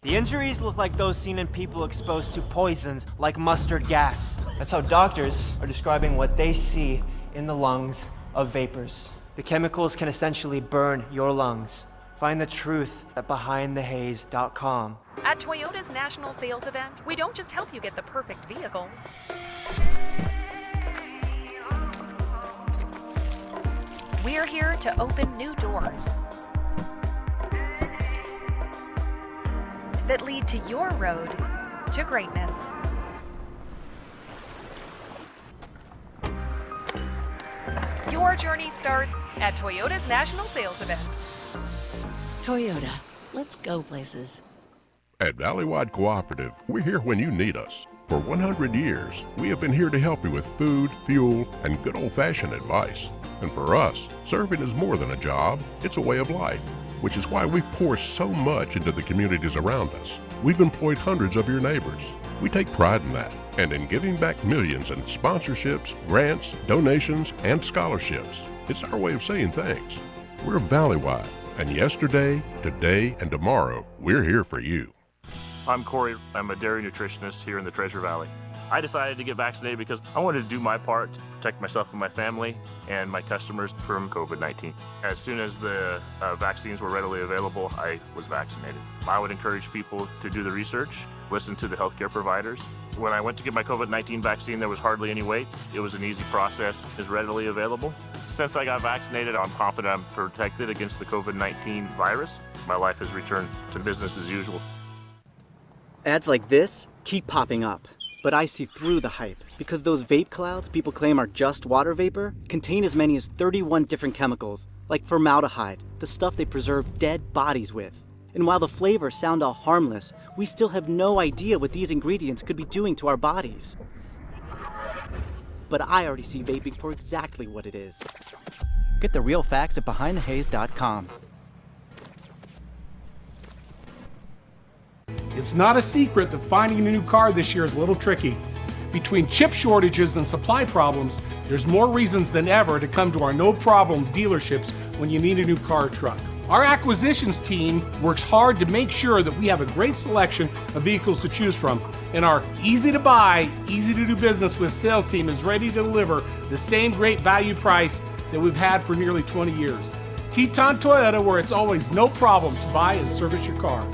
The injuries look like those seen in people exposed to poisons like mustard gas. That's how doctors are describing what they see in the lungs of vapors. The chemicals can essentially burn your lungs. Find the truth at BehindTheHaze.com. At Toyota's national sales event, we don't just help you get the perfect vehicle. We're here to open new doors that lead to your road to greatness. Your journey starts at Toyota's national sales event. Toyota, let's go places. At Valleywide Cooperative, we're here when you need us. For 100 years, we have been here to help you with food, fuel, and good old-fashioned advice. And for us, serving is more than a job, it's a way of life, which is why we pour so much into the communities around us. We've employed hundreds of your neighbors. We take pride in that, and in giving back millions in sponsorships, grants, donations, and scholarships. It's our way of saying thanks. We're Valleywide, and yesterday, today, and tomorrow, we're here for you. I'm Corey. I'm a dairy nutritionist here in the Treasure Valley. I decided to get vaccinated because I wanted to do my part to protect myself and my family and my customers from COVID-19. As soon as the vaccines were readily available, I was vaccinated. I would encourage people to do the research, listen to the healthcare providers. When I went to get my COVID-19 vaccine, there was hardly any wait. It was an easy process, is readily available. Since I got vaccinated, I'm confident I'm protected against the COVID-19 virus. My life has returned to business as usual. Ads like this keep popping up, but I see through the hype because those vape clouds people claim are just water vapor contain as many as 31 different chemicals, like formaldehyde, the stuff they preserve dead bodies with. And while the flavors sound all harmless, we still have no idea what these ingredients could be doing to our bodies. But I already see vaping for exactly what it is. Get the real facts at BehindTheHaze.com. It's not a secret that finding a new car this year is a little tricky. Between chip shortages and supply problems, there's more reasons than ever to come to our no-problem dealerships when you need a new car or truck. Our acquisitions team works hard to make sure that we have a great selection of vehicles to choose from, and our easy-to-buy, easy-to-do business with sales team is ready to deliver the same great value price that we've had for nearly 20 years. Teton Toyota, where it's always no problem to buy and service your car.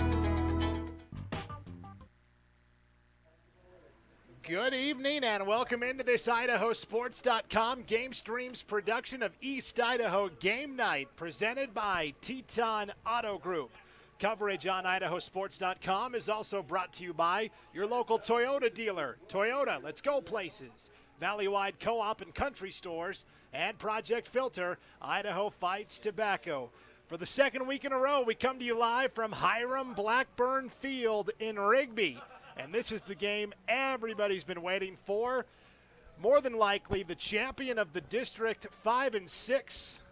Good evening and welcome into this IdahoSports.com Game Streams production of East Idaho Game Night presented by Teton Auto Group. Coverage on IdahoSports.com is also brought to you by your local Toyota dealer. Toyota, let's go places. Valleywide Co-op and Country Stores and Project Filter, Idaho Fights Tobacco. For the second week in a row, we come to you live from Hiram Blackburn Field in Rigby. And this is the game everybody's been waiting for. More than likely, the champion of the District 5 and 6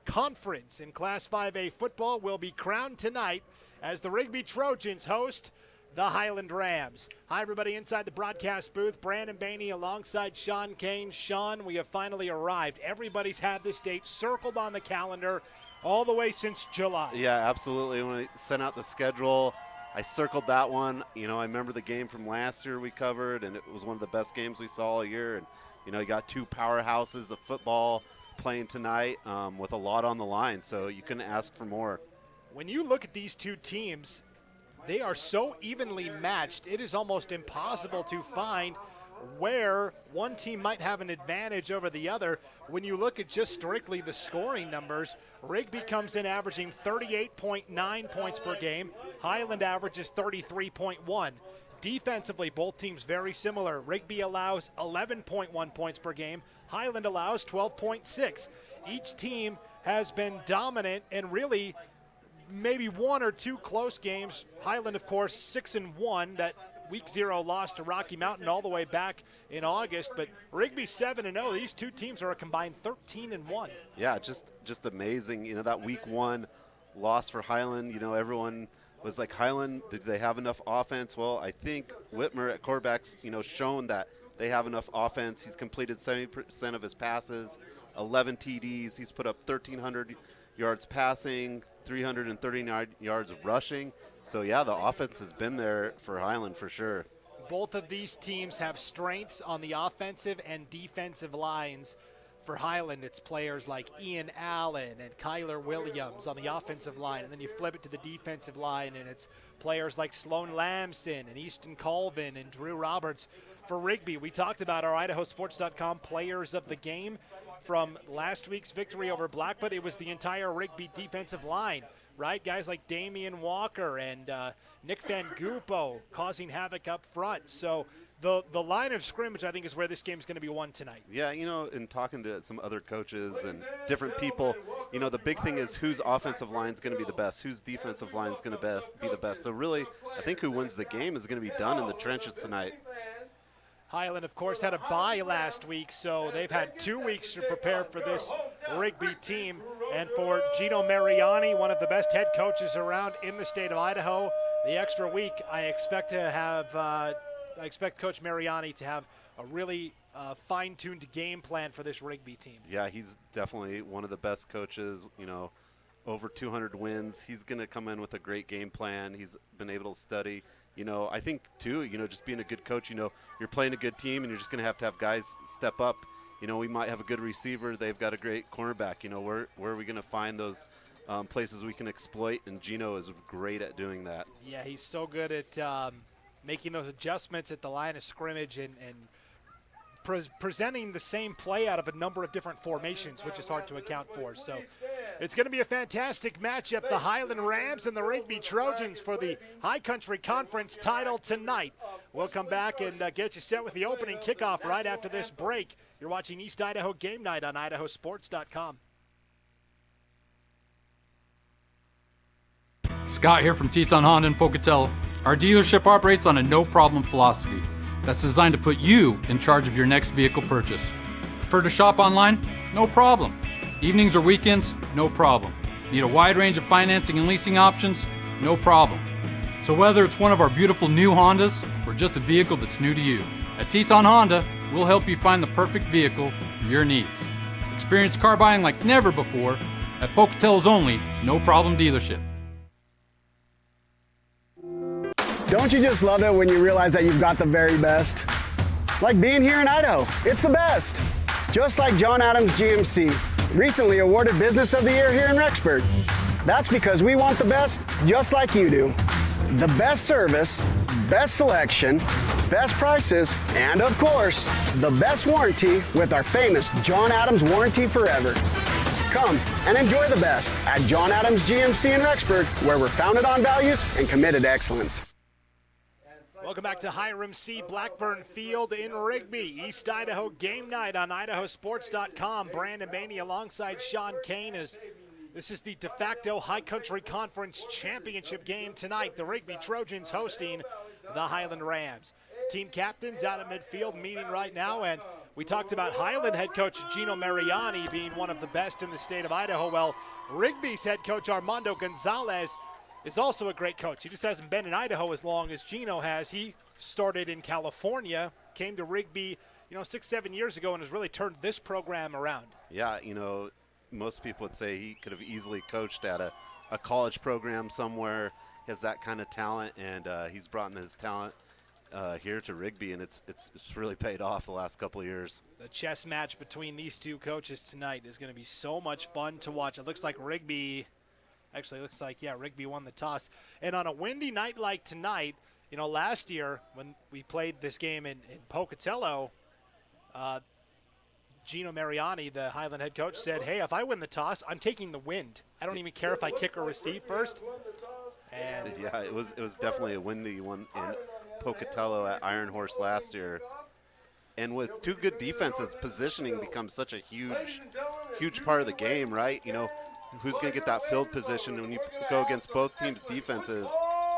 conference in Class 5A football will be crowned tonight as the Rigby Trojans host the Highland Rams. Hi, everybody inside the broadcast booth. Brandon Bainey alongside Sean Kane. Sean, we have finally arrived. Everybody's had this date circled on the calendar all the way since July. Yeah, absolutely. When I sent out the schedule, I circled that one. You know, I remember the game from last year we covered, and it was one of the best games we saw all year. And, you know, you got two powerhouses of football playing tonight with a lot on the line, so you couldn't ask for more. When you look at these two teams, they are so evenly matched, it is almost impossible to find where one team might have an advantage over the other. When you look at just strictly the scoring numbers, Rigby comes in averaging 38.9 points per game. Highland averages 33.1. Defensively, both teams very similar. Rigby allows 11.1 points per game. Highland allows 12.6. Each team has been dominant and really maybe one or two close games. Highland, of course, 6-1. That Week 0 loss to Rocky Mountain all the way back in August, but Rigby 7-0. These two teams are a combined 13-1. Yeah, just amazing. You know, that Week 1 loss for Highland, you know, everyone was like, Highland, did they have enough offense? Well, I think Whitmer at quarterback's, you know, shown that they have enough offense. He's completed 70% of his passes, 11 TDs. He's put up 1,300 yards passing, 339 yards rushing. So, yeah, the offense has been there for Highland for sure. Both of these teams have strengths on the offensive and defensive lines. For Highland, it's players like Ian Allen and Kyler Williams on the offensive line. And then you flip it to the defensive line, and it's players like Sloan Lamson and Easton Colvin and Drew Roberts. For Rigby, we talked about our IdahoSports.com players of the game. From last week's victory over Blackfoot, it was the entire Rigby defensive line, right? Guys like Damian Walker and Nick Van Gupo causing havoc up front. So the line of scrimmage, I think, is where this game's going to be won tonight. Yeah, in talking to some other coaches and different people, the big thing is whose offensive line is going to be the best, whose defensive line is going to be the best. So really, I think who wins the game is going to be done in the trenches tonight. Highland, of course, had a bye last week, so they've had 2 weeks to prepare for this Rigby team. And for Gino Mariani, one of the best head coaches around in the state of Idaho, the extra week, I expect Coach Mariani to have a really fine-tuned game plan for this Rigby team. Yeah, he's definitely one of the best coaches, over 200 wins. He's going to come in with a great game plan. He's been able to study. I think, too, just being a good coach, you're playing a good team and you're just going to have guys step up. We might have a good receiver. They've got a great cornerback. Where are we going to find those places we can exploit? And Gino is great at doing that. Yeah, he's so good at making those adjustments at the line of scrimmage and presenting the same play out of a number of different formations, which is hard to account for. So it's going to be a fantastic matchup, the Highland Rams and the Rigby Trojans for the High Country Conference title tonight. We'll come back and get you set with the opening kickoff right after this break. You're watching East Idaho Game Night on IdahoSports.com. Scott here from Teton Honda in Pocatello. Our dealership operates on a no-problem philosophy that's designed to put you in charge of your next vehicle purchase. Prefer to shop online? No problem. Evenings or weekends? No problem. Need a wide range of financing and leasing options? No problem. So whether it's one of our beautiful new Hondas or just a vehicle that's new to you, at Teton Honda, we'll help you find the perfect vehicle for your needs. Experience car buying like never before at Pocatello's only No Problem dealership. Don't you just love it when you realize that you've got the very best? Like being here in Idaho, it's the best. Just like John Adams GMC, recently awarded Business of the Year here in Rexburg. That's because we want the best just like you do. The best service, best selection, best prices, and of course, the best warranty with our famous John Adams Warranty Forever. Come and enjoy the best at John Adams GMC in Rexburg, where we're founded on values and committed to excellence. Welcome back to Hiram C. Blackburn Field in Rigby. East Idaho Game Night on IdahoSports.com. Brandon Baney alongside Sean Kane as this is the de facto High Country Conference Championship game tonight. The Rigby Trojans hosting the Highland Rams. Team captains out at midfield meeting right now, and we talked about Highland head coach Gino Mariani being one of the best in the state of Idaho. Well, Rigby's head coach Armando Gonzalez is also a great coach. He just hasn't been in Idaho as long as Gino has. He started in California, came to Rigby, 6-7 years ago, and has really turned this program around. Yeah, most people would say he could have easily coached at a college program somewhere. He has that kind of talent, and he's brought in his talent here to Rigby, and it's really paid off the last couple of years. The chess match between these two coaches tonight is going to be so much fun to watch. It looks like Rigby won the toss. And on a windy night like tonight, last year when we played this game in Pocatello, Gino Mariani, the Highland head coach, said, hey, if I win the toss, I'm taking the wind. I don't even care if I kick or receive first. And yeah, it was definitely a windy one in Pocatello at Iron Horse last year. And with two good defenses, positioning becomes such a huge part of the game, right? Who's going to get that field position when you go against both teams' defenses?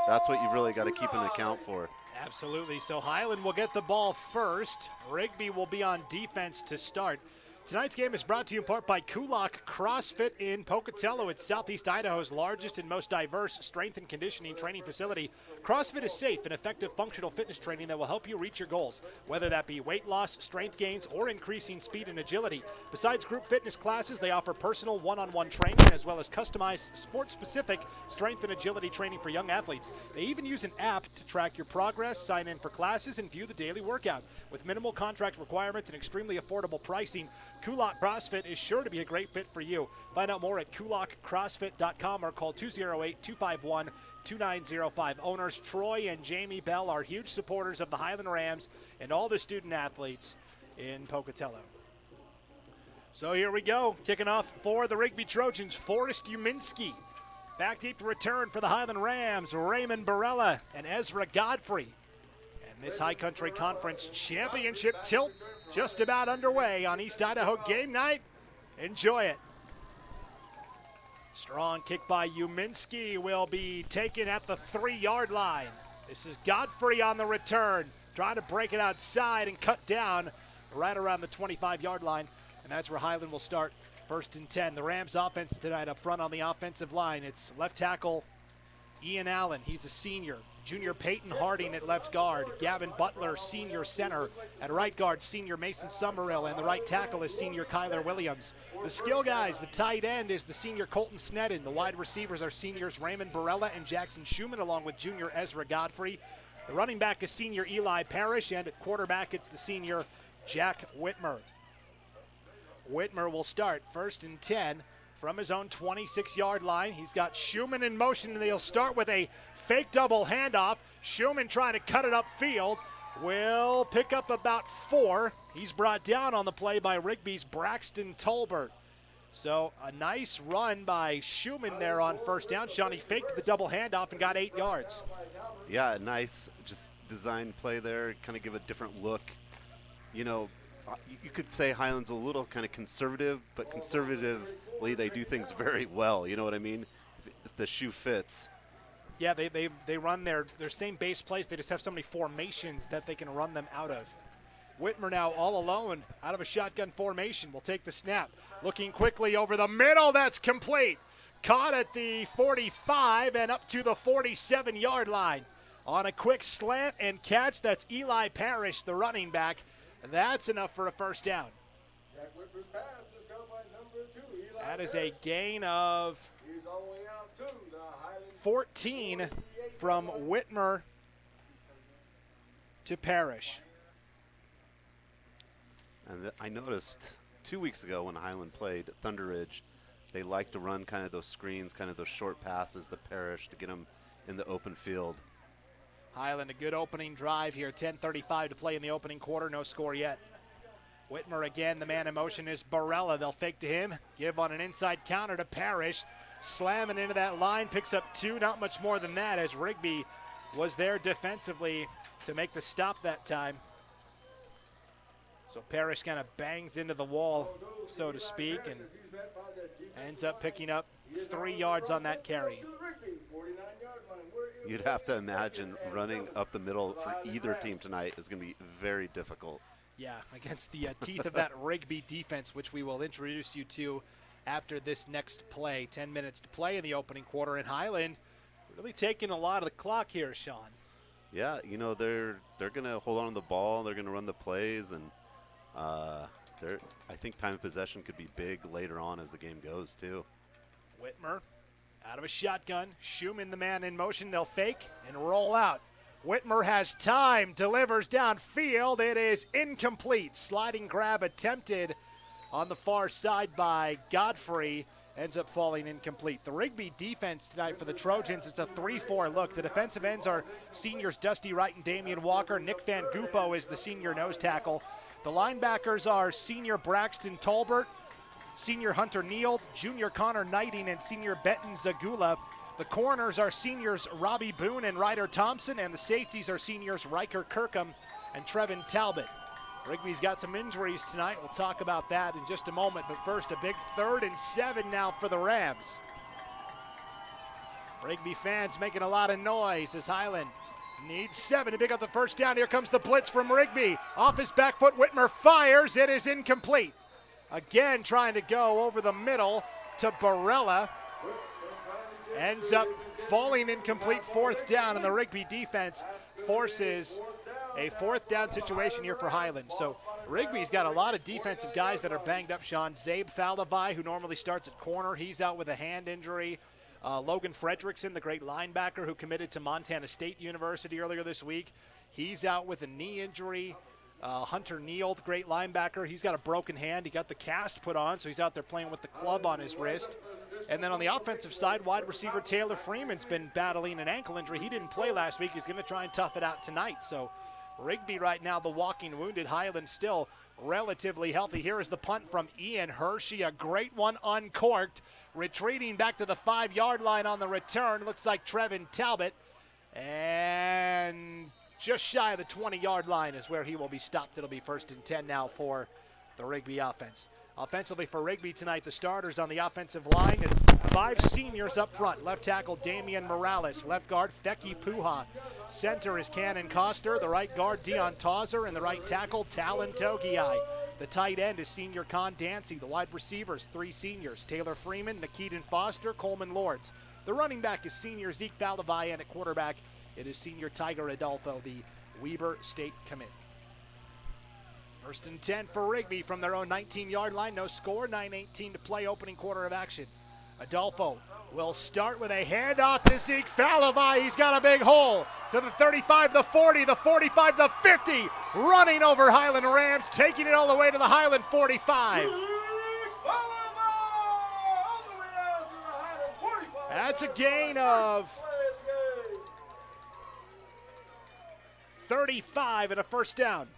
That's what you've really got to keep an account for. Absolutely. So Highland will get the ball first. Rigby will be on defense to start. Tonight's game is brought to you in part by Kulak CrossFit in Pocatello. It's Southeast Idaho's largest and most diverse strength and conditioning training facility. CrossFit is safe and effective functional fitness training that will help you reach your goals, whether that be weight loss, strength gains, or increasing speed and agility. Besides group fitness classes, they offer personal one-on-one training as well as customized sport-specific strength and agility training for young athletes. They even use an app to track your progress, sign in for classes, and view the daily workout. With minimal contract requirements and extremely affordable pricing, Kulak CrossFit is sure to be a great fit for you. Find out more at kulakcrossfit.com or call 208-251-2905. Owners Troy and Jamie Bell are huge supporters of the Highland Rams and all the student athletes in Pocatello. So here we go, kicking off for the Rigby Trojans, Forrest Uminski. Back deep to return for the Highland Rams, Raymond Barella and Ezra Godfrey. And this High Country Conference Championship tilt just about underway on East Idaho game night. Enjoy it. Strong kick by Uminski will be taken at the 3-yard line. This is Godfrey on the return, trying to break it outside and cut down right around the 25-yard line. And that's where Highland will start 1st and 10. The Rams offense tonight up front on the offensive line. It's left tackle Ian Allen, he's a senior. Junior Peyton Harding at left guard. Gavin Butler, senior center. At right guard, senior Mason Summerhill. And the right tackle is senior Kyler Williams. The skill guys, the tight end is the senior Colton Sneddon. The wide receivers are seniors Raymond Barella and Jackson Schumann, along with junior Ezra Godfrey. The running back is senior Eli Parrish, and at quarterback it's the senior Jack Whitmer. Whitmer will start 1st and 10 from his own 26-yard line. He's got Schumann in motion, and they'll start with a fake double handoff. Schumann trying to cut it upfield. Will pick up about 4. He's brought down on the play by Rigby's Braxton Tolbert. So a nice run by Schumann there on 1st down. Shawnee faked the double handoff and got 8 yards. Yeah, nice just design play there, kind of give a different look. You know, you could say Highland's a little kind of conservative, but conservatively they do things very well. You know what I mean? If the shoe fits. Yeah, they run their same base plays. They just have so many formations that they can run them out of. Whitmer now all alone out of a shotgun formation. Will take the snap. Looking quickly over the middle. That's complete. Caught at the 45 and up to the 47-yard line. On a quick slant and catch, that's Eli Parrish, the running back. That's enough for a 1st down. That is a gain of 14 from Whitmer to Parrish. And I noticed 2 weeks ago when Highland played Thunder Ridge, they like to run kind of those screens, kind of those short passes to Parrish to get them in the open field. Highland, a good opening drive here. 10:35 to play in the opening quarter. No score yet. Whitmer again. The man in motion is Barella. They'll fake to him. Give on an inside counter to Parrish. Slamming into that line. Picks up 2. Not much more than that, as Rigby was there defensively to make the stop that time. So Parrish kind of bangs into the wall, so to speak, and ends up picking up 3 yards on that carry. You'd have to imagine running up the middle for either team tonight is going to be very difficult. Yeah, against the teeth of that Rigby defense, which we will introduce you to after this next play. 10 minutes to play in the opening quarter, and Highland really taking a lot of the clock here, Sean. Yeah, you know, they're going to hold on to the ball. They're going to run the plays, and I think time of possession could be big later on as the game goes, too. Whitmer out of a shotgun. Schumann, the man in motion. They'll fake and roll out. Whitmer has time, delivers downfield. It is incomplete. Sliding grab attempted on the far side by Godfrey. Ends up falling incomplete. The Rigby defense tonight for the Trojans is a 3-4 look. The defensive ends are seniors Dusty Wright and Damian Walker. Nick Van Gupo is the senior nose tackle. The linebackers are senior Braxton Tolbert, senior Hunter Neal, junior Connor Knighting, and senior Benton Zagula. The corners are seniors Robbie Boone and Ryder Thompson, and the safeties are seniors Riker Kirkham and Trevin Talbot. Rigby's got some injuries tonight. We'll talk about that in just a moment, but first a big 3rd and 7 now for the Rams. Rigby fans making a lot of noise as Highland needs 7 to pick up the 1st down. Here comes the blitz from Rigby. Off his back foot, Whitmer fires. It is incomplete. Again, trying to go over the middle to Barella. Ends up falling incomplete, fourth down, and the Rigby defense forces a fourth down situation here for Highland. So Rigby's got a lot of defensive guys that are banged up, Sean. Zabe Falavai, who normally starts at corner, he's out with a hand injury. Logan Fredrickson, the great linebacker who committed to Montana State University earlier this week, he's out with a knee injury. Hunter Neal, the great linebacker, he's got a broken hand. He got the cast put on, so he's out there playing with the club on his wrist. And then on the offensive side, wide receiver Taylor Freeman's been battling an ankle injury. He didn't play last week. He's going to try and tough it out tonight. So Rigby right now, the walking wounded. Highland still relatively healthy. Here is the punt from Ian Hershey, a great one uncorked. Retreating back to the 5-yard line on the return. Looks like Trevin Talbot. And just shy of the 20-yard line is where he will be stopped. It'll be 1st and 10 now for the Rigby offense. Offensively for Rigby tonight, the starters on the offensive line is 5 seniors up front. Left tackle Damian Morales, left guard Feki Puha. Center is Cannon Coster, the right guard Dion Tauser, and the right tackle Talon Togiai. The tight end is senior Con Dancy. The wide receivers, 3 seniors, Taylor Freeman, Nakeaton Foster, Coleman Lords. The running back is senior Zeke Falavai, and at quarterback it is senior Tiger Adolfo, the Weber State commit. 1st and 10 for Rigby from their own 19-yard line. No score, 9:18 to play, opening quarter of action. Adolfo will start with a handoff to Zeke Falavai. He's got a big hole to the 35, the 40, the 45, the 50. Running over Highland Rams, taking it all the way to the Highland 45. That's a gain of 35 and a first down.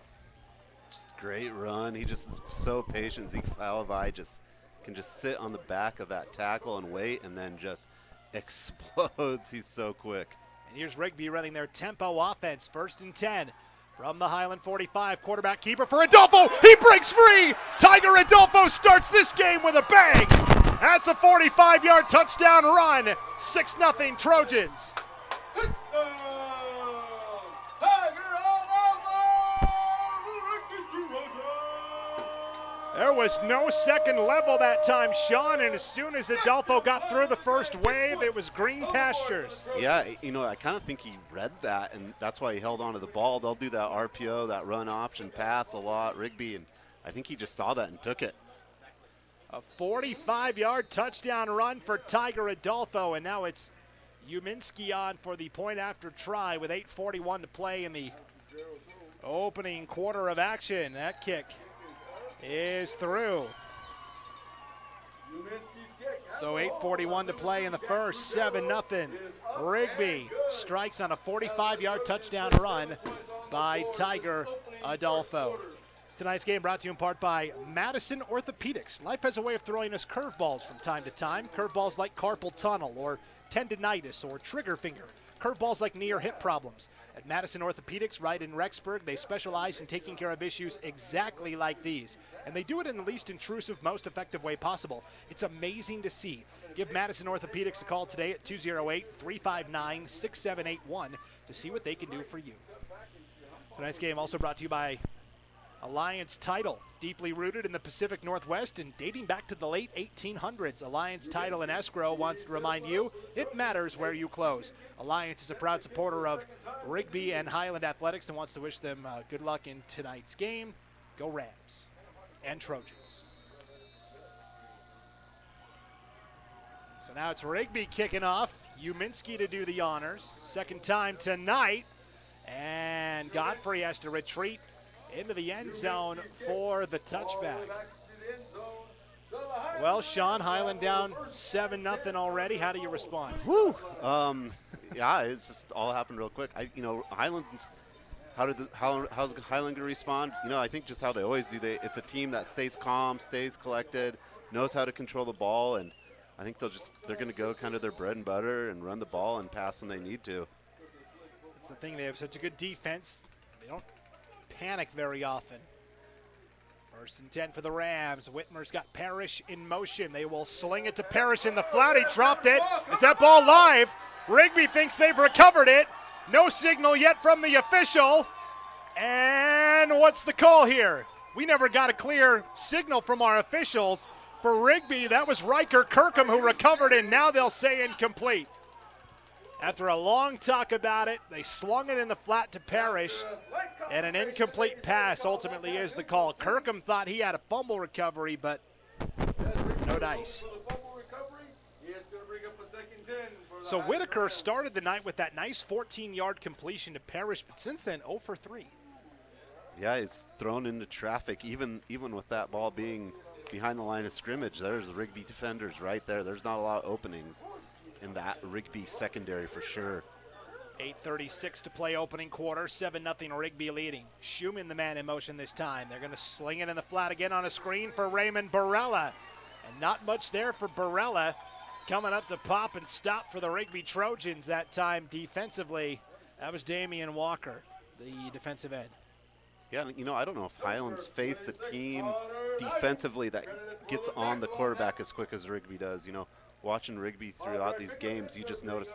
Just great run. He just is so patient. Zeke Falavai can just sit on the back of that tackle and wait, and then just explodes. He's so quick. And here's Rigby running their tempo offense. 1st and 10 from the Highland 45. Quarterback keeper for Adolfo. He breaks free. Tiger Adolfo starts this game with a bang. That's a 45-yard touchdown run. 6-0 Trojans. There was no second level that time, Sean, and as soon as Adolfo got through the first wave, it was green pastures. Yeah, I kind of think he read that, and that's why he held on to the ball. They'll do that RPO, that run option pass a lot, Rigby, and I think he just saw that and took it. A 45-yard touchdown run for Tiger Adolfo, and now it's Uminski on for the point after try with 8:41 to play in the opening quarter of action. That kick is through. So 8:41 to play in the first, 7-0. Rigby strikes on a 45-yard touchdown run by Tiger Adolfo. Tonight's game brought to you in part by Madison Orthopedics. Life has a way of throwing us curveballs from time to time. Curveballs like carpal tunnel or tendinitis or trigger finger. Curveballs like knee or hip problems. At Madison Orthopedics, right in Rexburg, they specialize in taking care of issues exactly like these. And they do it in the least intrusive, most effective way possible. It's amazing to see. Give Madison Orthopedics a call today at 208-359-6781 to see what they can do for you. Tonight's game also brought to you by Alliance Title, deeply rooted in the Pacific Northwest and dating back to the late 1800s. Alliance Title and Escrow wants to remind you it matters where you close. Alliance is a proud supporter of Rigby and Highland Athletics and wants to wish them good luck in tonight's game. Go Rams and Trojans. So now it's Rigby kicking off. Uminski to do the honors. Second time tonight. And Godfrey has to retreat into the end zone for the touchback. Well, Sean, Highland down 7-0 already. How do you respond? Whew. Yeah, it's just all happened real quick. Highland's how's Highland going to respond? I think just how they always do. It's a team that stays calm, stays collected, knows how to control the ball, and I think they're going to go kind of their bread and butter and run the ball and pass when they need to. That's the thing. They have such a good defense. They don't panic very often. 1st and 10 for the Rams. Whitmer's got Parrish in motion. They will sling it to Parrish in the flat. He dropped it. Is that ball live? Rigby thinks they've recovered it. No signal yet from the official. And what's the call here? We never got a clear signal from our officials. For Rigby, that was Riker Kirkham who recovered, and now they'll say incomplete. After a long talk about it, they slung it in the flat to Parrish, and an incomplete pass ultimately is the call. Kirkham thought he had a fumble recovery, but no dice. So Whitaker started the night with that nice 14-yard completion to Parrish, but since then 0 for 3. Yeah, he's thrown into traffic, even with that ball being behind the line of scrimmage. There's the Rigby defenders right there. There's not a lot of openings in that Rigby secondary for sure. 8:36 to play opening quarter, 7-0 Rigby leading. Schumann the man in motion this time. They're going to sling it in the flat again on a screen for Raymond Barella. And not much there for Barella. Coming up to pop and stop for the Rigby Trojans that time defensively. That was Damian Walker, the defensive end. Yeah, you know, I don't know if Highlands faced a team defensively that gets on the quarterback as quick as Rigby does. You know, watching Rigby throughout these games, you just notice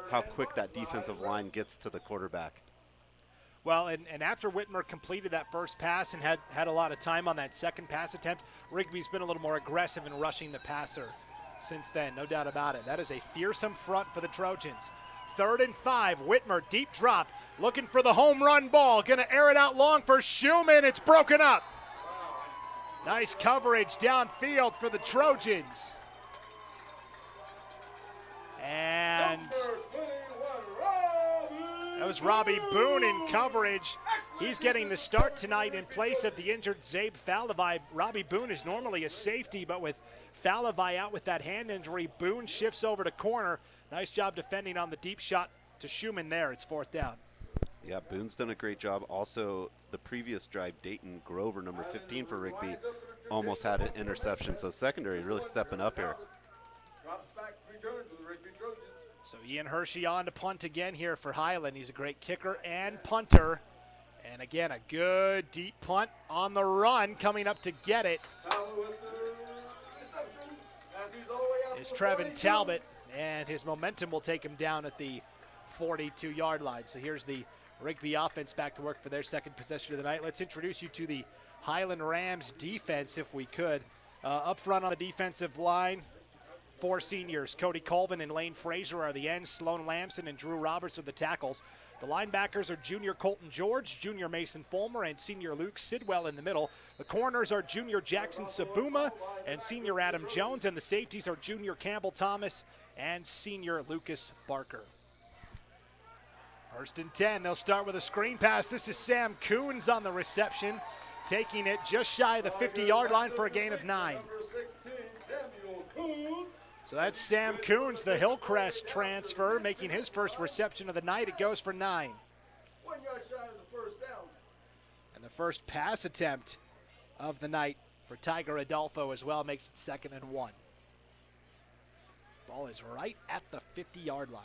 how quick that defensive line gets to the quarterback. Well, and after Whitmer completed that first pass and had a lot of time on that second pass attempt, Rigby's been a little more aggressive in rushing the passer since then, no doubt about it. That is a fearsome front for the Trojans. 3rd and 5, Whitmer, deep drop, looking for the home run ball. Going to air it out long for Schumann. It's broken up. Nice coverage downfield for the Trojans. And that was Robbie Boone in coverage. He's getting the start tonight in place of the injured Zabe Falavai. Robbie Boone is normally a safety, but with Falavai out with that hand injury, Boone shifts over to corner. Nice job defending on the deep shot to Schumann there. It's 4th down. Yeah, Boone's done a great job. Also, the previous drive, Dayton Grover, number 15 for Rigby, almost had an interception. So secondary really stepping up here. So Ian Hershey on to punt again here for Highland. He's a great kicker and punter. And again, a good deep punt on the run, coming up to get it is Trevin Talbot, and his momentum will take him down at the 42-yard line. So here's the Rigby offense back to work for their second possession of the night. Let's introduce you to the Highland Rams defense, if we could. Up front on the defensive line, 4 seniors. Cody Colvin and Lane Frazier are the ends. Sloan Lamson and Drew Roberts are the tackles. The linebackers are junior Colton George, junior Mason Fulmer, and senior Luke Sidwell in the middle. The corners are junior Jackson Sabuma and senior Adam Jones, and the safeties are junior Campbell Thomas and senior Lucas Barker. 1st and 10, they'll start with a screen pass. This is Sam Coons on the reception, taking it just shy of the 50-yard line for a gain of 9. So that's Sam Coons, the Hillcrest transfer, making his first reception of the night. It goes for 9. 1 yard shy of the first down. And the first pass attempt of the night for Tiger Adolfo as well makes it 2nd and 1. Ball is right at the 50-yard line.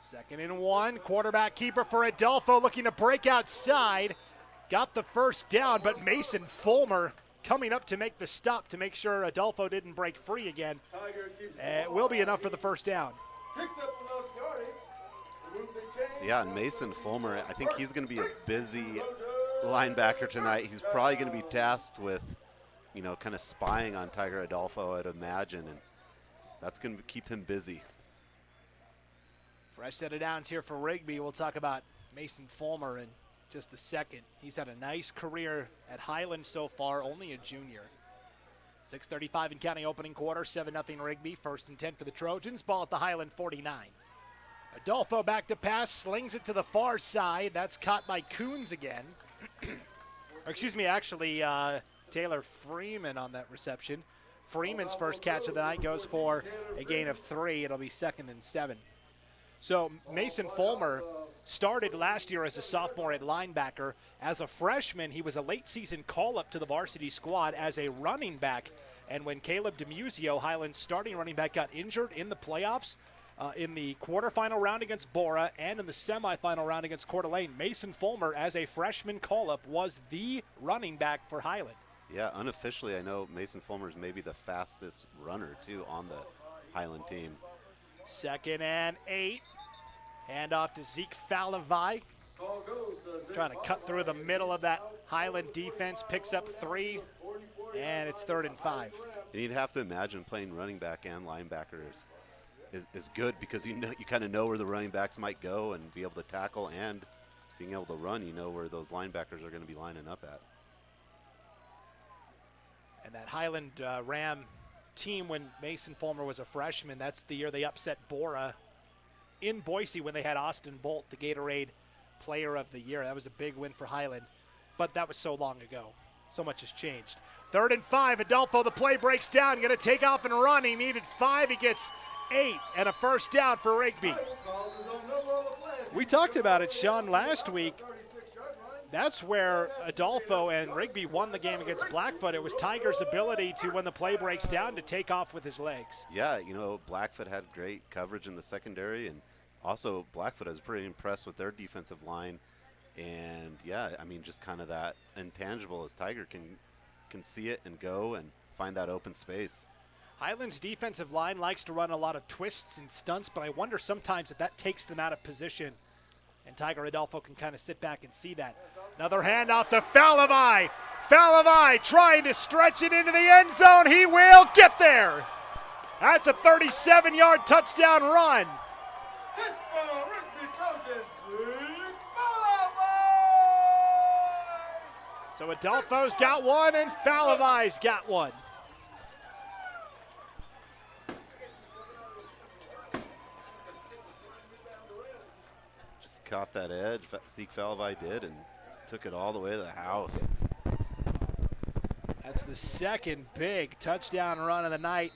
Second and 1, quarterback keeper for Adolfo looking to break outside. Got the first down, but Mason Fulmer coming up to make the stop to make sure Adolfo didn't break free again. It will be enough for the first down. Yeah, and Mason Fulmer, I think he's going to be a busy linebacker tonight. He's probably going to be tasked with, you know, kind of spying on Tiger Adolfo, I'd imagine, and that's going to keep him busy. Fresh set of downs here for Rigby. We'll talk about Mason Fulmer in just a second. He's had a nice career at Highland so far, only a junior. 6:35 in counting opening quarter, 7-0 Rigby. 1st and 10 for the Trojans. Ball at the Highland 49. Adolfo back to pass, slings it to the far side. That's caught by Coons again. Taylor Freeman on that reception. Freeman's first catch of the night goes for a gain of 3. It'll be 2nd and 7. So Mason Fulmer started last year as a sophomore at linebacker. As a freshman, he was a late season call-up to the varsity squad as a running back. And when Caleb DeMuzio, Highland's starting running back, got injured in the playoffs, in the quarterfinal round against Bora and in the semifinal round against Coeur d'Alene, Mason Fulmer, as a freshman call-up, was the running back for Highland. Yeah, unofficially, I know Mason Fulmer is maybe the fastest runner, too, on the Highland team. 2nd and 8. Hand off to Zeke Falavai. Trying to cut through the middle of that Highland defense, picks up 3, and it's 3rd and 5. And you'd have to imagine playing running back and linebackers is good because you kind of know where the running backs might go and be able to tackle, and being able to run, you know where those linebackers are going to be lining up at. And that Highland Ram team, when Mason Fulmer was a freshman, that's the year they upset Bora in Boise when they had Austin Bolt, the Gatorade Player of the Year. That was a big win for Highland, but that was so long ago. So much has changed. 3rd and 5, Adolfo, the play breaks down, going to take off and run. He needed 5, he gets 8, and a first down for Rigby. We talked about it, Sean, last week. That's where Adolfo and Rigby won the game against Blackfoot. It was Tiger's ability to, when the play breaks down, to take off with his legs. Yeah, you know, Blackfoot had great coverage in the secondary, and also Blackfoot, I was pretty impressed with their defensive line. And, yeah, I mean, just kind of that intangible as Tiger can see it and go and find that open space. Highland's defensive line likes to run a lot of twists and stunts, but I wonder sometimes if that takes them out of position. And Tiger Adolfo can kind of sit back and see that. Another handoff to Falavai. Falavai trying to stretch it into the end zone. He will get there. That's a 37-yard touchdown run. So Adolfo's got one and Falavai's got one. Just caught that edge, Zeke Falavai did, and took it all the way to the house. That's the second big touchdown run of the night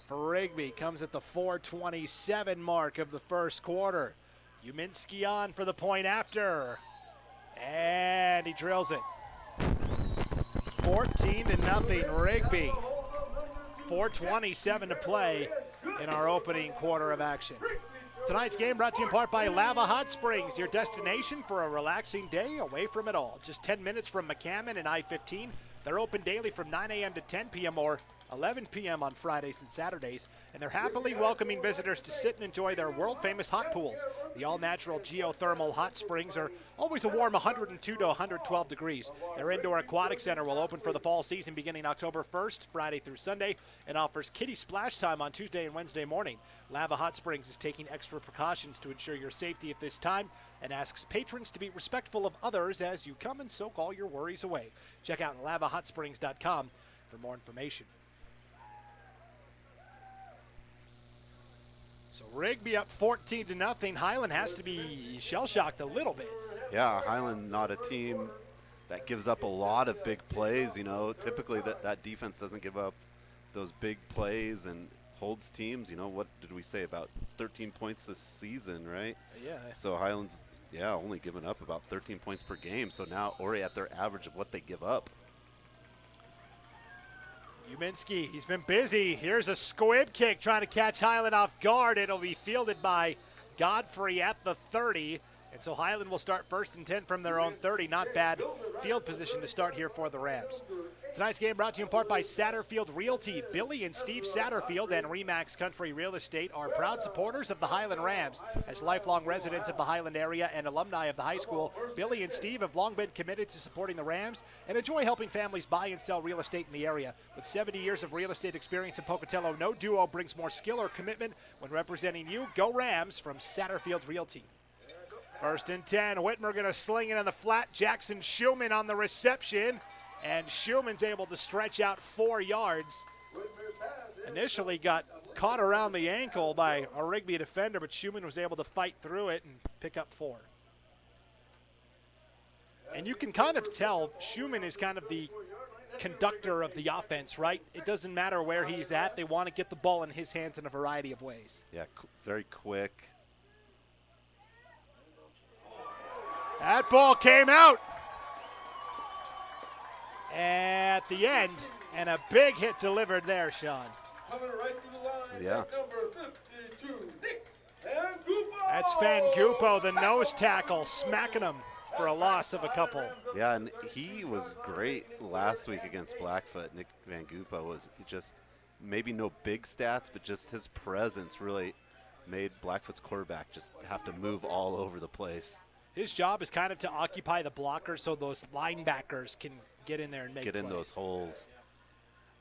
for Rigby. Comes at the 4:27 mark of the first quarter. Uminski on for the point after. And he drills it. 14-0 Rigby. 4:27 to play in our opening quarter of action. Tonight's game brought to you in part by Lava Hot Springs, your destination for a relaxing day away from it all. Just 10 minutes from McCammon and I-15. They're open daily from 9 a.m. to 10 p.m. or 11 p.m. on Fridays and Saturdays, and they're happily welcoming visitors to sit and enjoy their world-famous hot pools. The all-natural geothermal hot springs are always a warm 102 to 112 degrees. Their indoor aquatic center will open for the fall season beginning October 1st, Friday through Sunday, and offers kiddie splash time on Tuesday and Wednesday morning. Lava Hot Springs is taking extra precautions to ensure your safety at this time and asks patrons to be respectful of others as you come and soak all your worries away. Check out lavahotSprings.com for more information. So Rigby up 14-0. Highland has to be shell-shocked a little bit. Yeah, Highland not a team that gives up a lot of big plays. You know, typically that defense doesn't give up those big plays and holds teams. You know, what did we say, about 13 points this season, right? Yeah. So Highland's, only giving up about 13 points per game. So now already at their average of what they give up. Uminski, he's been busy. Here's a squib kick trying to catch Highland off guard. It'll be fielded by Godfrey at the 30. And so Highland will start 1st and 10 from their own 30. Not bad field position to start here for the Rams. Tonight's game brought to you in part by Satterfield Realty. Billy and Steve Satterfield and Remax Country Real Estate are proud supporters of the Highland Rams. As lifelong residents of the Highland area and alumni of the high school, Billy and Steve have long been committed to supporting the Rams and enjoy helping families buy and sell real estate in the area. With 70 years of real estate experience in Pocatello, no duo brings more skill or commitment when representing you. Go Rams from Satterfield Realty. 1st and 10. Whitmer going to sling it in the flat. Jackson Schumann on the reception. And Schumann's able to stretch out 4 yards. Initially got caught around the ankle by a Rigby defender, but Schumann was able to fight through it and pick up 4. And you can kind of tell Schumann is kind of the conductor of the offense, right? It doesn't matter where he's at. They want to get the ball in his hands in a variety of ways. Yeah, very quick. That ball came out at the end, and a big hit delivered there, Sean. Coming right through the line. Yeah. Number 52, Nick Fangupo. That's Fangupo, the nose tackle, smacking him for a loss of a couple. Yeah, and he was great last week against Blackfoot. Nick Fangupo was just maybe no big stats, but just his presence really made Blackfoot's quarterback just have to move all over the place. His job is kind of to occupy the blocker so those linebackers can get in there and make Get in plays. those holes.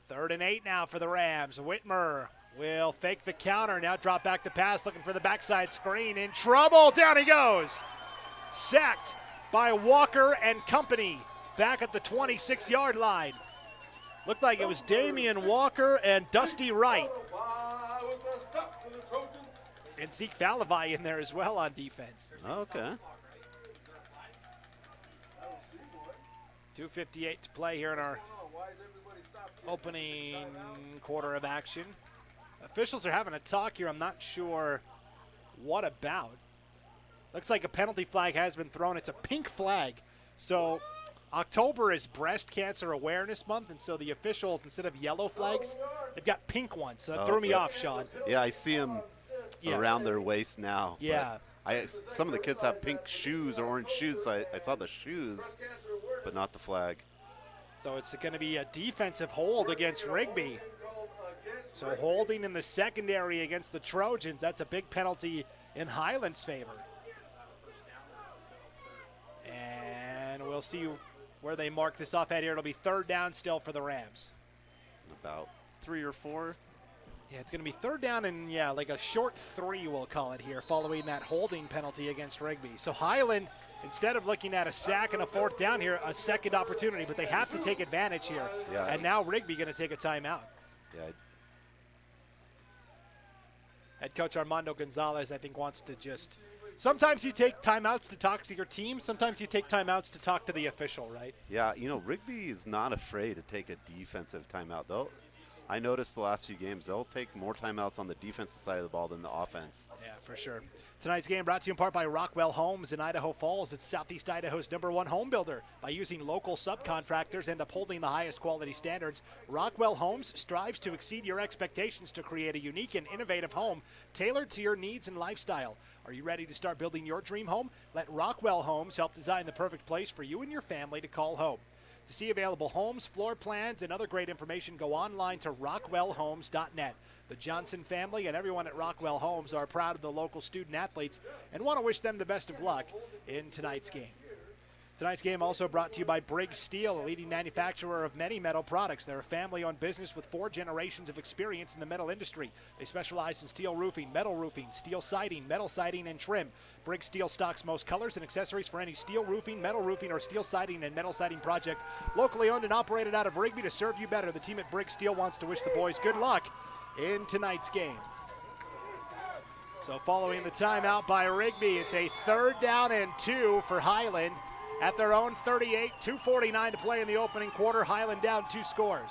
3rd and 8 now for the Rams. Whitmer will fake the counter, now drop back to pass, looking for the backside screen. In trouble, down he goes. Sacked by Walker and company back at the 26-yard line. Looked like it was Damian Walker and Dusty Wright. And Zeke Falavai in there as well on defense. Okay. 2:58 to play here in our opening quarter of action. Officials are having a talk here. I'm not sure what about. Looks like a penalty flag has been thrown. It's a pink flag. So October is Breast Cancer Awareness Month, and so the officials, instead of yellow flags, they've got pink ones. So that threw me off, Sean. Yeah, I see them around their waist now. Yeah. Some of the kids have pink shoes or orange shoes, so I saw the shoes, but not the flag. So it's going to be a defensive hold against Rigby. So holding in the secondary against the Trojans, that's a big penalty in Highland's favor. And we'll see where they mark this off at here. It'll be 3rd down still for the Rams. About 3 or 4. Yeah, it's going to be 3rd down and, like a short 3, we'll call it here, following that holding penalty against Rigby. So Highland, instead of looking at a sack and a 4th down here, a second opportunity, but they have to take advantage here. Yeah. And now Rigby going to take a timeout. Yeah. Head coach Armando Gonzalez, I think, wants to just – sometimes you take timeouts to talk to your team. Sometimes you take timeouts to talk to the official, right? Yeah, Rigby is not afraid to take a defensive timeout. I noticed the last few games, they'll take more timeouts on the defensive side of the ball than the offense. Yeah, for sure. Tonight's game brought to you in part by Rockwell Homes in Idaho Falls. It's Southeast Idaho's #1 home builder. By using local subcontractors and upholding the highest quality standards, Rockwell Homes strives to exceed your expectations to create a unique and innovative home tailored to your needs and lifestyle. Are you ready to start building your dream home? Let Rockwell Homes help design the perfect place for you and your family to call home. To see available homes, floor plans, and other great information, go online to rockwellhomes.net. The Johnson family and everyone at Rockwell Homes are proud of the local student athletes and want to wish them the best of luck in tonight's game. Tonight's game also brought to you by Briggs Steel, a leading manufacturer of many metal products. They're a family-owned business with 4 generations of experience in the metal industry. They specialize in steel roofing, steel siding, metal siding, and trim. Briggs Steel stocks most colors and accessories for any steel roofing, or steel siding and metal siding project. Locally owned and operated out of Rigby to serve you better. The team at Briggs Steel wants to wish the boys good luck in tonight's game. So following the timeout by Rigby, it's a 3rd down and 2 for Highland. At their own 38, 2:49 to play in the opening quarter. Highland down 2 scores.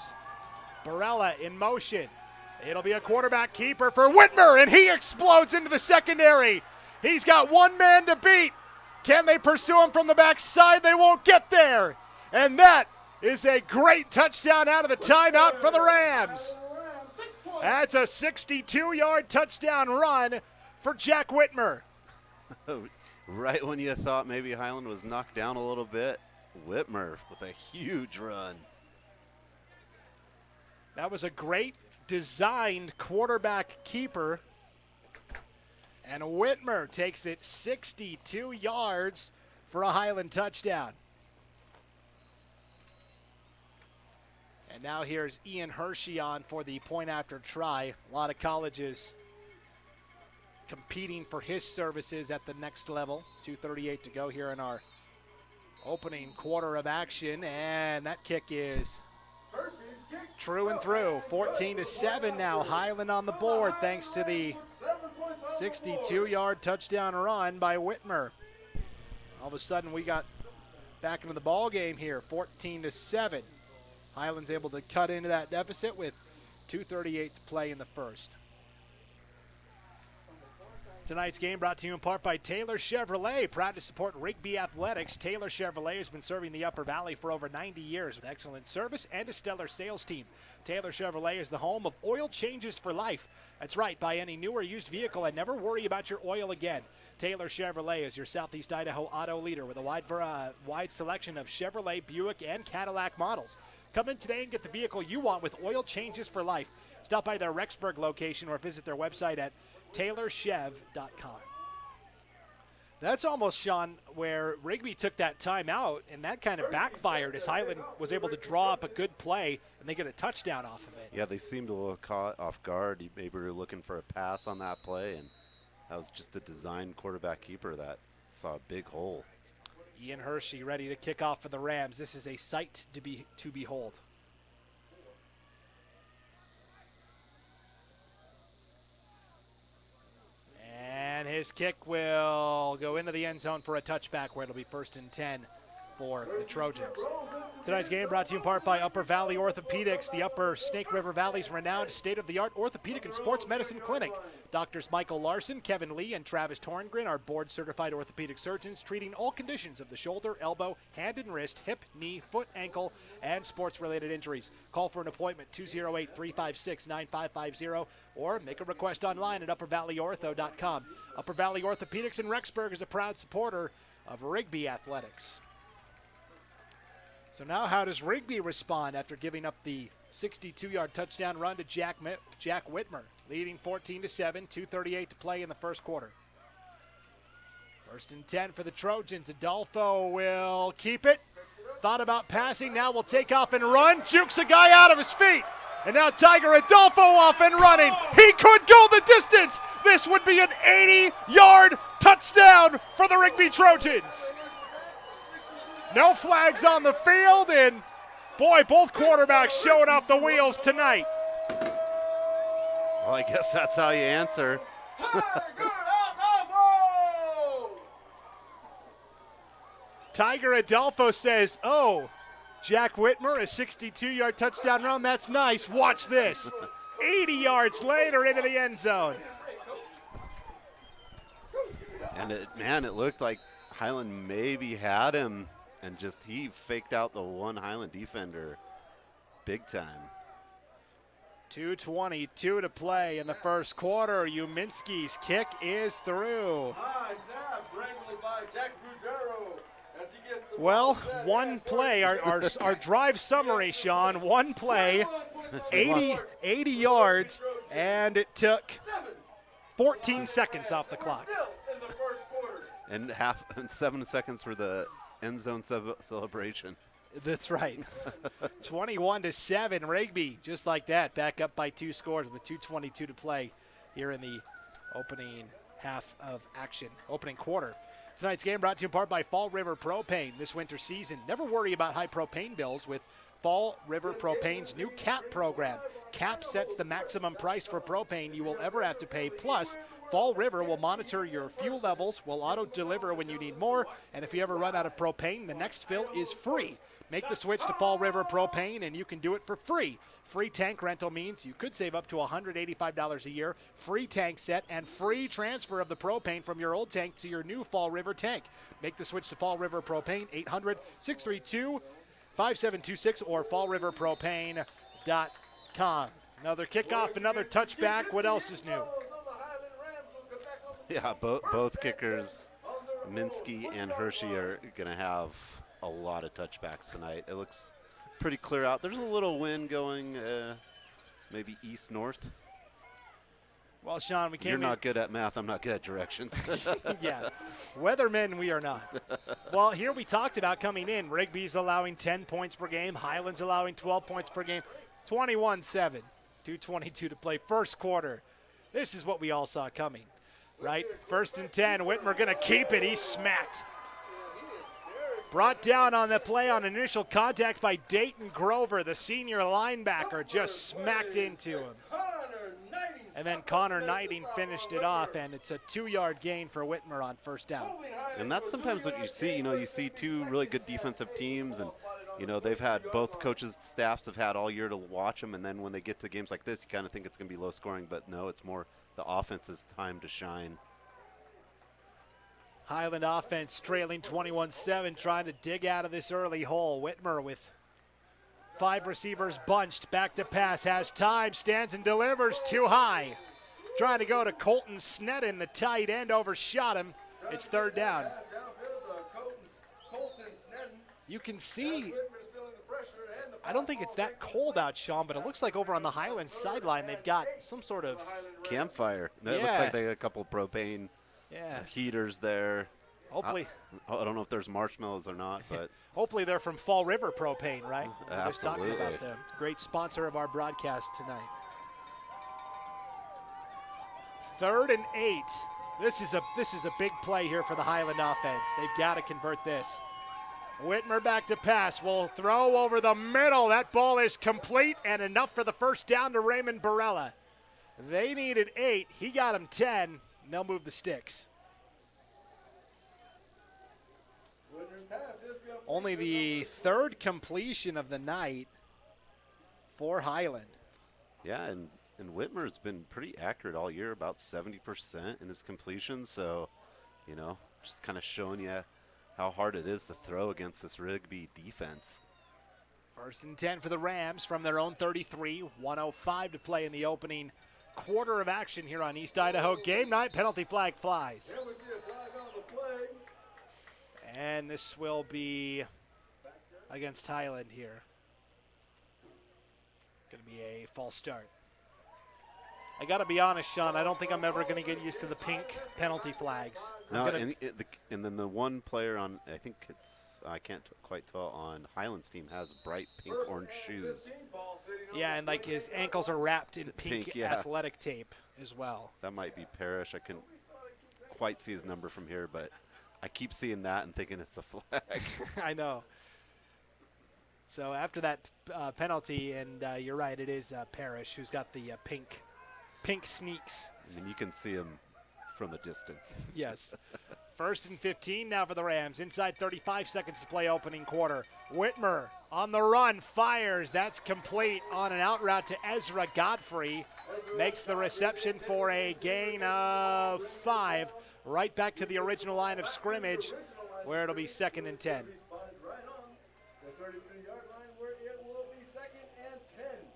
Barella in motion. It'll be a quarterback keeper for Whitmer, and he explodes into the secondary. He's got one man to beat. Can they pursue him from the backside? They won't get there. And that is a great touchdown out of the timeout for the Rams. That's a 62-yard touchdown run for Jack Whitmer. Right when you thought maybe Highland was knocked down a little bit, Whitmer with a huge run. That was a great designed quarterback keeper. And Whitmer takes it 62 yards for a Highland touchdown. And now here's Ian Hershey on for the point after try. A lot of colleges competing for his services at the next level. 2:38 to go here in our opening quarter of action, and that kick is true and through. 14-7 now. Highland on the board thanks to the 62-yard touchdown run by Whitmer. All of a sudden we got back into the ball game here. 14-7. Highland's able to cut into that deficit with 2:38 to play in the first. Tonight's game brought to you in part by Taylor Chevrolet. Proud to support Rigby Athletics. Taylor Chevrolet has been serving the Upper Valley for over 90 years with excellent service and a stellar sales team. Taylor Chevrolet is the home of oil changes for life. That's right, buy any new or used vehicle and never worry about your oil again. Taylor Chevrolet is your Southeast Idaho auto leader with a wide selection of Chevrolet, Buick, and Cadillac models. Come in today and get the vehicle you want with oil changes for life. Stop by their Rexburg location or visit their website at TaylorChev.com. That's almost, Sean, where Rigby took that time out, and that kind of backfired as Highland was able to draw up a good play, and they get a touchdown off of it. Yeah, they seemed a little caught off guard. Maybe we were looking for a pass on that play, and that was just a design quarterback keeper that saw a big hole. Ian Hershey ready to kick off for the Rams. This is a sight to behold. And his kick will go into the end zone for a touchback where it'll be 1st and 10 for the Trojans. Tonight's game brought to you in part by Upper Valley Orthopedics, the Upper Snake River Valley's renowned state-of-the-art orthopedic and sports medicine clinic. Doctors Michael Larson, Kevin Lee, and Travis Torngren are board-certified orthopedic surgeons treating all conditions of the shoulder, elbow, hand and wrist, hip, knee, foot, ankle, and sports-related injuries. Call for an appointment, 208-356-9550, or make a request online at uppervalleyortho.com. Upper Valley Orthopedics in Rexburg is a proud supporter of Rigby Athletics. So now how does Rigby respond after giving up the 62-yard touchdown run to Jack Whitmer, leading 14-7, 2:38 to play in the first quarter. 1st and 10 for the Trojans. Adolfo will keep it. Thought about passing, now will take off and run. Jukes a guy out of his feet. And now Tiger Adolfo off and running. He could go the distance. This would be an 80-yard touchdown for the Rigby Trojans. No flags on the field, and boy, both quarterbacks showing off the wheels tonight. Well, I guess that's how you answer. Tiger Adolfo says, oh, Jack Whitmer, a 62-yard touchdown run, that's nice. Watch this. 80 yards later into the end zone. And it looked like Highland maybe had him. And just he faked out the one Highland defender big time. 2:22 to play in the first quarter. Uminski's kick is through. Well, one play, our drive summary, Sean, one play, 80 yards, and it took 14 seconds off the clock. And 7 seconds for the end zone celebration. That's right. 21-7, Rigby, just like that, back up by 2 scores with 2:22 to play here in the opening half of action, opening quarter. Tonight's game brought to you in part by Fall River Propane. This winter season, never worry about high propane bills with Fall River Propane's new CAP program. CAP sets the maximum price for propane you will ever have to pay, plus Fall River will monitor your fuel levels, will auto-deliver when you need more, and if you ever run out of propane, the next fill is free. Make the switch to Fall River Propane, and you can do it for free. Free tank rental means you could save up to $185 a year, free tank set, and free transfer of the propane from your old tank to your new Fall River tank. Make the switch to Fall River Propane, 800-632-5726 or fallriverpropane.com. Another kickoff, another touchback. What else is new? Yeah, both kickers, Minsky and Hershey, are going to have a lot of touchbacks tonight. It looks pretty clear out. There's a little wind going maybe east-north. Well, Sean, we came You're not good at math. I'm not good at directions. Yeah, weathermen we are not. Well, here we talked about coming in. Rigby's allowing 10 points per game. Highland's allowing 12 points per game. 21-7, 2:22 to play. First quarter. This is what we all saw coming, right? 1st and 10. Whitmer going to keep it. He's smacked. Brought down on the play on initial contact by Dayton Grover, the senior linebacker, just smacked into him. And then Connor Knighting finished it off, and it's a 2-yard gain for Whitmer on 1st down. And that's sometimes what you see. You know, you see two really good defensive teams, and, you know, they've had both coaches' staffs have had all year to watch them, and then when they get to games like this, you kind of think it's going to be low scoring, but no, it's more the offense's time to shine. Highland offense trailing 21-7, trying to dig out of this early hole. Whitmer with 5 receivers bunched, back to pass, has time, stands and delivers too high. Trying to go to Colton Sneddon, the tight end, overshot him. It's 3rd down. You can see, I don't think it's that cold out, Sean, but it looks like over on the Highland sideline they've got some sort of campfire. It yeah. looks like they got a couple propane yeah. heaters there. Hopefully. I don't know if there's marshmallows or not, but hopefully they're from Fall River Propane, right? We're just talking Absolutely. about them. Great sponsor of our broadcast tonight. 3rd and 8. This is a big play here for the Highland offense. They've got to convert this. Whitmer back to pass. Will throw over the middle. That ball is complete and enough for the first down to Raymond Barella. They needed 8. He got him 10. And they'll move the sticks. Only the 3rd completion of the night for Highland. yeah, and Whitmer's been pretty accurate all year, about 70% in his completion. So, just kind of showing you how hard it is to throw against this Rigby defense. 1st and 10 for the Rams from their own 33. 1:05 to play in the opening quarter of action here on East Idaho Game Night. Penalty flag flies. Can we see a flag on the play? And this will be against Highland here. Going to be a false start. I got to be honest, Sean, I don't think I'm ever going to get used to the pink penalty flags. No, and then the one player on, I think I can't quite tell, on Highland's team has bright pink orange shoes. Yeah, and like his ankles are wrapped in pink yeah. athletic tape as well. That might be Parrish. I couldn't quite see his number from here, but I keep seeing that and thinking it's a flag. I know. So after that penalty, and you're right, it is Parrish who's got the pink sneaks. I mean, you can see him from a distance. Yes. 1st and 15 now for the Rams. Inside 35 seconds to play opening quarter. Whitmer on the run, fires. That's complete on an out route to Ezra Godfrey. Makes the reception for a gain of 5. Right back to the original line of scrimmage, where it'll be 2nd and 10.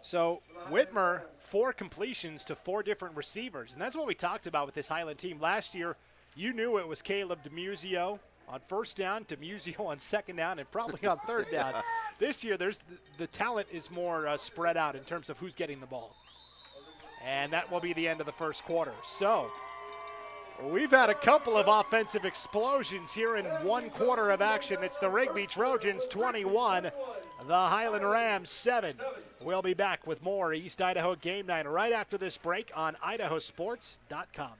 So Whitmer, 4 completions to 4 different receivers. And that's what we talked about with this Highland team. Last year, you knew it was Caleb DeMuzio on 1st down, DeMuzio on 2nd down, and probably on 3rd down. This year, the talent is more spread out in terms of who's getting the ball. And that will be the end of the 1st quarter. So we've had a couple of offensive explosions here in 1 quarter of action. It's the Rigby Trojans 21, the Highland Rams 7. We'll be back with more East Idaho Game Night right after this break on IdahoSports.com.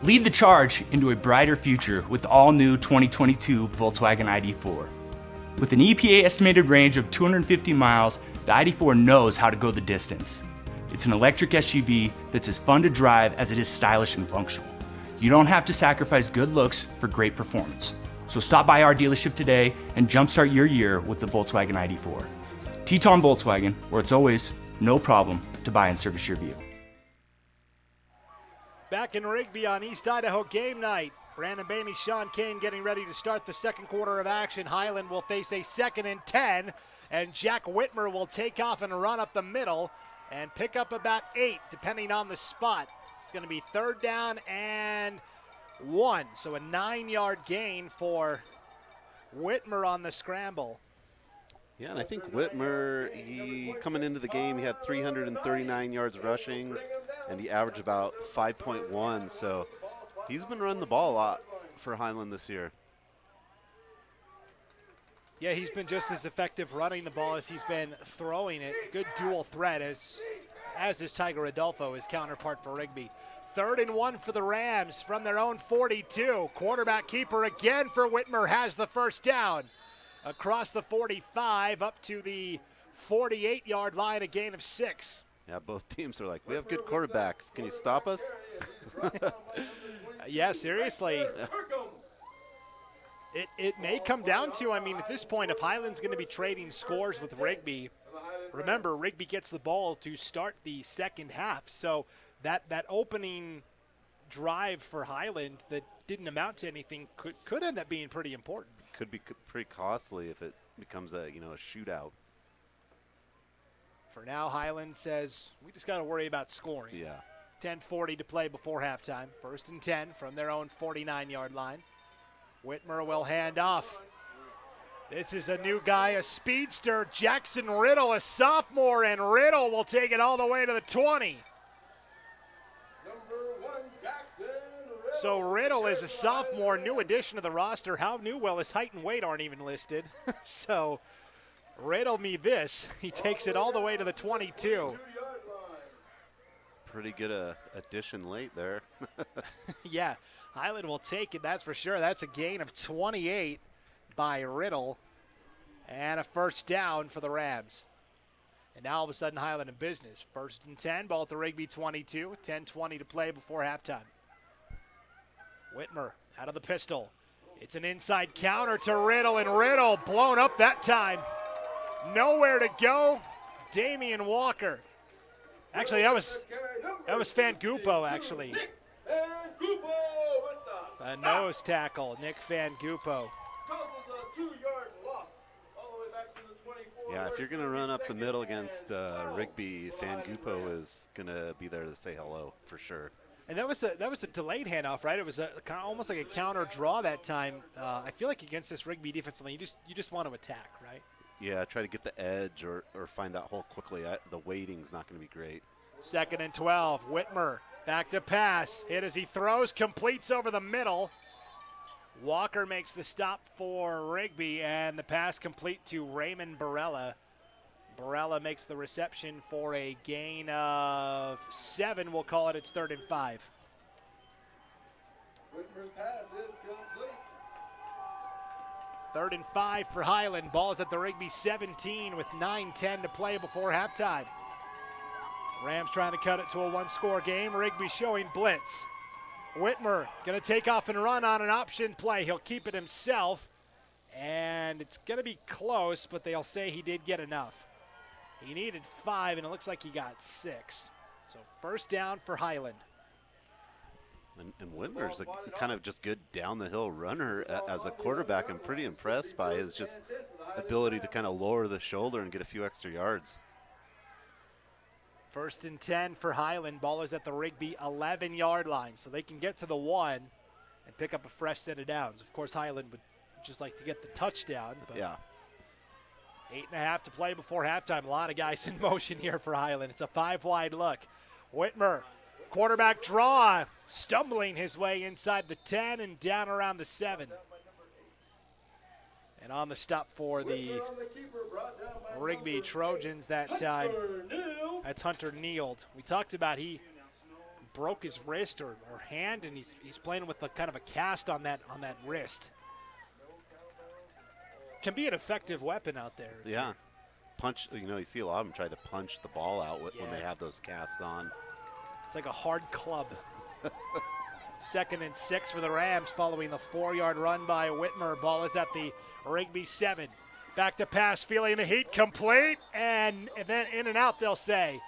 Lead the charge into a brighter future with the all-new 2022 Volkswagen ID4. With an EPA estimated range of 250 miles, the ID4 knows how to go the distance. It's an electric SUV that's as fun to drive as it is stylish and functional. You don't have to sacrifice good looks for great performance. So stop by our dealership today and jumpstart your year with the Volkswagen ID4. Teton Volkswagen, where it's always no problem to buy and service your vehicle. Back in Rigby on East Idaho Game Night. Brandon Bainey, Sean Kane getting ready to start the 2nd quarter of action. Highland will face a 2nd and 10, and Jack Whitmer will take off and run up the middle and pick up about 8, depending on the spot. It's going to be 3rd down and 1, so a 9-yard gain for Whitmer on the scramble. Yeah, and I think Whitmer, he coming into the game, he had 339 yards rushing, and he averaged about 5.1. So he's been running the ball a lot for Highland this year. Yeah, he's been just as effective running the ball as he's been throwing it. Good dual threat, as is Tiger Adolfo, his counterpart for Rigby. 3rd and 1 for the Rams from their own 42. Quarterback keeper again for Whitmer has the first down. Across the 45 up to the 48-yard line, a gain of 6. Yeah, both teams are like, we have good quarterbacks. Can you stop us? Yeah, seriously. It may come down to, I mean, at this point, if Highland's going to be trading scores with Rigby, remember, Rigby gets the ball to start the 2nd half. So that opening drive for Highland that didn't amount to anything could end up being pretty important. Could be pretty costly if it becomes a shootout. For now, Highland says we just got to worry about scoring. Yeah. 10:40 to play before halftime. 1st and 10 from their own 49-yard line. Whitmer will hand off. This is a new guy, a speedster, Jackson Riddle, a sophomore, and Riddle will take it all the way to the 20. So Riddle is a sophomore, new addition to the roster. How new? Well, his height and weight aren't even listed. So Riddle me this. He takes it all the way to the 22. Pretty good addition late there. Yeah, Highland will take it, that's for sure. That's a gain of 28 by Riddle. And a first down for the Rams. And now all of a sudden Highland in business. 1st and 10, ball at the Rigby 22. 10:20 to play before halftime. Whitmer out of the pistol. It's an inside counter to Riddle, and Riddle blown up that time. Nowhere to go. Damian Walker. Actually, that was Fangupo, actually. A nose tackle, Nick Fangupo. Yeah, if you're going to run up the middle against Rigby, Fangupo is going to be there to say hello for sure. And that was a delayed handoff, right? It was almost like a counter draw that time. I feel like against this Rigby defensive line, you just want to attack, right? Yeah, try to get the edge or find that hole quickly. The waiting's not going to be great. 2nd and 12. Whitmer back to pass. Hit as he throws, completes over the middle. Walker makes the stop for Rigby, and the pass complete to Raymond Barella. Barella makes the reception for a gain of 7. We'll call it its 3rd and 5. Whitmer's pass is complete. 3rd and 5 for Highland. Ball's at the Rigby 17 with 9:10 to play before halftime. Rams trying to cut it to a 1-score game. Rigby showing blitz. Whitmer going to take off and run on an option play. He'll keep it himself, and it's going to be close, but they'll say he did get enough. He needed 5, and it looks like he got 6. So 1st down for Highland. And Whitmer's a kind of just good down-the-hill runner as a quarterback. I'm pretty impressed by his just ability to kind of lower the shoulder and get a few extra yards. 1st and 10 for Highland. Ball is at the Rigby 11-yard line, so they can get to the 1 and pick up a fresh set of downs. Of course, Highland would just like to get the touchdown. But yeah. 8.5 to play before halftime. A lot of guys in motion here for Highland. It's a 5-wide look. Whitmer, quarterback draw, stumbling his way inside the 10 and down around the 7. And on the stop for the Rigby Trojans that time, that's Hunter Neild. We talked about he broke his wrist or hand, and he's playing with a kind of a cast on that wrist. Can be an effective weapon out there. Yeah. Punch, you see a lot of them try to punch the ball out when they have those casts on. It's like a hard club. 2nd and 6 for the Rams following the 4-yard run by Whitmer. Ball is at the Rigby 7. Back to pass, feeling the heat, complete, and then in and out, they'll say.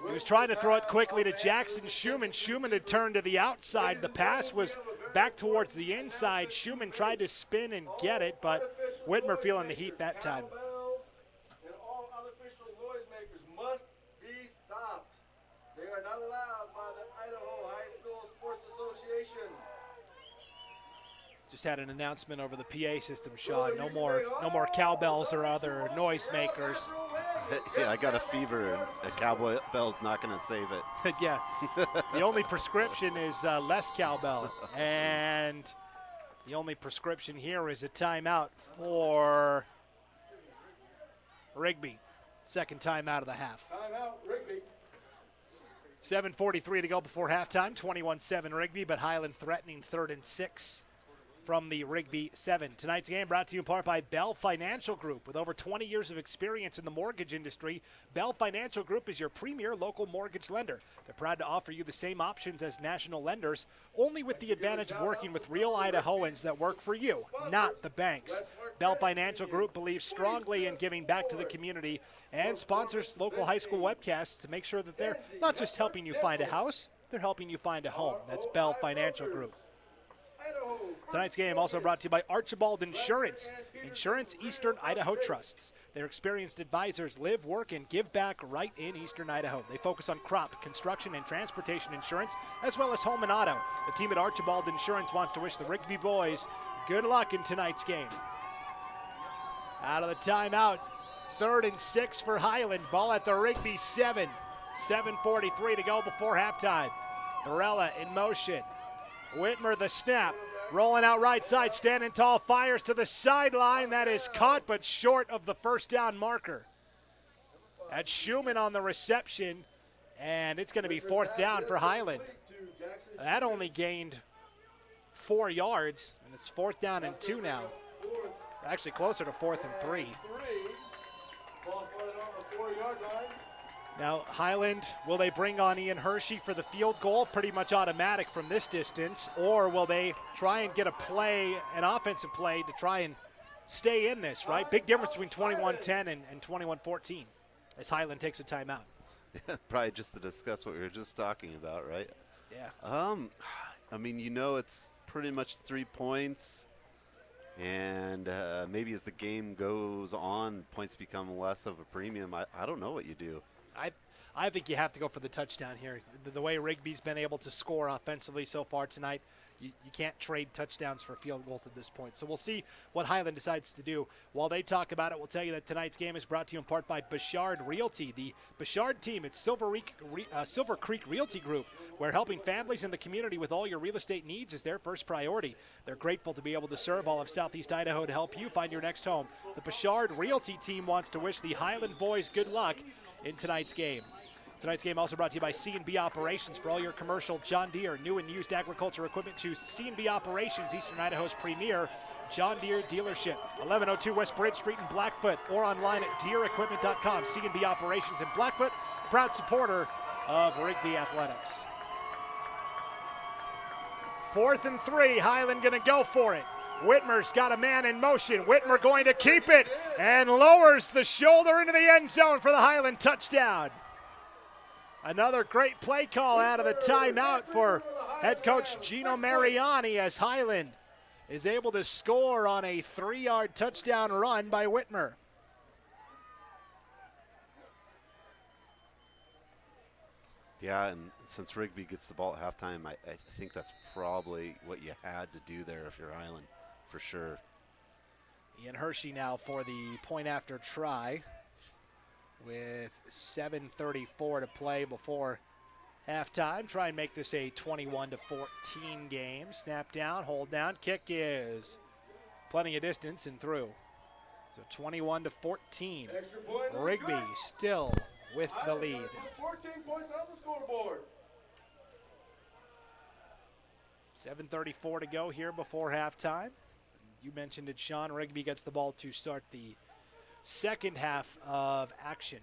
He was trying to throw it quickly to Jackson Schumann. Schumann had turned to the outside. The pass was back towards the inside. Schumann tried to spin and get it, but Whitmer feeling the heat that time. And all unofficial noisemakers must be stopped. They are not allowed by the Idaho High School Sports Association. Just had an announcement over the PA system, Sean. No more cowbells or other noisemakers. Yeah, I got a fever, and a cowbell's not going to save it. Yeah, the only prescription is less cowbell, and the only prescription here is a timeout for Rigby. 2nd timeout of the half. Timeout, Rigby. 7:43 to go before halftime. 21-7 Rigby, but Highland threatening 3rd and 6 from the Rigby 7. Tonight's game brought to you in part by Bell Financial Group. With over 20 years of experience in the mortgage industry, Bell Financial Group is your premier local mortgage lender. They're proud to offer you the same options as national lenders, only with the advantage of working with real Idahoans that work for you, not the banks. Bell Financial Group believes strongly in giving back to the community and sponsors local high school webcasts to make sure that they're not just helping you find a house, they're helping you find a home. That's Bell Financial Group. Tonight's game also brought to you by Archibald Insurance. Insurance Eastern Idaho trusts. Their experienced advisors live, work, and give back right in Eastern Idaho. They focus on crop, construction, and transportation insurance, as well as home and auto. The team at Archibald Insurance wants to wish the Rigby boys good luck in tonight's game. Out of the timeout. 3rd and 6 for Highland. Ball at the Rigby 7. 7:43 to go before halftime. Barella in motion. Whitmer the snap. Rolling out right side. Standing tall. Fires to the sideline. That is caught but short of the first down marker. That's Schumann on the reception. And it's going to be 4th down for Highland. That only gained 4 yards. And it's 4th down and 2 now. Actually closer to 4th and 3. Now, Highland, will they bring on Ian Hershey for the field goal? Pretty much automatic from this distance. Or will they try and get a play, an offensive play, to try and stay in this, right? Big difference between 21-10 and 21-14 as Highland takes a timeout. Probably just to discuss what we were just talking about, right? Yeah. I mean, it's pretty much 3 points. And maybe as the game goes on, points become less of a premium. I don't know what you do. I think you have to go for the touchdown here. The way Rigby's been able to score offensively so far tonight, you can't trade touchdowns for field goals at this point. So we'll see what Highland decides to do. While they talk about it, we'll tell you that tonight's game is brought to you in part by Bouchard Realty. The Bouchard team, it's Silver Creek Realty Group, where helping families in the community with all your real estate needs is their first priority. They're grateful to be able to serve all of Southeast Idaho to help you find your next home. The Bouchard Realty team wants to wish the Highland boys good luck in tonight's game. Tonight's game also brought to you by C&B Operations. For all your commercial John Deere, new and used agriculture equipment, choose C&B Operations, Eastern Idaho's premier John Deere dealership. 1102 West Bridge Street in Blackfoot, or online at deerequipment.com. C&B Operations in Blackfoot, proud supporter of Rigby Athletics. 4th and 3, Highland going to go for it. Whitmer's got a man in motion. Whitmer going to keep it and lowers the shoulder into the end zone for the Highland touchdown. Another great play call out of the timeout for head coach Gino Mariani as Highland is able to score on a 3-yard touchdown run by Whitmer. Yeah, and since Rigby gets the ball at halftime, I think that's probably what you had to do there if you're Highland, for sure. Ian Hershey now for the point after try, with 7:34 to play before halftime. Try and make this a 21-14 game. Snap down, hold down. Kick is plenty of distance and through. So 21-14. Rigby still with the lead. 14 points on the scoreboard. 7:34 to go here before halftime. You mentioned it, Sean. Rigby gets the ball to start the second half of action.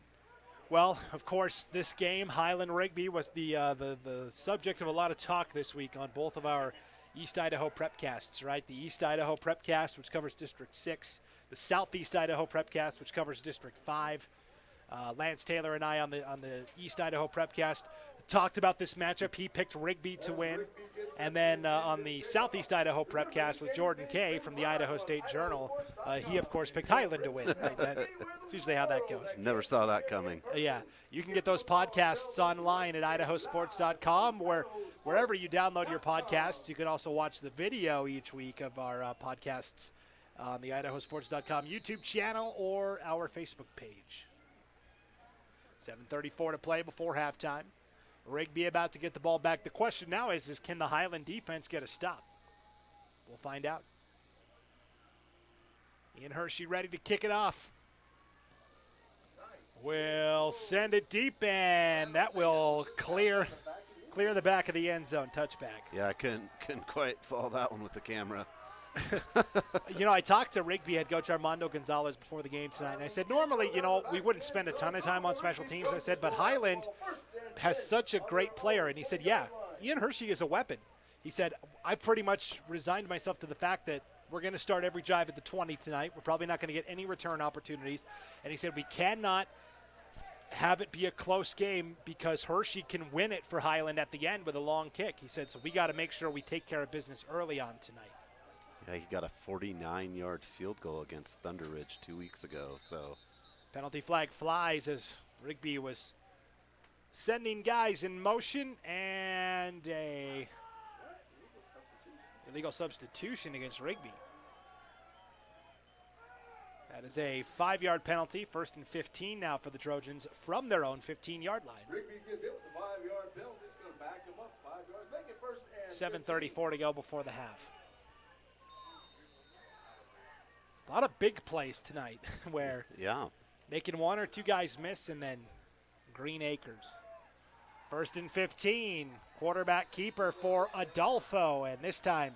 Well, of course, this game, Highland-Rigby, was the subject of a lot of talk this week on both of our East Idaho Prepcasts, right? The East Idaho Prepcast, which covers District 6, the Southeast Idaho Prepcast, which covers District 5. Lance Taylor and I on the East Idaho Prepcast talked about this matchup. He picked Rigby to win. And then on the Southeast Idaho Prepcast with Jordan Kay from the Idaho State Journal, he, of course, picked Highland to win. Right? That's usually how that goes. Never saw that coming. Yeah. You can get those podcasts online at IdahoSports.com, wherever you download your podcasts. You can also watch the video each week of our podcasts on the IdahoSports.com YouTube channel or our Facebook page. 7:34 to play before halftime. Rigby about to get the ball back. The question now is can the Highland defense get a stop? We'll find out. Ian Hershey ready to kick it off. Will send it deep, and that will clear the back of the end zone. Touchback. Yeah, I couldn't quite follow that one with the camera. I talked to Rigby head coach Armando Gonzalez before the game tonight, and I said normally, we wouldn't spend a ton of time on special teams. I said, but Highland has such a great player, and he said, yeah, Ian Hershey is a weapon. He said, I've pretty much resigned myself to the fact that we're going to start every drive at the 20 tonight. We're probably not going to get any return opportunities. And he said, we cannot have it be a close game because Hershey can win it for Highland at the end with a long kick. He said, so we got to make sure we take care of business early on tonight. Yeah, he got a 49-yard field goal against Thunder Ridge 2 weeks ago. So penalty flag flies as Rigby was sending guys in motion, and a illegal substitution against Rigby. That is a 5-yard penalty. 1st and 15 now for the Trojans from their own 15-yard line. Rigby gets hit with the 5-yard penalty. It's going to back him up 5 yards. Make it 1st and 7:34 to go before the half. A lot of big plays tonight where making 1 or 2 guys miss and then Green Acres. 1st and 15. Quarterback keeper for Adolfo. And this time,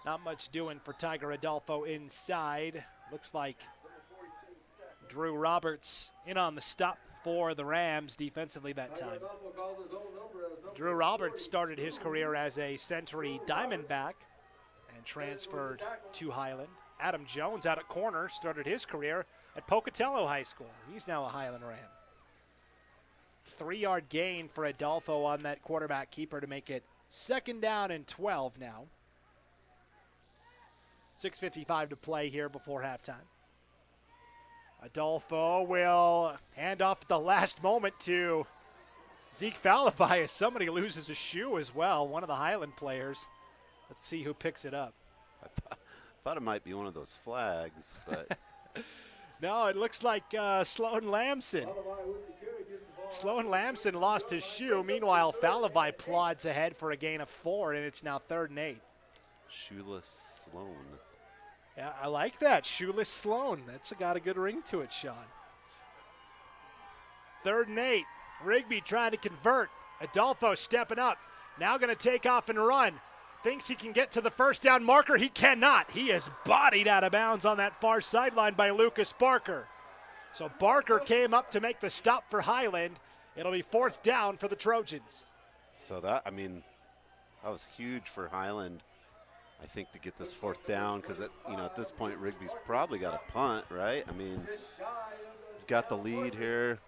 not much doing for Tiger Adolfo inside. Looks like Drew Roberts in on the stop for the Rams defensively that time. Drew Roberts started his career as a Century Diamondback and transferred to Highland. Adam Jones out at corner started his career at Pocatello High School. He's now a Highland Ram. 3-yard gain for Adolfo on that quarterback keeper to make it 2nd down and 12 now. 6:55 to play here before halftime. Adolfo will hand off at the last moment to Zeke Falify as somebody loses a shoe as well, one of the Highland players. Let's see who picks it up. I thought it might be one of those flags, but no, it looks like Sloan Lamson. Sloan Lamson lost his shoe. Meanwhile, Falify plods ahead for a gain of 4, and it's now 3rd and 8. Shoeless Sloan. Yeah, I like that. Shoeless Sloan. That's got a good ring to it, Sean. 3rd and 8. Rigby trying to convert. Adolfo stepping up. Now going to take off and run. Thinks he can get to the 1st down marker. He cannot. He is bodied out of bounds on that far sideline by Lucas Barker. So Barker came up to make the stop for Highland. It'll be 4th down for the Trojans. So that was huge for Highland, I think, to get this 4th down, because at this point Rigby's probably got a punt, right? I mean, you've got the lead here.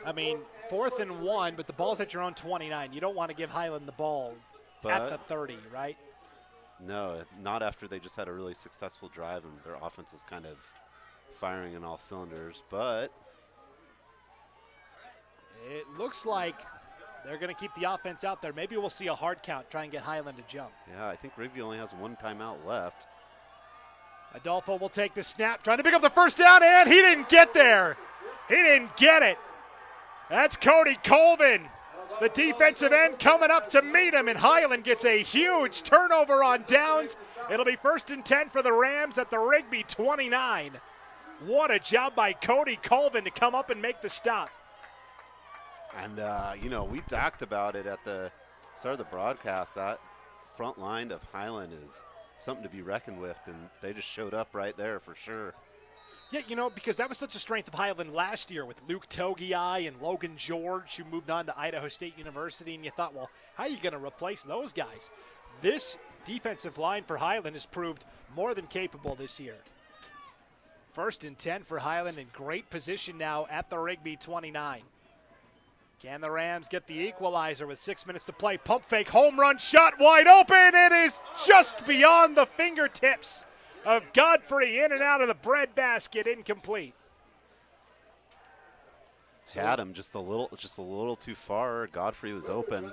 I mean, 4th and 1, but the ball's at your own 29. You don't want to give Highland the ball at the 30, right? No, not after they just had a really successful drive and their offense is kind of firing in all cylinders. But it looks like they're going to keep the offense out there. Maybe we'll see a hard count, try and get Highland to jump. Yeah, I think Rigby only has 1 timeout left. Adolfo will take the snap, trying to pick up the 1st down, and he didn't get there. He didn't get it. That's Cody Colvin, the defensive end, coming up to meet him, and Highland gets a huge turnover on downs. It'll be 1st and 10 for the Rams at the Rigby 29. What a job by Cody Colvin to come up and make the stop. And, we talked about it at the start of the broadcast. That front line of Highland is something to be reckoned with, and they just showed up right there for sure. Yeah, because that was such a strength of Highland last year with Luke Togiai and Logan George, who moved on to Idaho State University, and you thought, well, how are you going to replace those guys? This defensive line for Highland has proved more than capable this year. 1st and 10 for Highland, in great position now at the Rigby 29. Can the Rams get the equalizer with 6 minutes to play? Pump fake, home run, shot wide open. It is just beyond the fingertips of Godfrey, in and out of the breadbasket, incomplete. Had him just a little too far. Godfrey was open.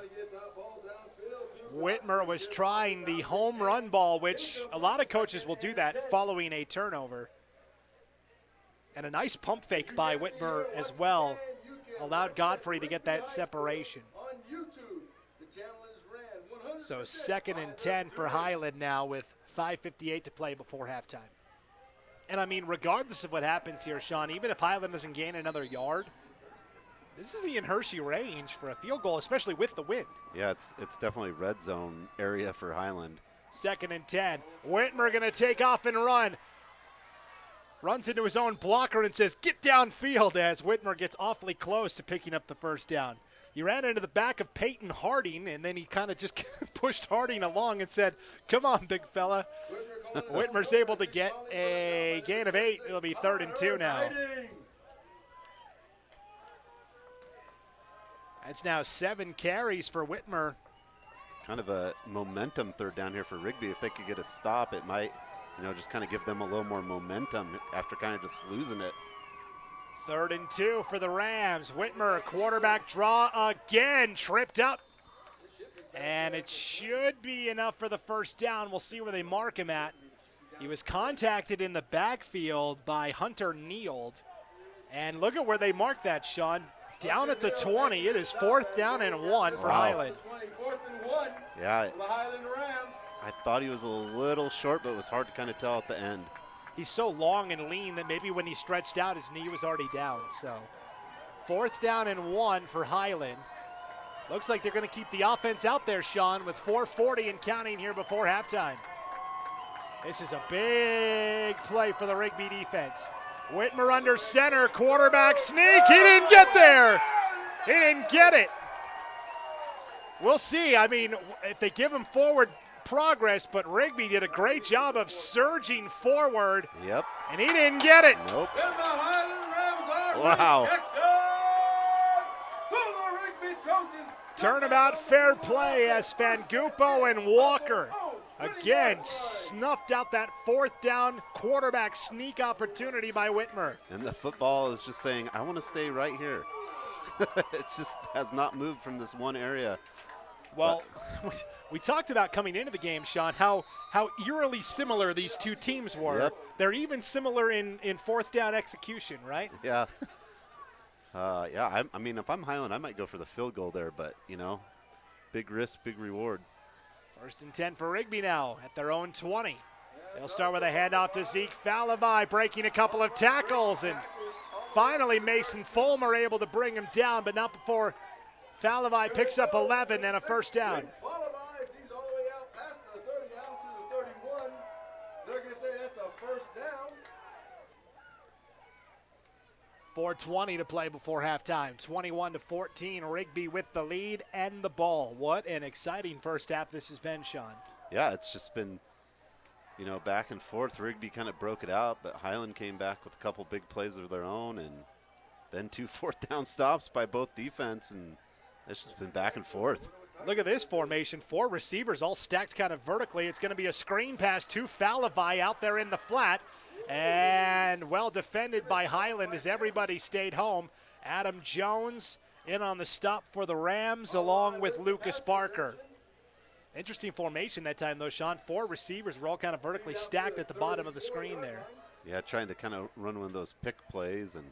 Whitmer was trying the home run ball, which a lot of coaches will do that following a turnover. And a nice pump fake by Whitmer as well allowed Godfrey to get that separation. So 2nd and 10 for Highland now with 5:58 to play before halftime. And I mean, regardless of what happens here, Sean, even if Highland doesn't gain another yard, this is in Hershey range for a field goal, especially with the wind. Yeah, it's definitely red zone area for Highland. 2nd and 10. Whitmer going to take off and run. Runs into his own blocker and says, get downfield, as Whitmer gets awfully close to picking up the 1st down. He ran into the back of Peyton Harding, and then he kind of just pushed Harding along and said, come on, big fella. Whitmer's able to get a gain of 8. It'll be 3rd and 2 now. It's now 7 carries for Whitmer. Kind of a momentum 3rd down here for Rigby. If they could get a stop, it might, just kind of give them a little more momentum after kind of just losing it. 3rd and 2 for the Rams. Whitmer, quarterback draw again, tripped up. And it should be enough for the 1st down. We'll see where they mark him at. He was contacted in the backfield by Hunter Neild. And look at where they marked that, Sean. Down at the 20. It is 4th down and 1 for Highland. Yeah, I thought he was a little short, but it was hard to kind of tell at the end. He's so long and lean that maybe when he stretched out, his knee was already down. So 4th down and 1 for Highland. Looks like they're going to keep the offense out there, Sean, with 4:40 and counting here before halftime. This is a big play for the Rigby defense. Whitmer under center, quarterback sneak. He didn't get there. He didn't get it. We'll see. I mean, if they give him forward progress, but Rigby did a great job of surging forward. Yep. And he didn't get it. Nope. Wow. Turnabout fair play as Fangupo and Walker again snuffed out that 4th down quarterback sneak opportunity by Whitmer. And the football is just saying, I want to stay right here. It just has not moved from this one area. Well, we talked about coming into the game, Sean, how eerily similar these two teams were. Yep. They're even similar in 4th down execution, right? Yeah. Yeah, I mean, if I'm Highland, I might go for the field goal there, but, you know, big risk, big reward. 1st and 10 for Rigby now at their own 20. They'll start with a handoff to Zeke Falavai, breaking a couple of tackles, and finally Mason Fulmer able to bring him down, but not before Falavai picks up 11 and a 1st down. Falavai sees all the way out past the 30 down to the 31. They're going to say that's a 1st down. 4:20 to play before halftime. 21-14. Rigby with the lead and the ball. What an exciting first half this has been, Sean. Yeah, it's just been, you know, back and forth. Rigby kind of broke it out, but Highland came back with a couple big plays of their own, and then 2 4th down stops by both defense, and it's just been back and forth. Look at this formation. 4 receivers all stacked kind of vertically. It's going to be a screen pass to Falavai out there in the flat. And well defended by Highland as everybody stayed home. Adam Jones in on the stop for the Rams along with Lucas Barker. Interesting formation that time though, Sean. 4 receivers were all kind of vertically stacked at the bottom of the screen there. Yeah, trying to kind of run one of those pick plays, and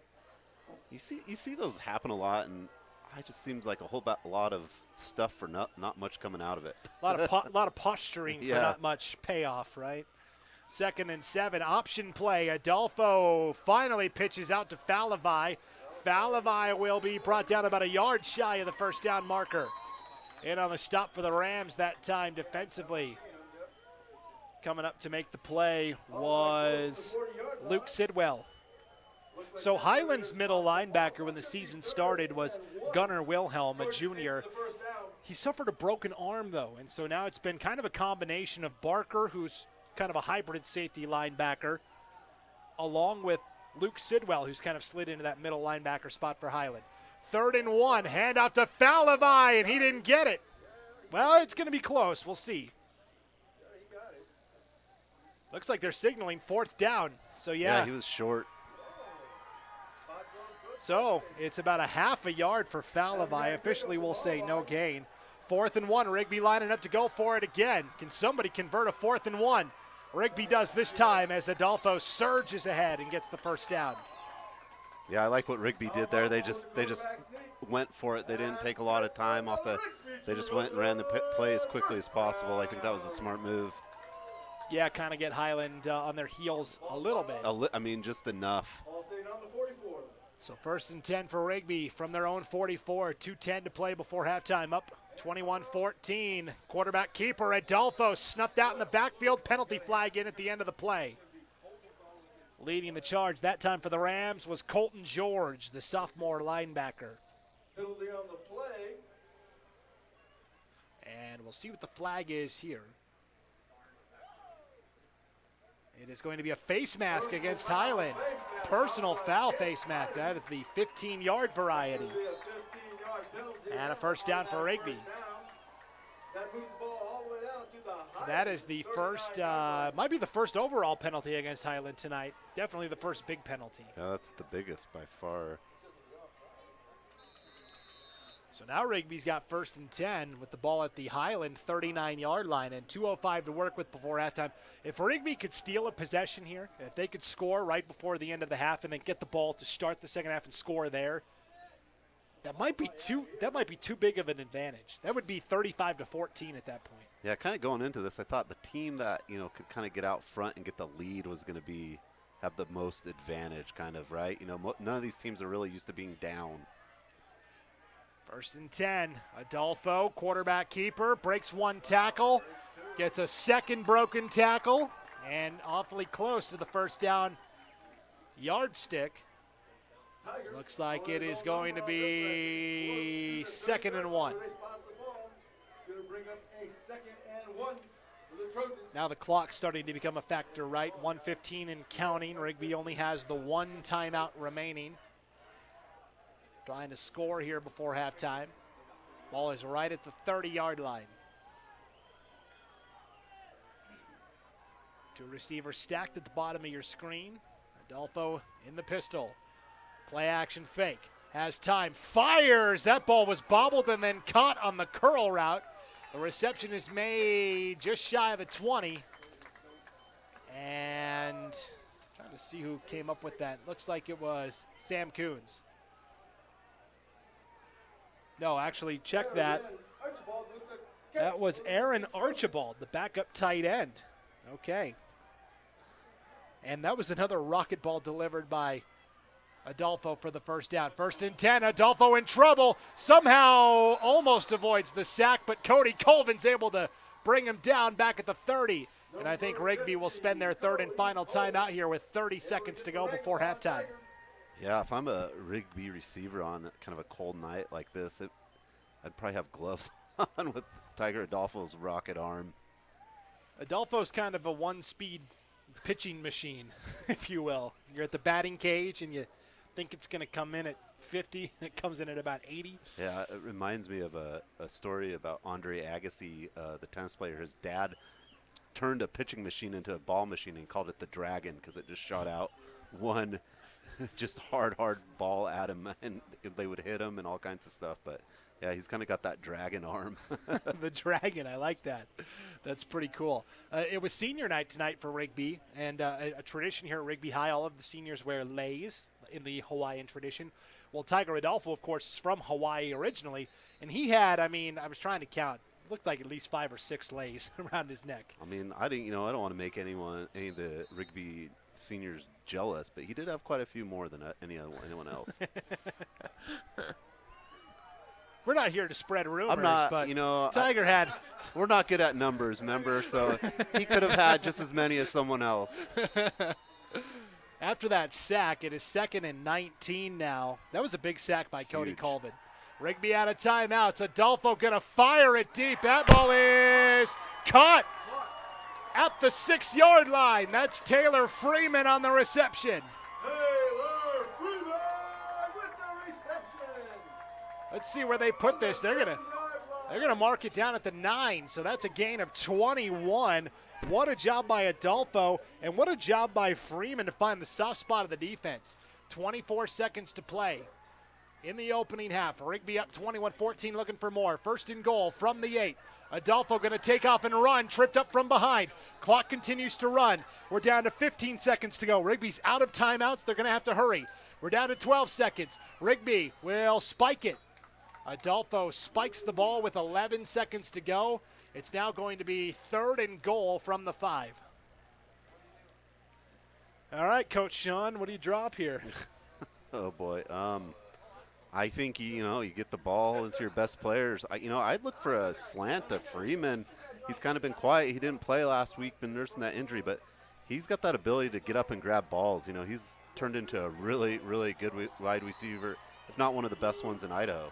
you see those happen a lot, and it just seems like a lot of stuff for not much coming out of it. A lot of posturing for not much payoff, right? 2nd and 7, option play. Adolfo finally pitches out to Falavai. Falavai will be brought down about a yard shy of the 1st down marker. In on the stop for the Rams that time defensively. Coming up to make the play was Luke Sidwell. So Highland's middle linebacker when the season started was Gunnar Wilhelm, a junior. He suffered a broken arm though, and so now it's been kind of a combination of Barker, who's kind of a hybrid safety linebacker, along with Luke Sidwell, who's kind of slid into that middle linebacker spot for Highland. 3rd and 1, handoff to Falavai, and he didn't get it. Well, it's going to be close. We'll see. Looks like they're signaling 4th down. So, Yeah, he was short. So, it's about a half a yard for Falavai. Officially, we'll say no gain. 4th and 1, Rigby lining up to go for it again. Can somebody convert a 4th and 1? Rigby does this time as Adolfo surges ahead and gets the 1st down. Yeah, I like what Rigby did there. They just went for it. They didn't take a lot of time off they just went and ran the play as quickly as possible. I think that was a smart move. Yeah, kind of get Highland on their heels a little bit. I mean, just enough. So 1st and 10 for Rigby from their own 44. 2:10 to play before halftime. Up 21-14. Quarterback keeper Adolfo snuffed out in the backfield. Penalty flag in at the end of the play. Leading the charge that time for the Rams was Colton George, the sophomore linebacker. Penalty on the play. And we'll see what the flag is here. It is going to be a face mask against Highland. Personal foul face mask. That is the 15-yard variety. And a 1st down for Rigby. That is the first, might be the first overall penalty against Highland tonight. Definitely the first big penalty. Yeah, that's the biggest by far. So now Rigby's got 1st and 10 with the ball at the Highland 39-yard line and 2:05 to work with before halftime. If Rigby could steal a possession here, if they could score right before the end of the half and then get the ball to start the second half and score there, that might be too big of an advantage. That would be 35-14 at that point. Yeah, kind of going into this, I thought the team that, could kind of get out front and get the lead was going to have the most advantage, kind of, right? None of these teams are really used to being down. 1st and 10. Adolfo, quarterback keeper, breaks one tackle, gets a second broken tackle, and awfully close to the first down yardstick. Looks like it is going to be 2nd and 1. Now the clock's starting to become a factor, right? 1:15 and counting. Rigby only has the one timeout remaining. Trying to score here before halftime. Ball is right at the 30-yard line. Two receivers stacked at the bottom of your screen. Adolfo in the pistol. Play action fake. Has time. Fires. That ball was bobbled and then caught on the curl route. The reception is made just shy of the 20. And trying to see who came up with that. Looks like it was Sam Coons. No, actually, check that. That was Aaron Archibald, the backup tight end. Okay. And that was another rocket ball delivered by Adolfo for the first down. 1st and 10, Adolfo in trouble. Somehow almost avoids the sack, but Cody Colvin's able to bring him down back at the 30. And I think Rigby will spend their 3rd and final timeout here with 30 seconds to go before halftime. Yeah, if I'm a Rigby receiver on kind of a cold night like this, I'd probably have gloves on with Tiger Adolfo's rocket arm. Adolfo's kind of a one-speed pitching machine, if you will. You're at the batting cage and you think it's going to come in at 50, and it comes in at about 80. Yeah, it reminds me of a story about Andre Agassi, the tennis player. His dad turned a pitching machine into a ball machine and called it the Dragon because it just shot out one just hard ball at him, and they would hit him and all kinds of stuff. But yeah, he's kind of got that dragon arm. The Dragon, I like that. That's pretty cool. It was senior night tonight for Rigby, and a tradition here at Rigby High. All of the seniors wear leis in the Hawaiian tradition. Well, Tiger Adolfo, of course, is from Hawaii originally, and he had, I was trying to count, looked like at least 5 or 6 leis around his neck. I don't want to make any of the Rigby seniors jealous, but he did have quite a few more than anyone else. We're not here to spread rumors, I'm not, but Tiger had. We're not good at numbers, remember? So he could have had just as many as someone else. After that sack, it is 2nd and 19 now. That was a big sack by Cody Colvin. Rigby out of timeouts. Adolfo going to fire it deep. That ball is caught at the 6-yard line. That's Taylor Freeman on the reception. Taylor Freeman with the reception. Let's see where they put this. They're gonna mark it down at the 9. So that's a gain of 21. What a job by Adolfo, and what a job by Freeman to find the soft spot of the defense. 24 seconds to play in the opening half. Rigby up 21-14, looking for more. 1st and goal from the 8. Adolfo going to take off and run, tripped up from behind. Clock continues to run. We're down to 15 seconds to go. Rigby's out of timeouts. They're going to have to hurry. We're down to 12 seconds. Rigby will spike it. Adolfo spikes the ball with 11 seconds to go. It's now going to be 3rd and goal from the 5. All right, Coach Sean, what do you drop here? Oh, boy. I think, you get the ball into your best players. I'd look for a slant to Freeman. He's kind of been quiet. He didn't play last week, been nursing that injury, but he's got that ability to get up and grab balls. He's turned into a really, really good wide receiver, if not one of the best ones in Idaho.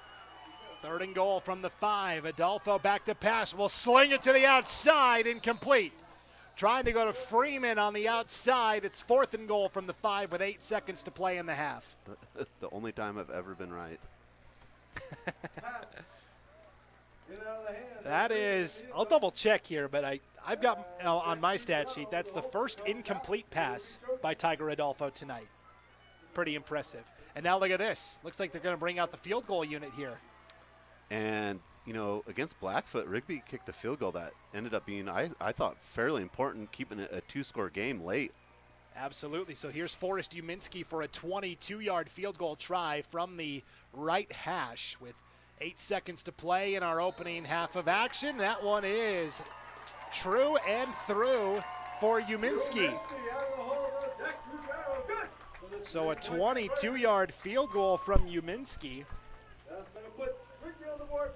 3rd and goal from the 5. Adolfo back to pass. Will sling it to the outside. Incomplete. Trying to go to Freeman on the outside. It's 4th and goal from the 5 with 8 seconds to play in the half. The only time I've ever been right. That is, I'll double check here, but I've got on my stat sheet, that's the first incomplete pass by Tiger Adolfo tonight. Pretty impressive. And now look at this. Looks like they're going to bring out the field goal unit here. And, you know, against Blackfoot, Rigby kicked a field goal that ended up being, I thought, fairly important, keeping it a 2-score game late. Absolutely. So here's Forrest Uminski for a 22-yard field goal try from the right hash with 8 seconds to play in our opening half of action. That one is true and through for Uminski. So a 22-yard field goal from Uminski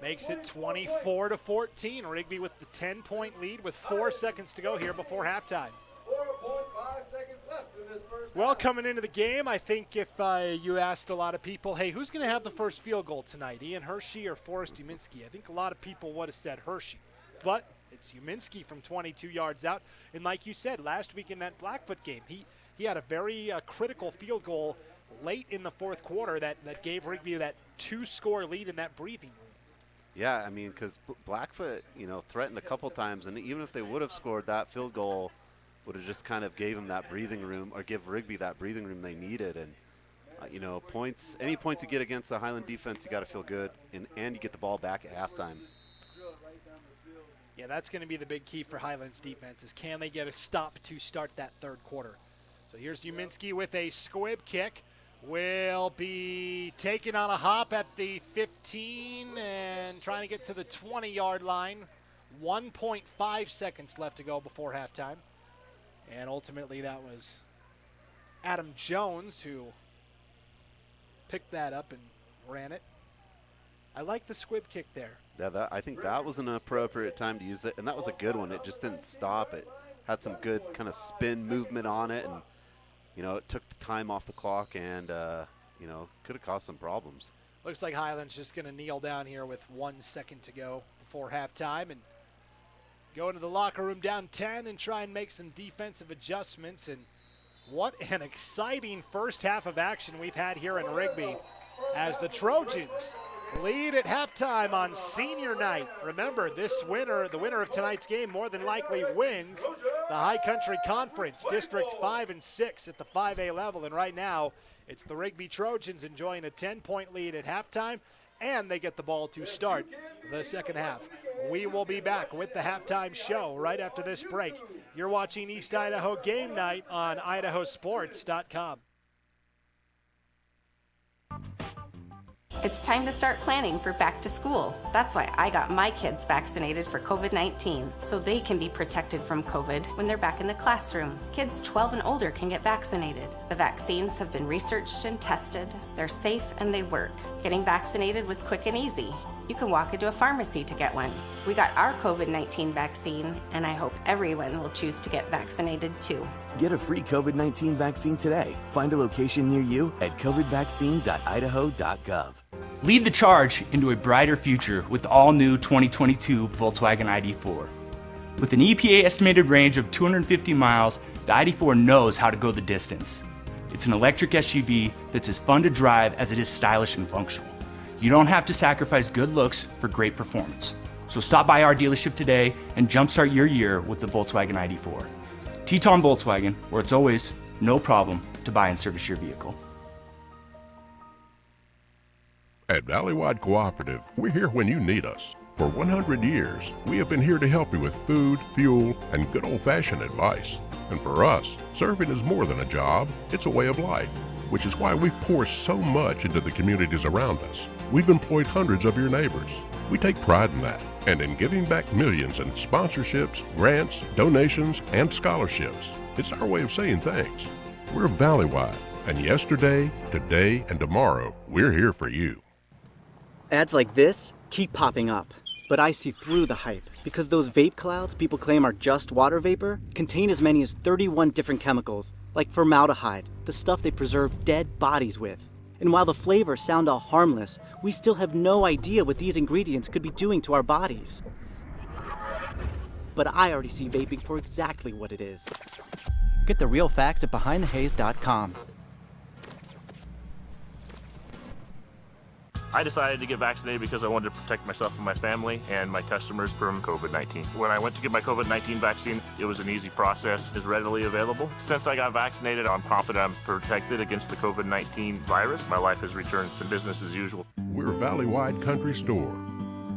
makes it 24-14. Rigby with the 10-point lead with 4 seconds to go here before halftime. 4.5 seconds left in this first Well, coming into the game, I think if you asked a lot of people, hey, who's going to have the first field goal tonight, Ian Hershey or Forrest Uminski? I think a lot of people would have said Hershey. But it's Uminski from 22 yards out. And like you said, last week in that Blackfoot game, he had a very critical field goal late in the fourth quarter that gave Rigby that 2-score lead in that breathing room. Yeah, I mean, because Blackfoot, you know, threatened a couple times, and even if they would have scored, that field goal would have just kind of gave them that breathing room, or give Rigby that breathing room they needed. And, you know, any points you get against the Highland defense, you got to feel good, and you get the ball back at halftime. Yeah, that's going to be the big key for Highland's defense is can they get a stop to start that third quarter. So here's Uminski with a squib kick. Will be taken on a hop at the 15 and trying to get to the 20-yard line. 1.5 seconds left to go before halftime. And ultimately that was Adam Jones who picked that up and ran it. I like the squib kick there. Yeah, I think that was an appropriate time to use it, and that was a good one. It just didn't stop. It had some good kind of spin movement on it, and, you know, it took the time off the clock and, you know, could have caused some problems. Looks like Highland's just going to kneel down here with 1 second to go before halftime and go into the locker room down 10 and try and make some defensive adjustments. And what an exciting first half of action we've had here in Rigby as the Trojans lead at halftime on senior night. Remember, the winner of tonight's game more than likely wins the High Country Conference, Districts 5 and 6 at the 5A level. And right now, it's the Rigby Trojans enjoying a 10-point lead at halftime, and they get the ball to start the second half. We will be back with the halftime show right after this break. You're watching East Idaho Game Night on IdahoSports.com. It's time to start planning for back to school. That's why I got my kids vaccinated for COVID-19, so they can be protected from COVID when they're back in the classroom. Kids 12 and older can get vaccinated. The vaccines have been researched and tested. They're safe and they work. Getting vaccinated was quick and easy. You can walk into a pharmacy to get one. We got our COVID-19 vaccine, and I hope everyone will choose to get vaccinated too. Get a free COVID-19 vaccine today. Find a location near you at covidvaccine.idaho.gov. Lead the charge into a brighter future with the all-new 2022 Volkswagen ID4. With an EPA estimated range of 250 miles, the ID4 knows how to go the distance. It's an electric SUV that's as fun to drive as it is stylish and functional. You don't have to sacrifice good looks for great performance. So stop by our dealership today and jumpstart your year with the Volkswagen ID4. Teton Volkswagen, where it's always no problem to buy and service your vehicle. At Valleywide Cooperative, we're here when you need us. For 100 years, we have been here to help you with food, fuel, and good old-fashioned advice. And for us, serving is more than a job, it's a way of life, which is why we pour so much into the communities around us. We've employed hundreds of your neighbors. We take pride in that, and in giving back millions in sponsorships, grants, donations, and scholarships. It's our way of saying thanks. We're Valleywide, and yesterday, today, and tomorrow, we're here for you. Ads like this keep popping up, but I see through the hype because those vape clouds people claim are just water vapor contain as many as 31 different chemicals, like formaldehyde, the stuff they preserve dead bodies with. And while the flavors sound all harmless, we still have no idea what these ingredients could be doing to our bodies. But I already see vaping for exactly what it is. Get the real facts at BehindTheHaze.com. I decided to get vaccinated because I wanted to protect myself and my family and my customers from COVID-19. When I went to get my COVID-19 vaccine, it was an easy process, it's readily available. Since I got vaccinated, I'm confident I'm protected against the COVID-19 virus. My life has returned to business as usual. We're Valleywide Country Store.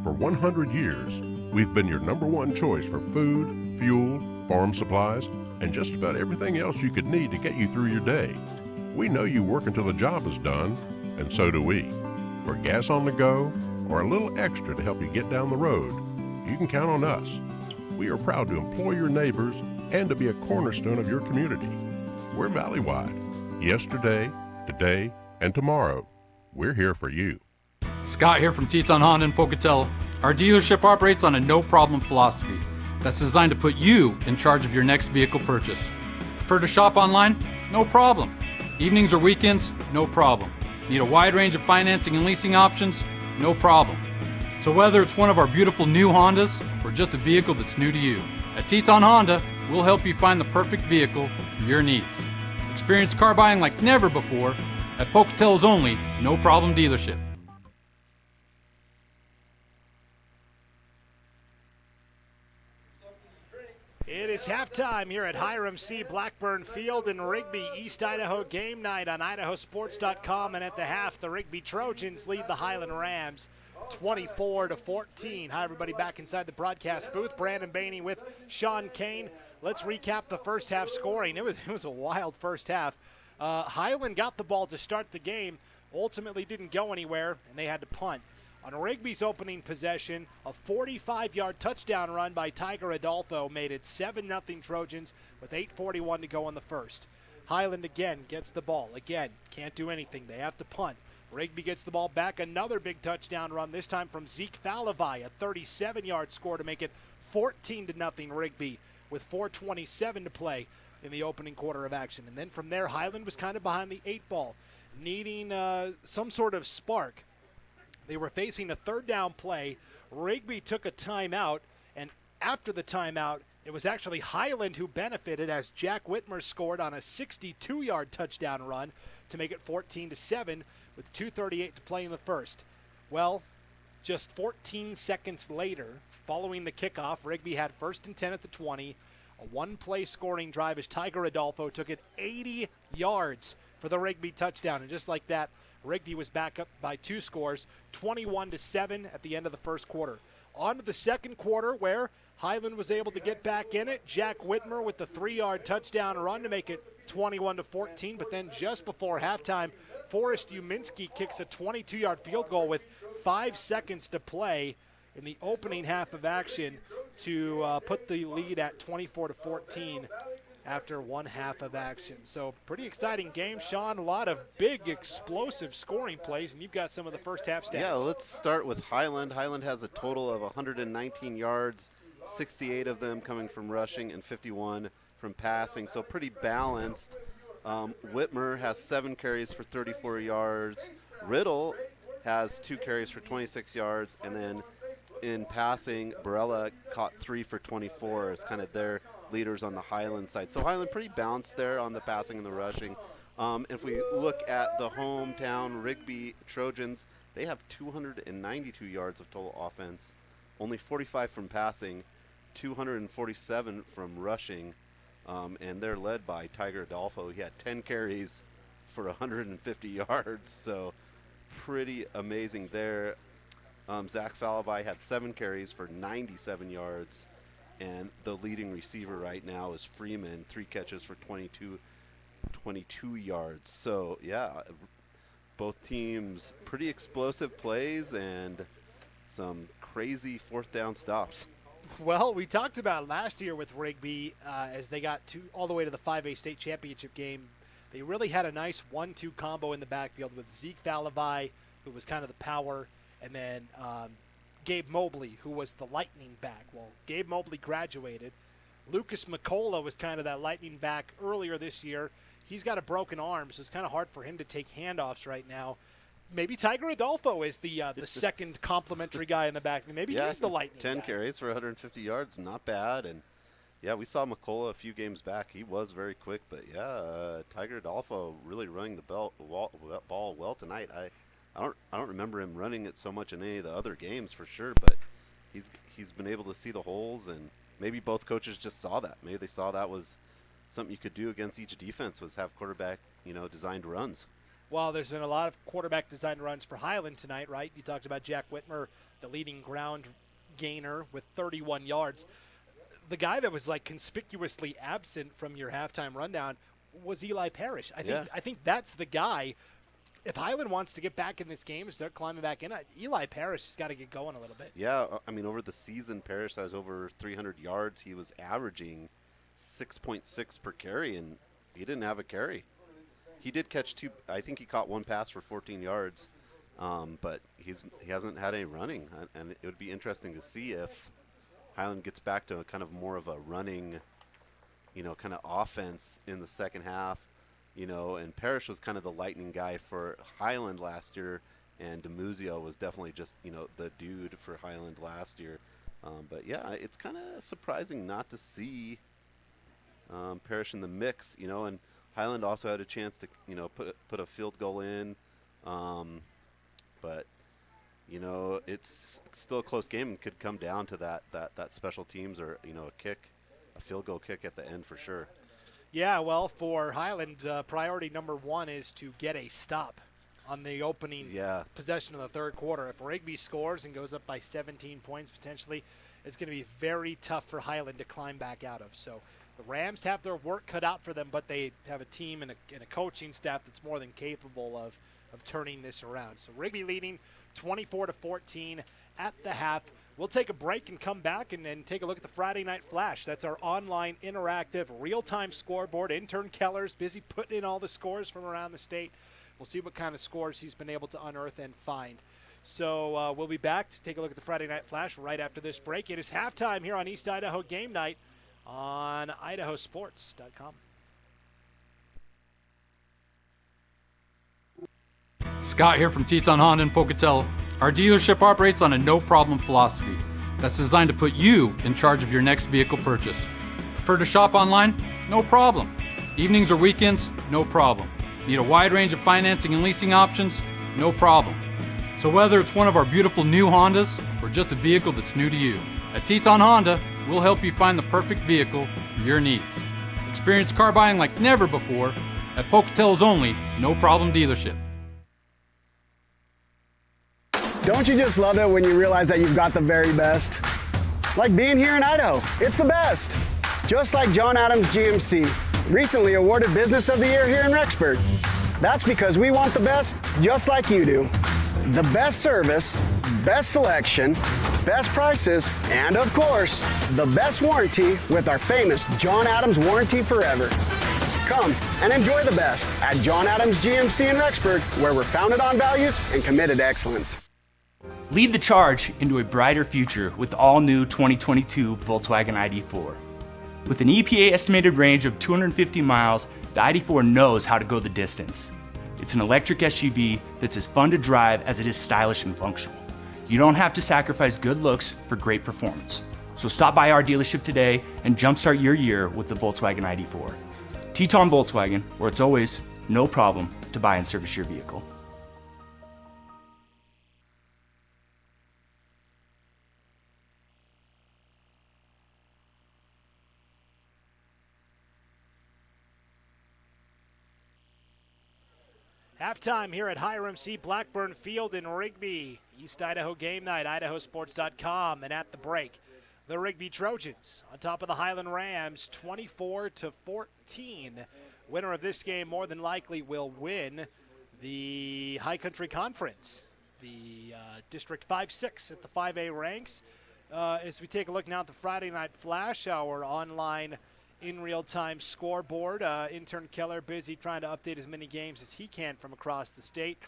For 100 years, we've been your #1 choice for food, fuel, farm supplies, and just about everything else you could need to get you through your day. We know you work until the job is done, and so do we. For gas on the go, or a little extra to help you get down the road, you can count on us. We are proud to employ your neighbors and to be a cornerstone of your community. We're Valley-wide. Yesterday, today, and tomorrow. We're here for you. Scott here from Teton Honda in Pocatello. Our dealership operates on a no-problem philosophy that's designed to put you in charge of your next vehicle purchase. Prefer to shop online? No problem. Evenings or weekends? No problem. Need a wide range of financing and leasing options? No problem. So whether it's one of our beautiful new Hondas or just a vehicle that's new to you, at Teton Honda, we'll help you find the perfect vehicle for your needs. Experience car buying like never before at Pocatello's only No Problem dealership. It is halftime here at Hiram C. Blackburn Field in Rigby, East Idaho game night on IdahoSports.com. And at the half, the Rigby Trojans lead the Highland Rams 24-14. Hi, everybody, back inside the broadcast booth. Brandon Bainey with Sean Kane. Let's recap the first half scoring. It was a wild first half. Highland got the ball to start the game, ultimately didn't go anywhere, and they had to punt. On Rigby's opening possession, a 45-yard touchdown run by Tiger Adolfo made it 7-0 Trojans with 8:41 to go in the first. Highland again gets the ball. Again, can't do anything. They have to punt. Rigby gets the ball back. Another big touchdown run, this time from Zeke Falavai, a 37-yard score to make it 14-0 Rigby with 4:27 to play in the opening quarter of action. And then from there, Highland was kind of behind the 8 ball, needing some sort of spark. They were facing a third down play. Rigby took a timeout, and after the timeout, it was actually Highland who benefited as Jack Whitmer scored on a 62-yard touchdown run to make it 14-7 with 2:38 to play in the first. Well, just 14 seconds later, following the kickoff, Rigby had 1st and 10 at the 20. A one-play scoring drive as Tiger Adolfo took it 80 yards for the Rigby touchdown. And just like that, Rigby was back up by 2 scores, 21-7 at the end of the first quarter. On to the second quarter, where Highland was able to get back in it. Jack Whitmer with the 3-yard touchdown run to make it 21-14. But then just before halftime, Forrest Uminski kicks a 22-yard field goal with 5 seconds to play in the opening half of action to put the lead at 24-14 after one half of action. So pretty exciting game, Sean. A lot of big explosive scoring plays, and you've got some of the first half stats. Yeah, let's start with Highland. Highland has a total of 119 yards, 68 of them coming from rushing and 51 from passing, so pretty balanced. Whitmer has 7 carries for 34 yards. Riddle has 2 carries for 26 yards, and then in passing, Barella caught 3 for 24. It's kind of their leaders on the Highland side. So Highland pretty balanced there on the passing and the rushing. If we look at the hometown Rigby Trojans, they have 292 yards of total offense, only 45 from passing, 247 from rushing, and they're led by Tiger Adolfo. He had 10 carries for 150 yards, so pretty amazing there. Zach Falavai had 7 carries for 97 yards. And the leading receiver right now is Freeman, 3 catches for 22 yards. So, yeah, both teams pretty explosive plays and some crazy 4th down stops. Well, we talked about last year with Rigby as they got all the way to the 5A state championship game. They really had a nice 1-2 combo in the backfield with Zeke Falavai, who was kind of the power, and then Gabe Mobley, who was the lightning back. Well, Gabe Mobley graduated. Lucas McCullough was kind of that lightning back earlier this year. He's got a broken arm, so it's kind of hard for him to take handoffs right now. Maybe Tiger Adolfo is the second complimentary guy in the back. Maybe he's the lightning 10 guy. carries for 150 yards, not bad. And, yeah, we saw McCullough a few games back. He was very quick. But, yeah, Tiger Adolfo really running the ball well tonight. I don't remember him running it so much in any of the other games for sure, but he's been able to see the holes, and maybe both coaches just saw that. Maybe they saw that was something you could do against each defense, was have quarterback, designed runs. Well, there's been a lot of quarterback designed runs for Highland tonight, right? You talked about Jack Whitmer, the leading ground gainer with 31 yards. The guy that was like conspicuously absent from your halftime rundown was Eli Parrish. I think that's the guy. If Highland wants to get back in this game and start climbing back in, Eli Parrish has got to get going a little bit. Yeah, I mean, over the season, Parrish has over 300 yards. He was averaging 6.6 per carry, and he didn't have a carry. He did catch two. I think he caught one pass for 14 yards, but he hasn't had any running, and it would be interesting to see if Highland gets back to a kind of more of a running, kind of offense in the second half. And Parrish was kind of the lightning guy for Highland last year, and DeMuzio was definitely just, the dude for Highland last year. But yeah, it's kind of surprising not to see Parrish in the mix, and Highland also had a chance to, put a field goal in. But, it's still a close game and could come down to that special teams or, a field goal kick at the end for sure. Yeah, well, for Highland, priority number one is to get a stop on the opening possession of the third quarter. If Rigby scores and goes up by 17 points potentially, it's going to be very tough for Highland to climb back out of. So the Rams have their work cut out for them, but they have a team and a coaching staff that's more than capable of turning this around. So Rigby leading 24-14 at the half. We'll take a break and come back and then take a look at the Friday Night Flash. That's our online, interactive, real-time scoreboard. Intern Keller's busy putting in all the scores from around the state. We'll see what kind of scores he's been able to unearth and find. So we'll be back to take a look at the Friday Night Flash right after this break. It is halftime here on East Idaho Game Night on IdahoSports.com. Scott here from Teton Honda in Pocatello. Our dealership operates on a no-problem philosophy that's designed to put you in charge of your next vehicle purchase. Prefer to shop online? No problem. Evenings or weekends? No problem. Need a wide range of financing and leasing options? No problem. So whether it's one of our beautiful new Hondas or just a vehicle that's new to you, at Teton Honda, we'll help you find the perfect vehicle for your needs. Experience car buying like never before at Pocatello's only no-problem dealership. Don't you just love it when you realize that you've got the very best? Like being here in Idaho, it's the best. Just like John Adams GMC, recently awarded Business of the Year here in Rexburg. That's because we want the best just like you do. The best service, best selection, best prices, and of course, the best warranty with our famous John Adams Warranty Forever. Come and enjoy the best at John Adams GMC in Rexburg, where we're founded on values and committed to excellence. Lead the charge into a brighter future with the all-new 2022 Volkswagen ID4. With an EPA estimated range of 250 miles, the ID4 knows how to go the distance. It's an electric SUV that's as fun to drive as it is stylish and functional. You don't have to sacrifice good looks for great performance. So stop by our dealership today and jumpstart your year with the Volkswagen ID4. Teton Volkswagen, where it's always no problem to buy and service your vehicle. Halftime here at Hiram C. Blackburn Field in Rigby. East Idaho Game Night, IdahoSports.com. And at the break, the Rigby Trojans on top of the Highland Rams, 24-14. Winner of this game more than likely will win the High Country Conference, the District 5-6 at the 5A ranks. As we take a look now at the Friday Night Flash, our online in real-time scoreboard. Intern Keller busy trying to update as many games as he can from across the state.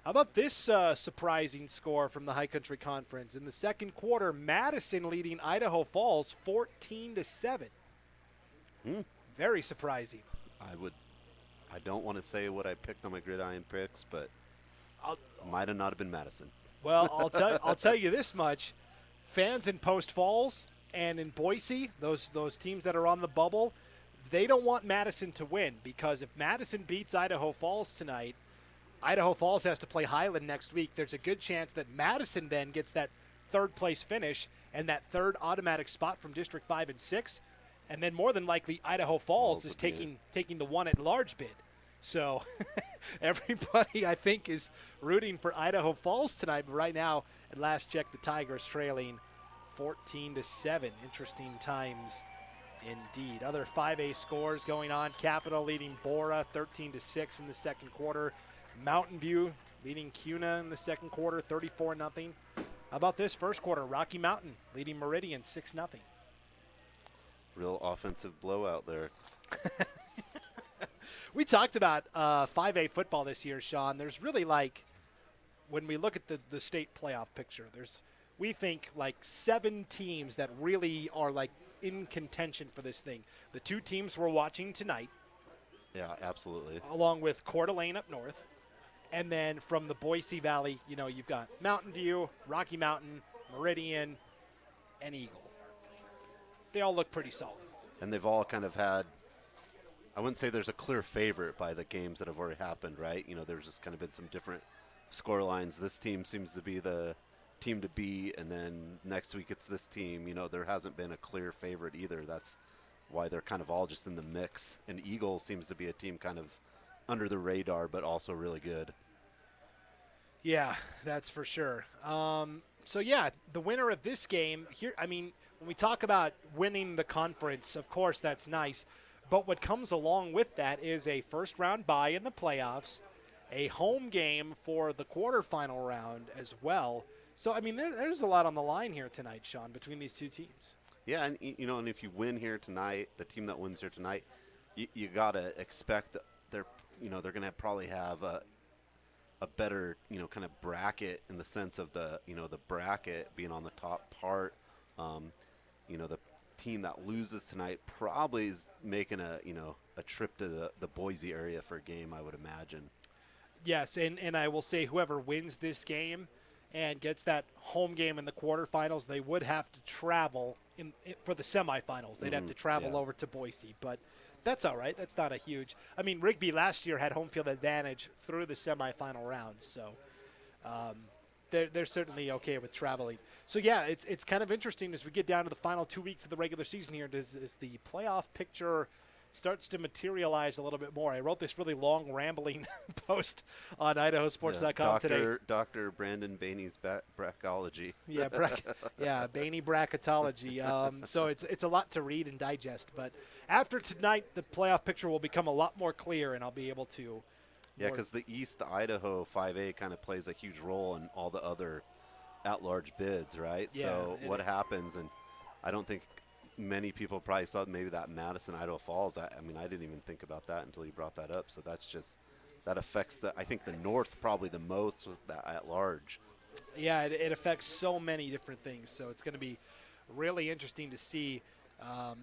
How about this surprising score from the High Country Conference? In the second quarter, Madison leading Idaho Falls 14-7. Very surprising. I don't want to say what I picked on my gridiron picks, but might have not have been Madison. Well, I'll tell you this much. Fans in Post Falls and in Boise, those teams that are on the bubble, they don't want Madison to win, because if Madison beats Idaho Falls tonight, Idaho Falls has to play Highland next week. There's a good chance that Madison then gets that third-place finish and that third automatic spot from District 5 and 6, and then more than likely Idaho Falls is taking the one at large bid. So everybody, I think, is rooting for Idaho Falls tonight. But right now, at last check, the Tigers trailing 14-7. Interesting times indeed. Other 5A scores going on. Capital leading Bora 13-6 in the second quarter. Mountain View leading Cuna in the second quarter 34-0. How about this first quarter? Rocky Mountain leading Meridian 6-0. Real offensive blowout there. We talked about 5A football this year, Sean. There's really when we look at the state playoff picture, we think 7 teams that really are in contention for this thing. The 2 teams we're watching tonight. Yeah, absolutely. Along with Coeur d'Alene up north. And then from the Boise Valley, you've got Mountain View, Rocky Mountain, Meridian, and Eagle. They all look pretty solid. And they've all kind of had, I wouldn't say there's a clear favorite by the games that have already happened, right? There's just kind of been some different score lines. This team seems to be the team to beat, and then next week it's this team. There hasn't been a clear favorite either. That's why they're kind of all just in the mix. And Eagle seems to be a team kind of under the radar, but also really good. Yeah, that's for sure. The winner of this game here, when we talk about winning the conference, of course that's nice, but what comes along with that is a first round bye in the playoffs, a home game for the quarterfinal round as well. So, there's a lot on the line here tonight, Sean, between these 2 teams. Yeah, and and if you win here tonight, the team that wins here tonight, you got to expect that they're going to probably have a better, kind of bracket in the sense of the bracket being on the top part. The team that loses tonight probably is making a trip to the Boise area for a game, I would imagine. Yes, and I will say whoever wins this game and gets that home game in the quarterfinals, they would have to travel for the semifinals. They'd have to travel over to Boise, but that's all right. That's not a huge – Rigby last year had home field advantage through the semifinal rounds, so they're certainly okay with traveling. So, yeah, it's kind of interesting as we get down to the final 2 weeks of the regular season here. As the playoff picture starts to materialize a little bit more. I wrote this really long, rambling post on IdahoSports.com today. Dr. Brandon Bainey's brackology. Yeah, Bainey bracketology. So it's a lot to read and digest. But after tonight, the playoff picture will become a lot more clear, and I'll be able to. Yeah, because the East Idaho 5A kind of plays a huge role in all the other at-large bids, right? Yeah, so what happens, and I don't think many people probably saw maybe that Madison, Idaho Falls. I didn't even think about that until you brought that up. So that affects I think the North probably the most was that at large. Yeah, it affects so many different things. So it's going to be really interesting to see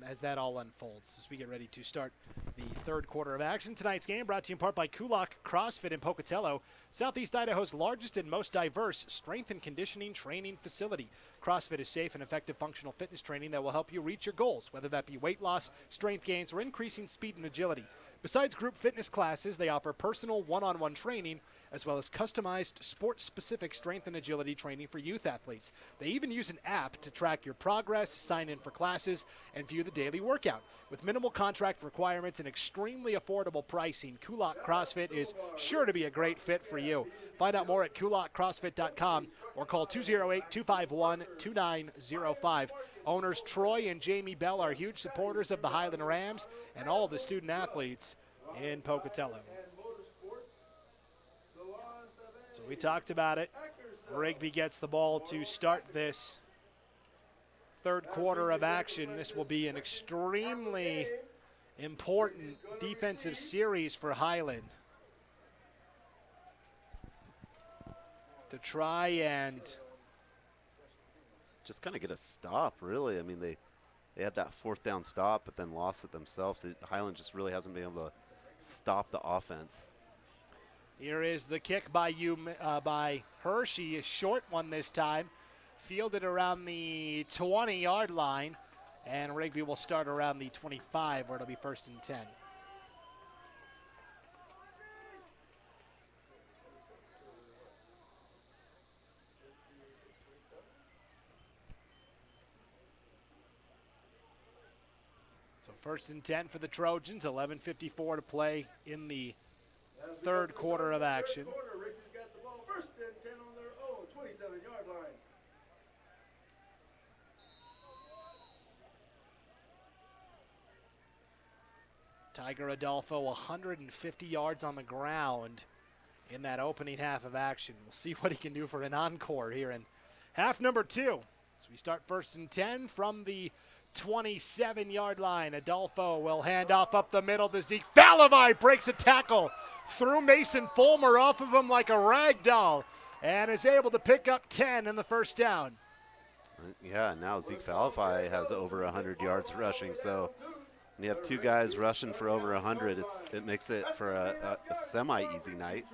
as that all unfolds as we get ready to start the third quarter of action. Tonight's game brought to you in part by Kulak CrossFit in Pocatello, Southeast Idaho's largest and most diverse strength and conditioning training facility. CrossFit is safe and effective functional fitness training that will help you reach your goals, whether that be weight loss, strength gains, or increasing speed and agility. Besides group fitness classes, they offer personal one-on-one training as well as customized sports-specific strength and agility training for youth athletes. They even use an app to track your progress, sign in for classes, and view the daily workout. With minimal contract requirements and extremely affordable pricing, Kulak CrossFit is sure to be a great fit for you. Find out more at kulakcrossfit.com or call 208-251-2905. Owners Troy and Jamie Bell are huge supporters of the Highland Rams and all the student athletes in Pocatello. So we talked about it. Rigby gets the ball to start this third quarter of action. This will be an extremely important defensive series for Highland to try and just kind of get a stop, really. They had that fourth down stop, but then lost it themselves. Highland just really hasn't been able to stop the offense. Here is the kick by Hershey, a short one this time, fielded around the 20-yard line, and Rigby will start around the 25, where it'll be 1st and 10. So 1st and 10 for the Trojans, 11:54 to play in the third quarter of action. Rigby's got the ball first and 10 on their own 27-yard line. Tiger Adolfo 150 yards on the ground in that opening half of action. We'll see what he can do for an encore here in half number 2. So we start 1st and 10 from the 27-yard line. Adolfo will hand off up the middle to Zeke. Falavai breaks a tackle through Mason Fulmer off of him like a rag doll and is able to pick up 10 in the first down. Yeah, now Zeke Falavai has over 100 yards rushing, so when you have two guys rushing for over 100, it makes it for a semi-easy night.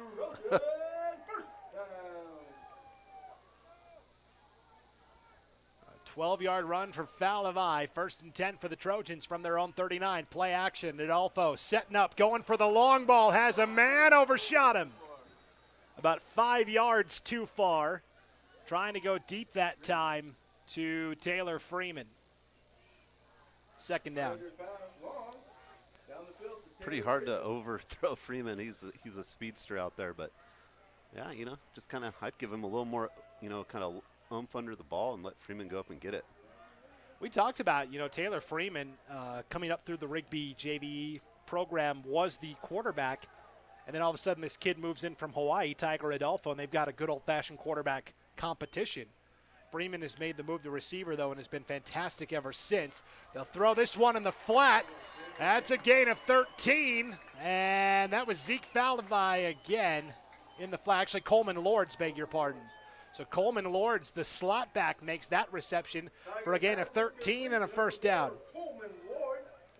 12-yard run for Falavai. 1st and 10 for the Trojans from their own 39. Play action. Adolfo setting up, going for the long ball. Has a man, overshot him. About 5 yards too far. Trying to go deep that time to Taylor Freeman. 2nd down. Pretty hard to overthrow Freeman. He's a speedster out there, but yeah, just kind of I'd give him a little more, kind of oomph under the ball and let Freeman go up and get it. We talked about, Taylor Freeman coming up through the Rigby JV program was the quarterback, and then all of a sudden this kid moves in from Hawaii, Tiger Adolfo, and they've got a good old-fashioned quarterback competition. Freeman has made the move to receiver, though, and has been fantastic ever since. They'll throw this one in the flat. That's a gain of 13, and that was Zeke Falavai again in the flat. Actually, Coleman Lords, beg your pardon. So Coleman Lords, the slot back, makes that reception for a gain of 13 and a first down.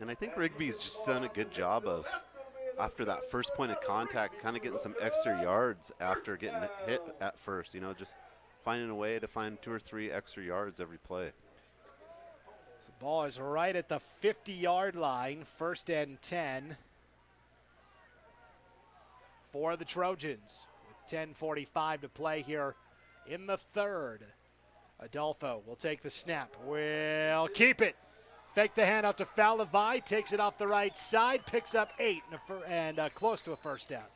And I think Rigby's just done a good job of, after that first point of contact, kind of getting some extra yards after getting hit at first, just finding a way to find 2 or 3 extra yards every play. The ball is right at the 50-yard line, 1st and 10 for the Trojans with 10:45 to play here in the third. Adolfo will take the snap. Will keep it. Fake the handoff to Falavai. Takes it off the right side. Picks up 8 and close to a first down.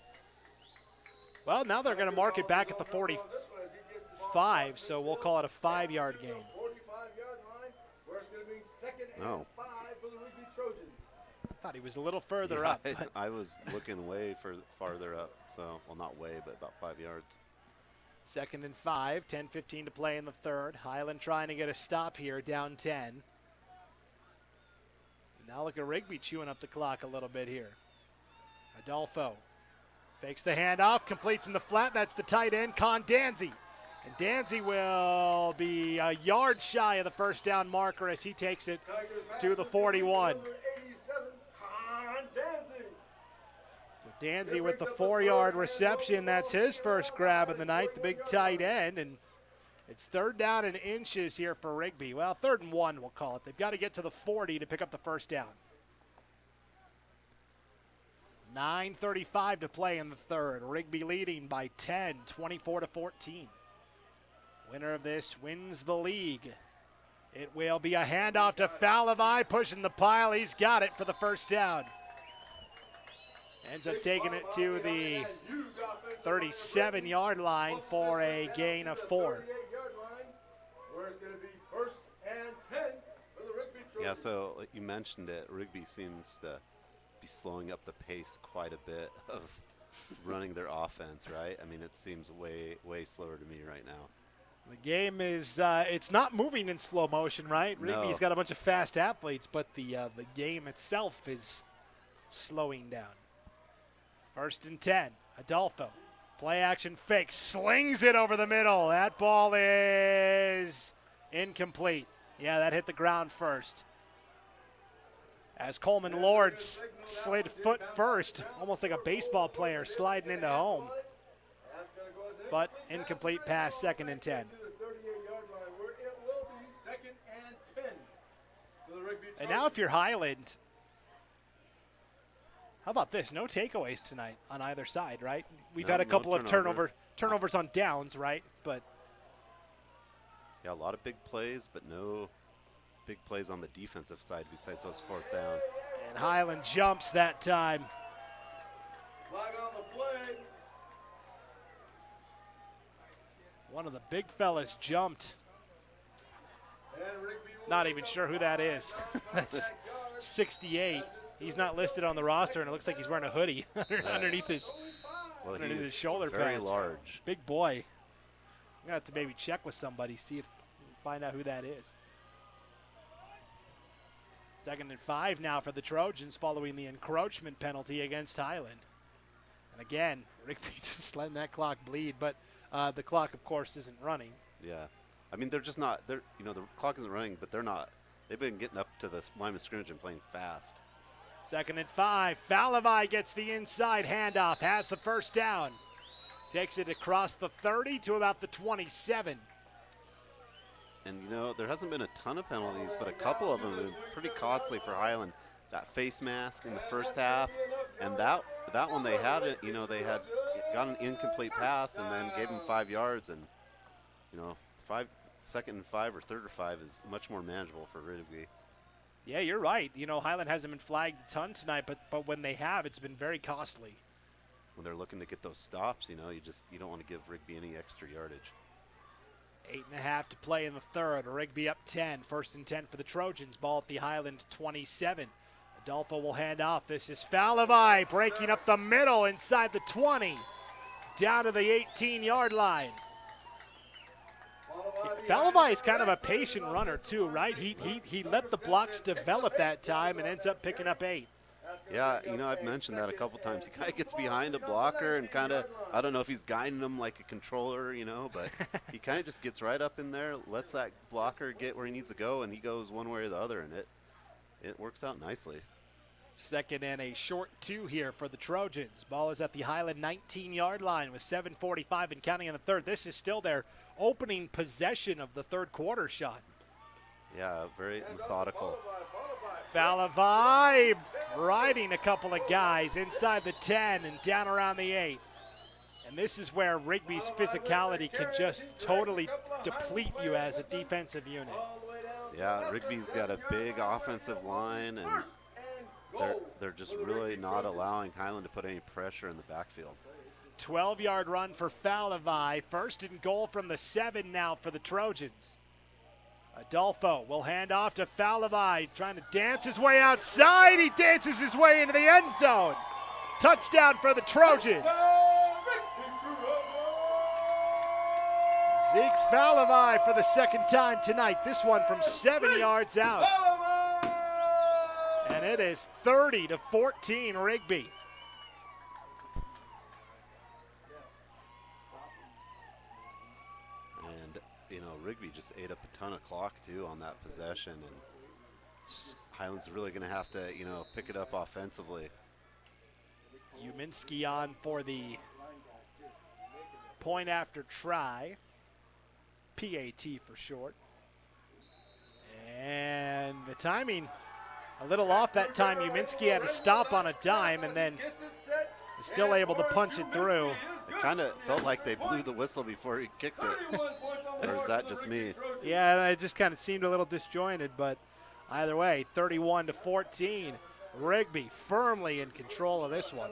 Well, now they're going to mark it back at the 45, so we'll call it a 5-yard gain. 45-yard line, where it's going to be 2nd and Oh. 5 for the Rigby Trojans. I thought he was a little further Yeah, up. But I was looking way farther up, so, well, not way, but about 5 yards. 2nd and 5, 10:15 to play in the third. Highland trying to get a stop here, down 10. Now look at Rigby chewing up the clock a little bit here. Adolfo fakes the handoff, completes in the flat. That's the tight end, Con Danzy. And Danzy will be a yard shy of the first down marker as he takes it to the 41. Number 87, Con Danzy. So Danzy with the 4-yard reception. That's his first grab of the night, the big tight end. And it's 3rd down and inches here for Rigby. Well, 3rd and 1, we'll call it. They've got to get to the 40 to pick up the first down. 9:35 to play in the third. Rigby leading by 10, 24-14. Winner of this wins the league. It will be a handoff to Falavai, pushing the pile. He's got it for the first down. Ends up taking it to the 37-yard line for a gain of 4. 38-yard line, where it's going to be 1st and 10 for the Rigby Trojans. Yeah, so like you mentioned it, Rigby seems to be slowing up the pace quite a bit of running their offense, right? I mean, it seems way slower to me right now. The game is, it's not moving in slow motion, right? No. Rigby's got a bunch of fast athletes, but the game itself is slowing down. 1st and 10, Adolfo. Play action fake, slings it over the middle. That ball is incomplete. Yeah, that hit the ground first. As Coleman Lords slid foot first, almost like a baseball player sliding into home. But incomplete pass, 2nd and 10. And now if you're Highland, how about this? No takeaways tonight on either side, right? We've had a couple of turnovers on downs, right? But yeah, a lot of big plays, but no big plays on the defensive side besides those 4th down. And Highland jumps that time. Flag on the play. One of the big fellas jumped. Not even sure who that is. That's 68. He's not listed on the roster, and it looks like he's wearing a hoodie underneath his shoulder pads. Very large. Big boy. I'm going to have to maybe check with somebody, find out who that is. 2nd and 5 now for the Trojans following the encroachment penalty against Highland. And again, Rigby just letting that clock bleed, but the clock, of course, isn't running. Yeah. I mean, they're just not, the clock isn't running, but they're not. They've been getting up to the line of scrimmage and playing fast. 2nd and 5. Falavai gets the inside handoff, has the first down. Takes it across the 30 to about the 27. And, there hasn't been a ton of penalties, but a couple of them have been pretty costly for Highland. That face mask in the first half, and that one they had it, they had got an incomplete pass and then gave them 5 yards, and, 2nd and 5 or 3rd or 5 is much more manageable for Rigby. Yeah, you're right. Highland hasn't been flagged a ton tonight, but when they have, it's been very costly. When they're looking to get those stops, you don't want to give Rigby any extra yardage. 8.5 to play in the third. Rigby up 10. 1st and 10 for the Trojans. Ball at the Highland 27. Adolfo will hand off. This is Falavai breaking up the middle inside the 20. Down to the 18-yard line. Falavai is kind of a patient runner too, right? He let the blocks develop that time and ends up picking up 8. Yeah, I've mentioned that a couple times. He kind of gets behind a blocker and kind of, I don't know if he's guiding them like a controller, but he kind of just gets right up in there, lets that blocker get where he needs to go, and he goes one way or the other, and it works out nicely. 2nd and a short 2 here for the Trojans. Ball is at the Highland 19-yard line with 7:45 and counting in the third. This is still their opening possession of the third quarter, Sean. Yeah, very methodical. Falavai riding a couple of guys inside the 10 and down around the 8. And this is where Rigby's physicality can just totally deplete you as a defensive unit. Yeah, Rigby's got a big offensive line, and they're just really not allowing Highland to put any pressure in the backfield. 12-yard run for Falavai. 1st and goal from the 7 now for the Trojans. Adolfo will hand off to Falavai, trying to dance his way outside. He dances his way into the end zone. Touchdown for the Trojans. Zeke Falavai for the 2nd time tonight. This one from 7 yards out. And it is 30-14 Rigby. Rigby just ate up a ton of clock too on that possession, and Highland's really going to have to pick it up offensively. Uminski on for the point after try, PAT for short, and the timing a little off that time. Uminski had to stop on a dime and then is still able to punch it through. It kind of felt like they blew the whistle before he kicked it. Or is that just me? Yeah, it just kind of seemed a little disjointed, but either way, 31-14. Rigby firmly in control of this one.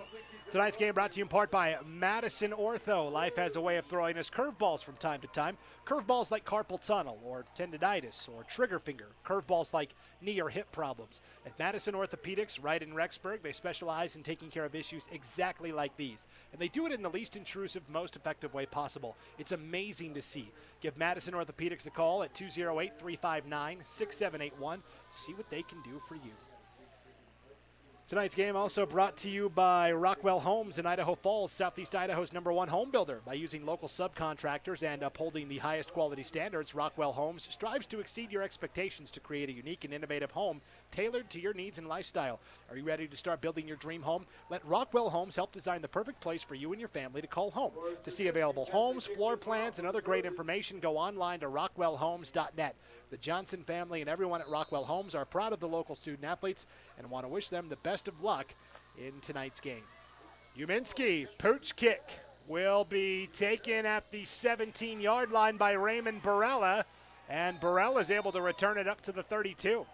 Tonight's game brought to you in part by Madison Ortho. Life has a way of throwing us curveballs from time to time. Curveballs like carpal tunnel or tendinitis or trigger finger. Curveballs like knee or hip problems. At Madison Orthopedics, right in Rexburg, they specialize in taking care of issues exactly like these. And they do it in the least intrusive, most effective way possible. It's amazing to see. Give Madison Orthopedics a call at 208-359-6781 to see what they can do for you. Tonight's game also brought to you by Rockwell Homes in Idaho Falls, Southeast Idaho's #1 home builder. By using local subcontractors and upholding the highest quality standards, Rockwell Homes strives to exceed your expectations to create a unique and innovative home tailored to your needs and lifestyle. Are you ready to start building your dream home? Let Rockwell Homes help design the perfect place for you and your family to call home. To see available homes, floor plans, and other great information, go online to rockwellhomes.net. The Johnson family and everyone at Rockwell Homes are proud of the local student athletes and want to wish them the best of luck in tonight's game. Uminski, pooch kick, will be taken at the 17-yard line by Raymond Barella, and Barella is able to return it up to the 32.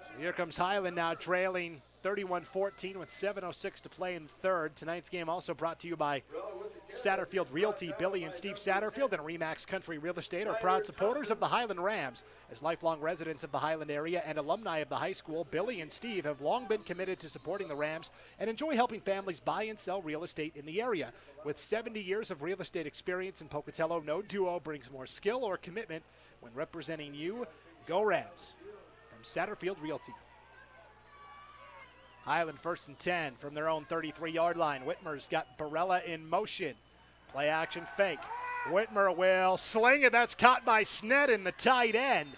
So here comes Highland now trailing 31-14 with 7:06 to play in the third. Tonight's game also brought to you by Satterfield Realty. Billy and Steve Satterfield and Remax Country Real Estate are proud supporters of the Highland Rams. As lifelong residents of the Highland area and alumni of the high school, Billy and Steve have long been committed to supporting the Rams and enjoy helping families buy and sell real estate in the area. With 70 years of real estate experience in Pocatello, no duo brings more skill or commitment when representing you. Go Rams. From Satterfield Realty. Highland 1st and 10 from their own 33-yard line. Whitmer's got Barella in motion. Play action fake. Whitmer will sling it. That's caught by Sneddon, the tight end.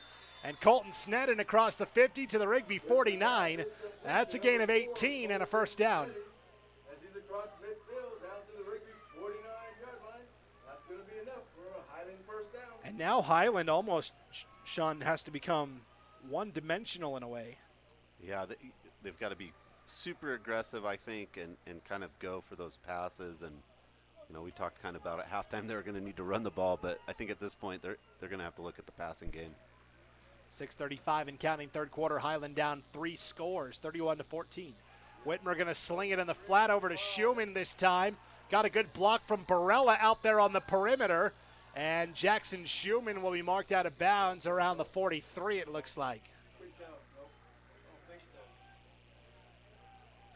And Colton Sneddon across the 50 to the Rigby 49. That's a gain of 18 and a first down. As he's across midfield down to the Rigby 49-yard line, that's going to be enough for a Highland first down. And now Highland almost, Sean, has to become one-dimensional in a way. Yeah, they've got to be super aggressive, I think, and kind of go for those passes. And we talked kind of about at halftime they were going to need to run the ball, but I think at this point they're going to have to look at the passing game. 6:35 and counting, third quarter. Highland down 3 scores, 31-14. Whitmer going to sling it in the flat over to Schumann this time. Got a good block from Barella out there on the perimeter, and Jackson Schumann will be marked out of bounds around the 43, it looks like.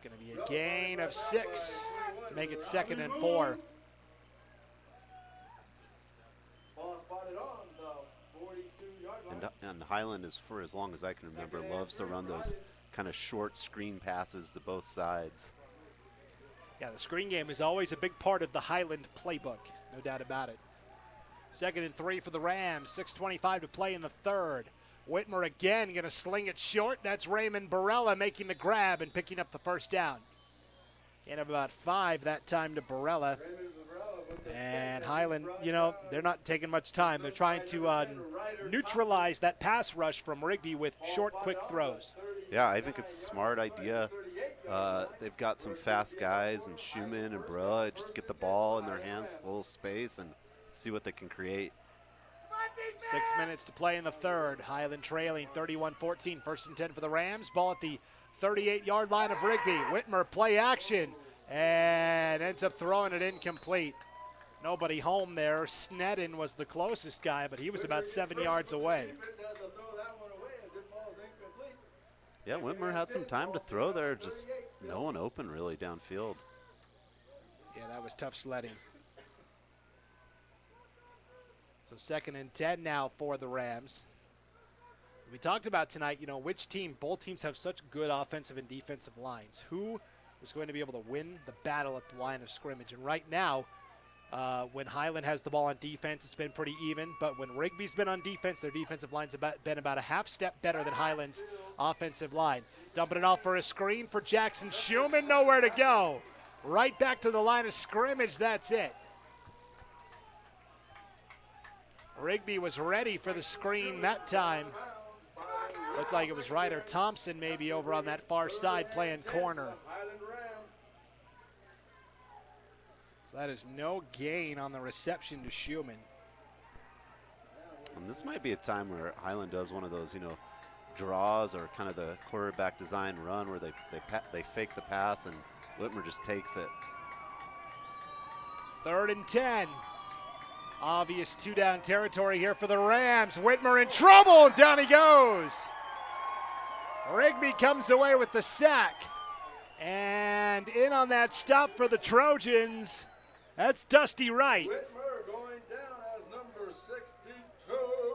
Going to be a gain of 6 to make it 2nd and 4. And Highland, is for as long as I can remember, loves to run those kind of short screen passes to both sides. Yeah, the screen game is always a big part of the Highland playbook, no doubt about it. 2nd and 3 for the Rams, 6:25 to play in the third. Whitmer again going to sling it short. That's Raymond Barella making the grab and picking up the first down. In about 5 that time to Barella. And Highland, they're not taking much time. They're trying to neutralize that pass rush from Rigby with short, quick throws. Yeah, I think it's a smart idea. They've got some fast guys, and Schumann and Barella just get the ball in their hands, a little space, and see what they can create. 6 minutes to play in the third. Highland trailing 31-14. 1st and 10 for the Rams. Ball at the 38-yard line of Rigby. Whitmer play action and ends up throwing it incomplete. Nobody home there. Sneddon was the closest guy, but he was about 7 yards away. Yeah, Whitmer had some time to throw there. Just no one open really downfield. Yeah, that was tough sledding. So 2nd and 10 now for the Rams. We talked about tonight, which team, both teams have such good offensive and defensive lines. Who is going to be able to win the battle at the line of scrimmage? And right now, when Highland has the ball on defense, it's been pretty even. But when Rigby's been on defense, their defensive line's been about a half step better than Highland's offensive line. Dumping it off for a screen for Jackson Schumann. Nowhere to go. Right back to the line of scrimmage. That's it. Rigby was ready for the screen that time. Looked like it was Ryder Thompson maybe over on that far side playing corner. So that is no gain on the reception to Schumann. And this might be a time where Highland does one of those, draws or kind of the quarterback design run where they fake the pass and Whitmer just takes it. 3rd and 10. Obvious 2-down territory here for the Rams. Whitmer in trouble. Down he goes. Rigby comes away with the sack. And in on that stop for the Trojans, that's Dusty Wright. Whitmer going down as number 62.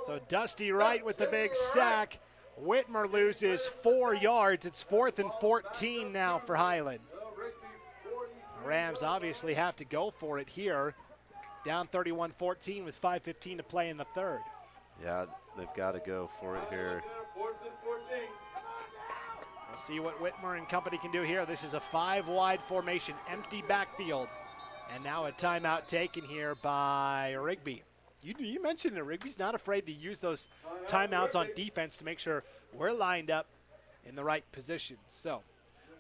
So Dusty Wright with the big sack. Whitmer loses 4 yards. It's 4th and 14 now for Highland. The Rams obviously have to go for it here. Down 31-14 with 5:15 to play in the third. Yeah, they've got to go for it here. We'll see what Whitmer and company can do here. This is a 5-wide formation, empty backfield. And now a timeout taken here by Rigby. You mentioned it, Rigby's not afraid to use those timeouts on defense to make sure we're lined up in the right position. So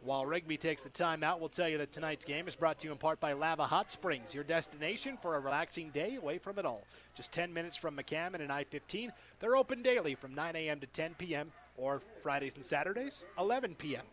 while Rigby takes the timeout, we'll tell you that tonight's game is brought to you in part by Lava Hot Springs, your destination for a relaxing day away from it all. Just 10 minutes from McCammon and I-15. They're open daily from 9 a.m. to 10 p.m. or Fridays and Saturdays, 11 p.m.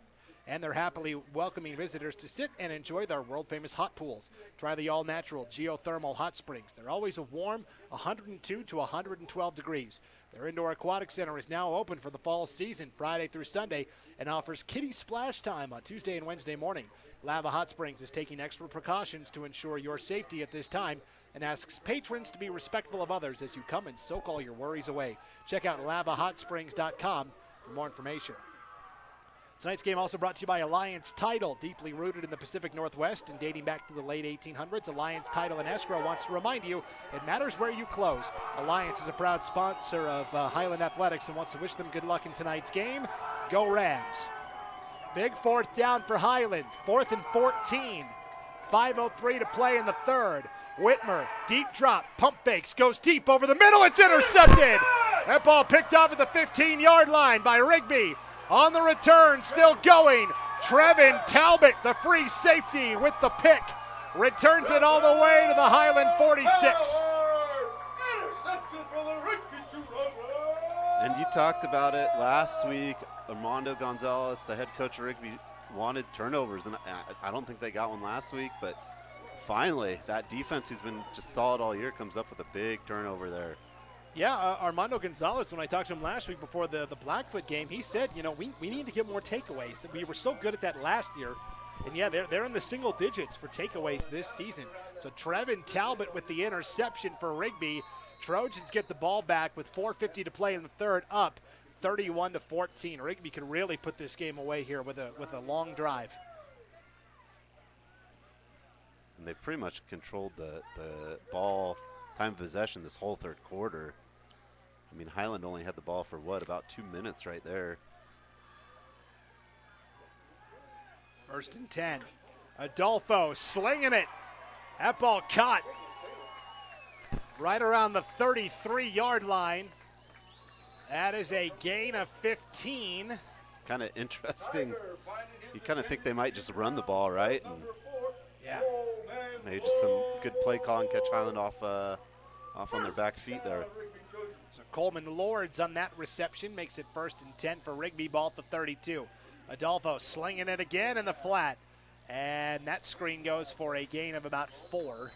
And they're happily welcoming visitors to sit and enjoy their world-famous hot pools. Try the all-natural geothermal hot springs. They're always a warm 102 to 112 degrees. Their indoor aquatic center is now open for the fall season, Friday through Sunday, and offers kiddie splash time on Tuesday and Wednesday morning. Lava Hot Springs is taking extra precautions to ensure your safety at this time and asks patrons to be respectful of others as you come and soak all your worries away. Check out lavahotSprings.com for more information. Tonight's game also brought to you by Alliance Title, deeply rooted in the Pacific Northwest and dating back to the late 1800s. Alliance Title and Escrow wants to remind you it matters where you close. Alliance is a proud sponsor of Highland Athletics and wants to wish them good luck in tonight's game. Go Rams. Big fourth down for Highland. 4th and 14. 5:03 to play in the third. Whitmer, deep drop, pump fakes, goes deep over the middle. It's intercepted. That ball picked off at the 15-yard line by Rigby. On the return, still going. Trevin Talbot, the free safety with the pick. Returns it all the way to the Highland 46. And you talked about it last week. Armando Gonzalez, the head coach of Rigby, wanted turnovers, and I don't think they got one last week, but finally, that defense who's been just solid all year comes up with a big turnover there. Yeah, Armando Gonzalez, when I talked to him last week before the Blackfoot game, he said, you know, we need to get more takeaways. We were so good at that last year. And, yeah, they're in the single digits for takeaways this season. So Trevin Talbot with the interception for Rigby. Trojans get the ball back with 4:50 to play in the third, up 31-14. Rigby could really put this game away here with a long drive. And they pretty much controlled the ball time of possession this whole third quarter. I mean, Highland only had the ball for, about 2 minutes right there. 1st and 10. Adolfo slinging it. That ball caught right around the 33-yard line. That is a gain of 15. Kind of interesting. You kind of think they might just run the ball, right? And yeah. Maybe just some good play call and catch Highland off on their back feet there. So Coleman Lords on that reception makes it 1st and 10 for Rigby, ball at the 32. Adolfo slinging it again in the flat. And that screen goes for a gain of about 4.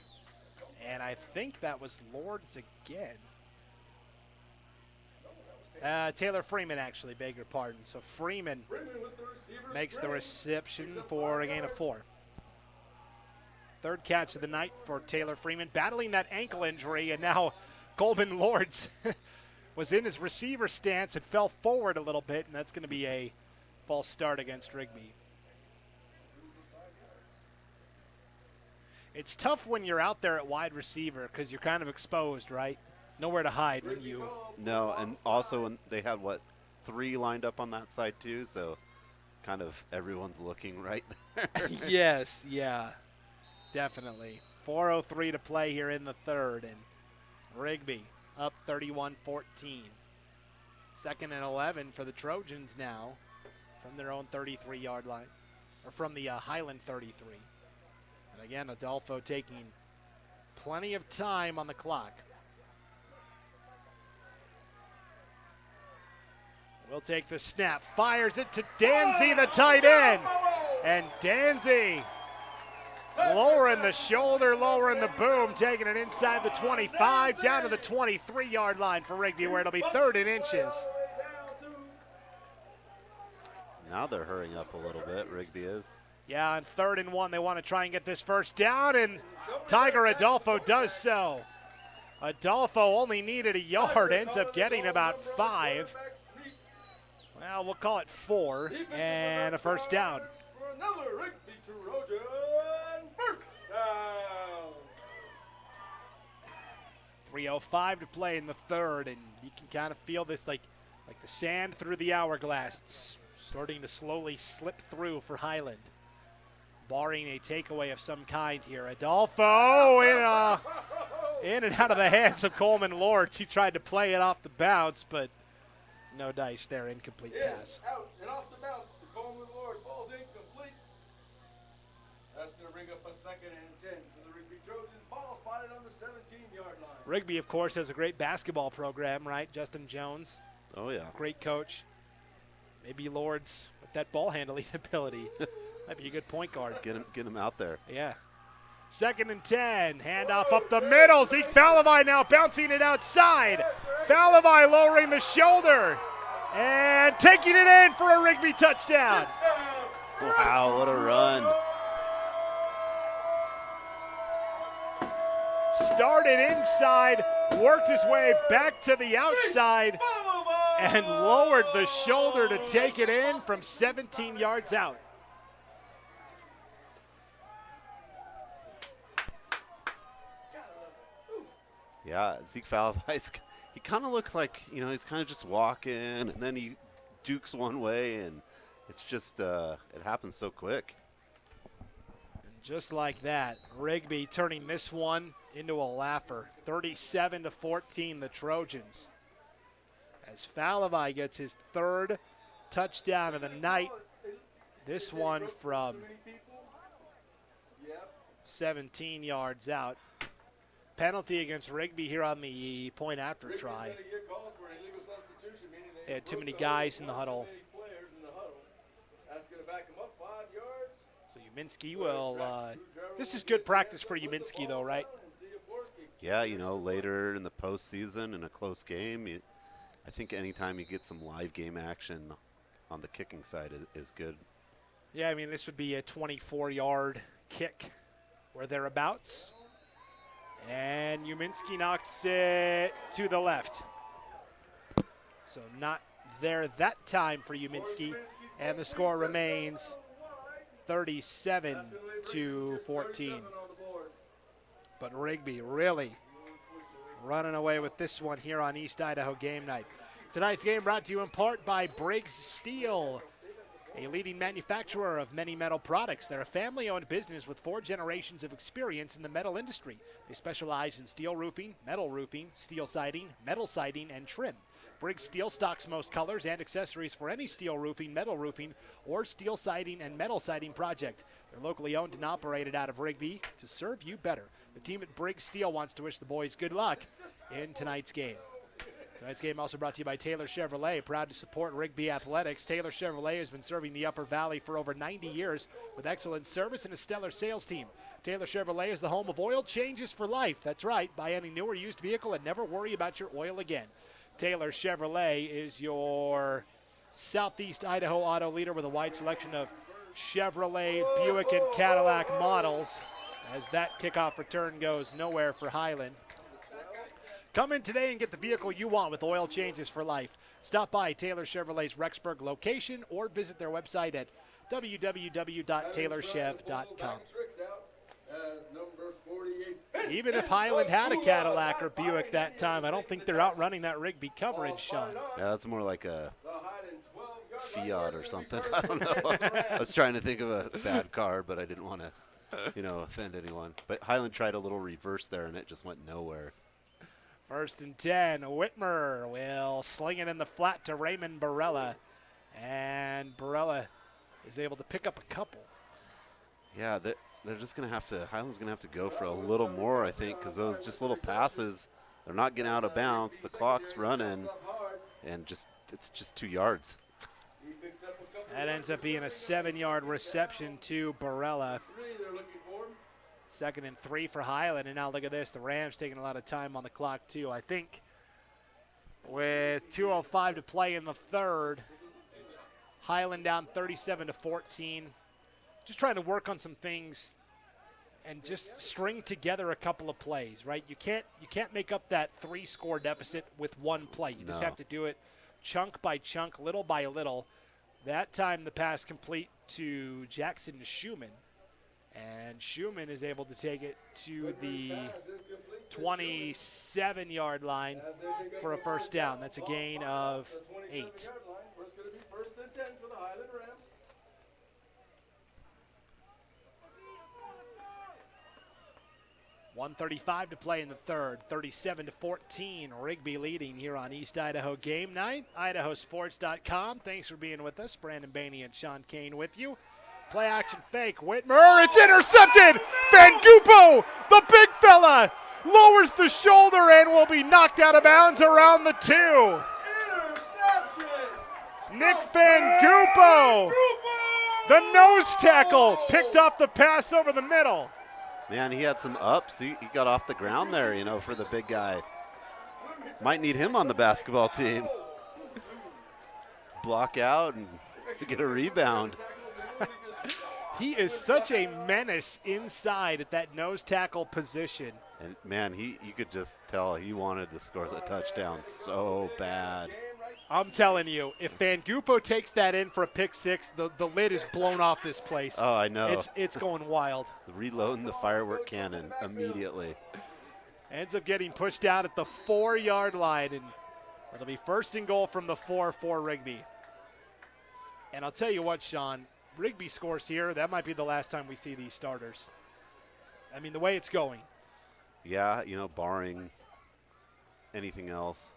And I think that was Lords again. Taylor Freeman, actually, beg your pardon. So Freeman makes the reception for a gain of 4. Third catch of the night for Taylor Freeman, battling that ankle injury, and now Coleman Lords was in his receiver stance and fell forward a little bit, and that's going to be a false start against Rigby. It's tough when you're out there at wide receiver because you're kind of exposed, right? Nowhere to hide when you... No, and also when they had, 3 lined up on that side too, so kind of everyone's looking right there. Yes, yeah. Definitely. 4:03 to play here in the third, and Rigby up 31-14. 2nd and 11 for the Trojans now from their own 33-yard line, or from the Highland 33. And again, Adolfo taking plenty of time on the clock. We'll take the snap, fires it to Danzy, the tight end, and Danzy lowering the shoulder, lowering the boom, taking it inside the 25, down to the 23-yard line for Rigby, where it'll be 3rd and inches. Now they're hurrying up a little bit, Rigby is. Yeah, on 3rd and 1, they want to try and get this first down, and Tiger Adolfo does so. Adolfo only needed a yard, ends up getting about 5. Well, we'll call it 4, and a first down. 3:05 to play in the third, and you can kind of feel this like the sand through the hourglass. It's starting to slowly slip through for Highland, barring a takeaway of some kind here. Adolfo in and out of the hands of Coleman Lords. He tried to play it off the bounce, but no dice there. Incomplete pass. Out and off the bounce. Coleman Lords falls incomplete. That's going to bring up a 2nd and 10 for the Rigby Trojans. Ball spotted on the 17-yard line. Rigby, of course, has a great basketball program, right? Justin Jones. Oh, yeah. Great coach. Maybe Lords with that ball handling ability. Might be a good point guard. Get him out there. Yeah. 2nd and 10. Handoff up the middle. Zeke Falavai now bouncing it outside. Falavai lowering the shoulder and taking it in for a Rigby touchdown. Wow, what a run. Started inside, worked his way back to the outside, and lowered the shoulder to take it in from 17 yards out. Yeah, Zeke Falavai, he kind of looks like, he's kind of just walking, and then he dukes one way, and it's just, it happens so quick. And just like that, Rigby turning this one into a laugher. 37-14, the Trojans. As Falavai gets his 3rd touchdown of the night. This one from 17 yards out. Penalty against Rigby here on the point after try. They had too many guys in the huddle. So Uminski will, this is good practice for Uminski though, right? Yeah, later in the postseason in a close game, I think anytime you get some live game action on the kicking side is good. Yeah, I mean, this would be a 24-yard kick or thereabouts. And Uminski knocks it to the left. So not there that time for Uminski. And the score remains 37-14. But Rigby really running away with this one here on East Idaho Game Night. Tonight's game brought to you in part by Briggs Steel, a leading manufacturer of many metal products. They're a family-owned business with 4 generations of experience in the metal industry. They specialize in steel roofing, steel siding, metal siding, and trim. Briggs Steel stocks most colors and accessories for any steel roofing, metal roofing, or steel siding and metal siding project. They're locally owned and operated out of Rigby to serve you better. The team at Briggs Steel wants to wish the boys good luck in tonight's game. Tonight's game also brought to you by Taylor Chevrolet, proud to support Rigby athletics. Taylor Chevrolet has been serving the Upper Valley for over 90 years with excellent service and a stellar sales team. Taylor Chevrolet is the home of oil changes for life. That's right, buy any new or used vehicle and never worry about your oil again. Taylor Chevrolet is your Southeast Idaho auto leader with a wide selection of Chevrolet, Buick, and Cadillac models as that kickoff return goes nowhere for Highland. Come in today and get the vehicle you want with oil changes for life. Stop by Taylor Chevrolet's Rexburg location or visit their website at www.taylorchev.com. Even if Highland had a Cadillac or Buick that time, I don't think they're outrunning that Rigby coverage, Sean. Yeah, that's more like a Fiat or something. I don't know. I was trying to think of a bad car, but I didn't want to, offend anyone. But Highland tried a little reverse there, and it just went nowhere. 1st and 10. Whitmer will sling it in the flat to Raymond Barella. And Barella is able to pick up a couple. Yeah, they're just going to have to, Highland's going to have to go for a little more, I think, because those just little passes, they're not getting out of bounds. The clock's running, and it's just 2 yards. That ends up being a 7-yard reception to Barella. 2nd and 3 for Highland, and now look at this. The Rams taking a lot of time on the clock, too. I think with 2:05 to play in the 3rd, Highland down 37-14. Just trying to work on some things and just string together a couple of plays, right? You can't make up that 3-score deficit with one play. You just have to do it chunk by chunk, little by little. That time the pass complete to Jackson Schumann. And Schumann is able to take it to the 27-yard line for a first down. That's a gain of 8. 1:35 to play in the 3rd. 37-14. Rigby leading here on East Idaho Game Night. IdahoSports.com. Thanks for being with us. Brandon Bainey and Sean Kane with you. Play action fake. Whitmer. It's intercepted. Vangupo, the big fella, lowers the shoulder and will be knocked out of bounds around the 2. Nick Fangupo, the nose tackle, picked off the pass over the middle. Man, he had some ups. He got off the ground there, for the big guy. Might need him on the basketball team. Block out and get a rebound. He is such a menace inside at that nose tackle position. And man, you could just tell he wanted to score the touchdown so bad. I'm telling you, if Fangupo takes that in for a pick six, the lid is blown off this place. Oh, I know. It's going wild. Reloading the firework cannon immediately. Ends up getting pushed out at the 4-yard line, and it'll be first and goal from the 4 for Rigby. And I'll tell you what, Sean, Rigby scores here. That might be the last time we see these starters. I mean, the way it's going. Yeah, barring anything else.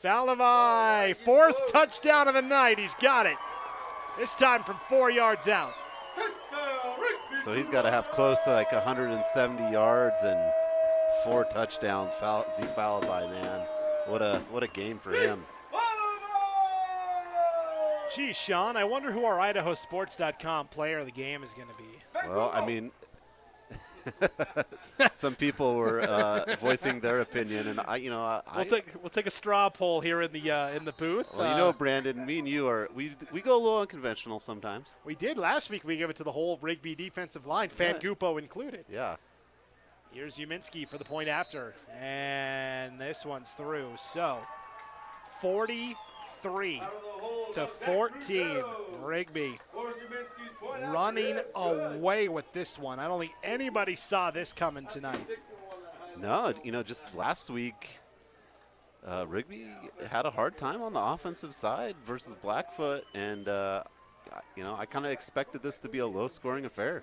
Falavai, 4th touchdown of the night. He's got it. This time from 4 yards out. So he's got to have close to like 170 yards and 4 touchdowns. Zeke Falavai, man. What a game for him. Geez, Sean, I wonder who our IdahoSports.com player of the game is going to be. Well, I mean, some people were voicing their opinion, and we'll take a straw poll here in the booth. Well, Brandon, me and you we go a little unconventional sometimes. We did last week. We gave it to the whole Rigby defensive line, Fangupo included. Yeah. Here's Uminski for the point after, and this one's through. So, 43-14, Rigby running away with this one. I don't think anybody saw this coming tonight. No, just last week, Rigby had a hard time on the offensive side versus Blackfoot, and I kind of expected this to be a low-scoring affair.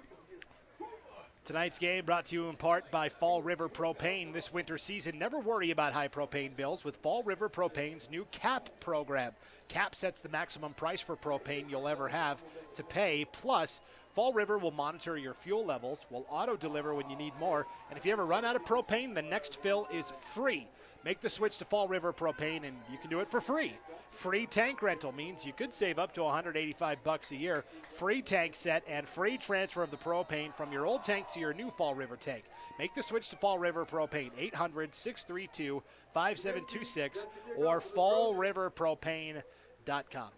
Tonight's game brought to you in part by Fall River Propane. This winter season, never worry about high propane bills with Fall River Propane's new CAP program. CAP sets the maximum price for propane you'll ever have to pay. Plus, Fall River will monitor your fuel levels, will auto-deliver when you need more, and if you ever run out of propane, the next fill is free. Make the switch to Fall River Propane, and you can do it for free. Free tank rental means you could save up to $185 a year. Free tank set and free transfer of the propane from your old tank to your new Fall River tank. Make the switch to Fall River Propane, 800-632-5726 or fallriverpropane.com.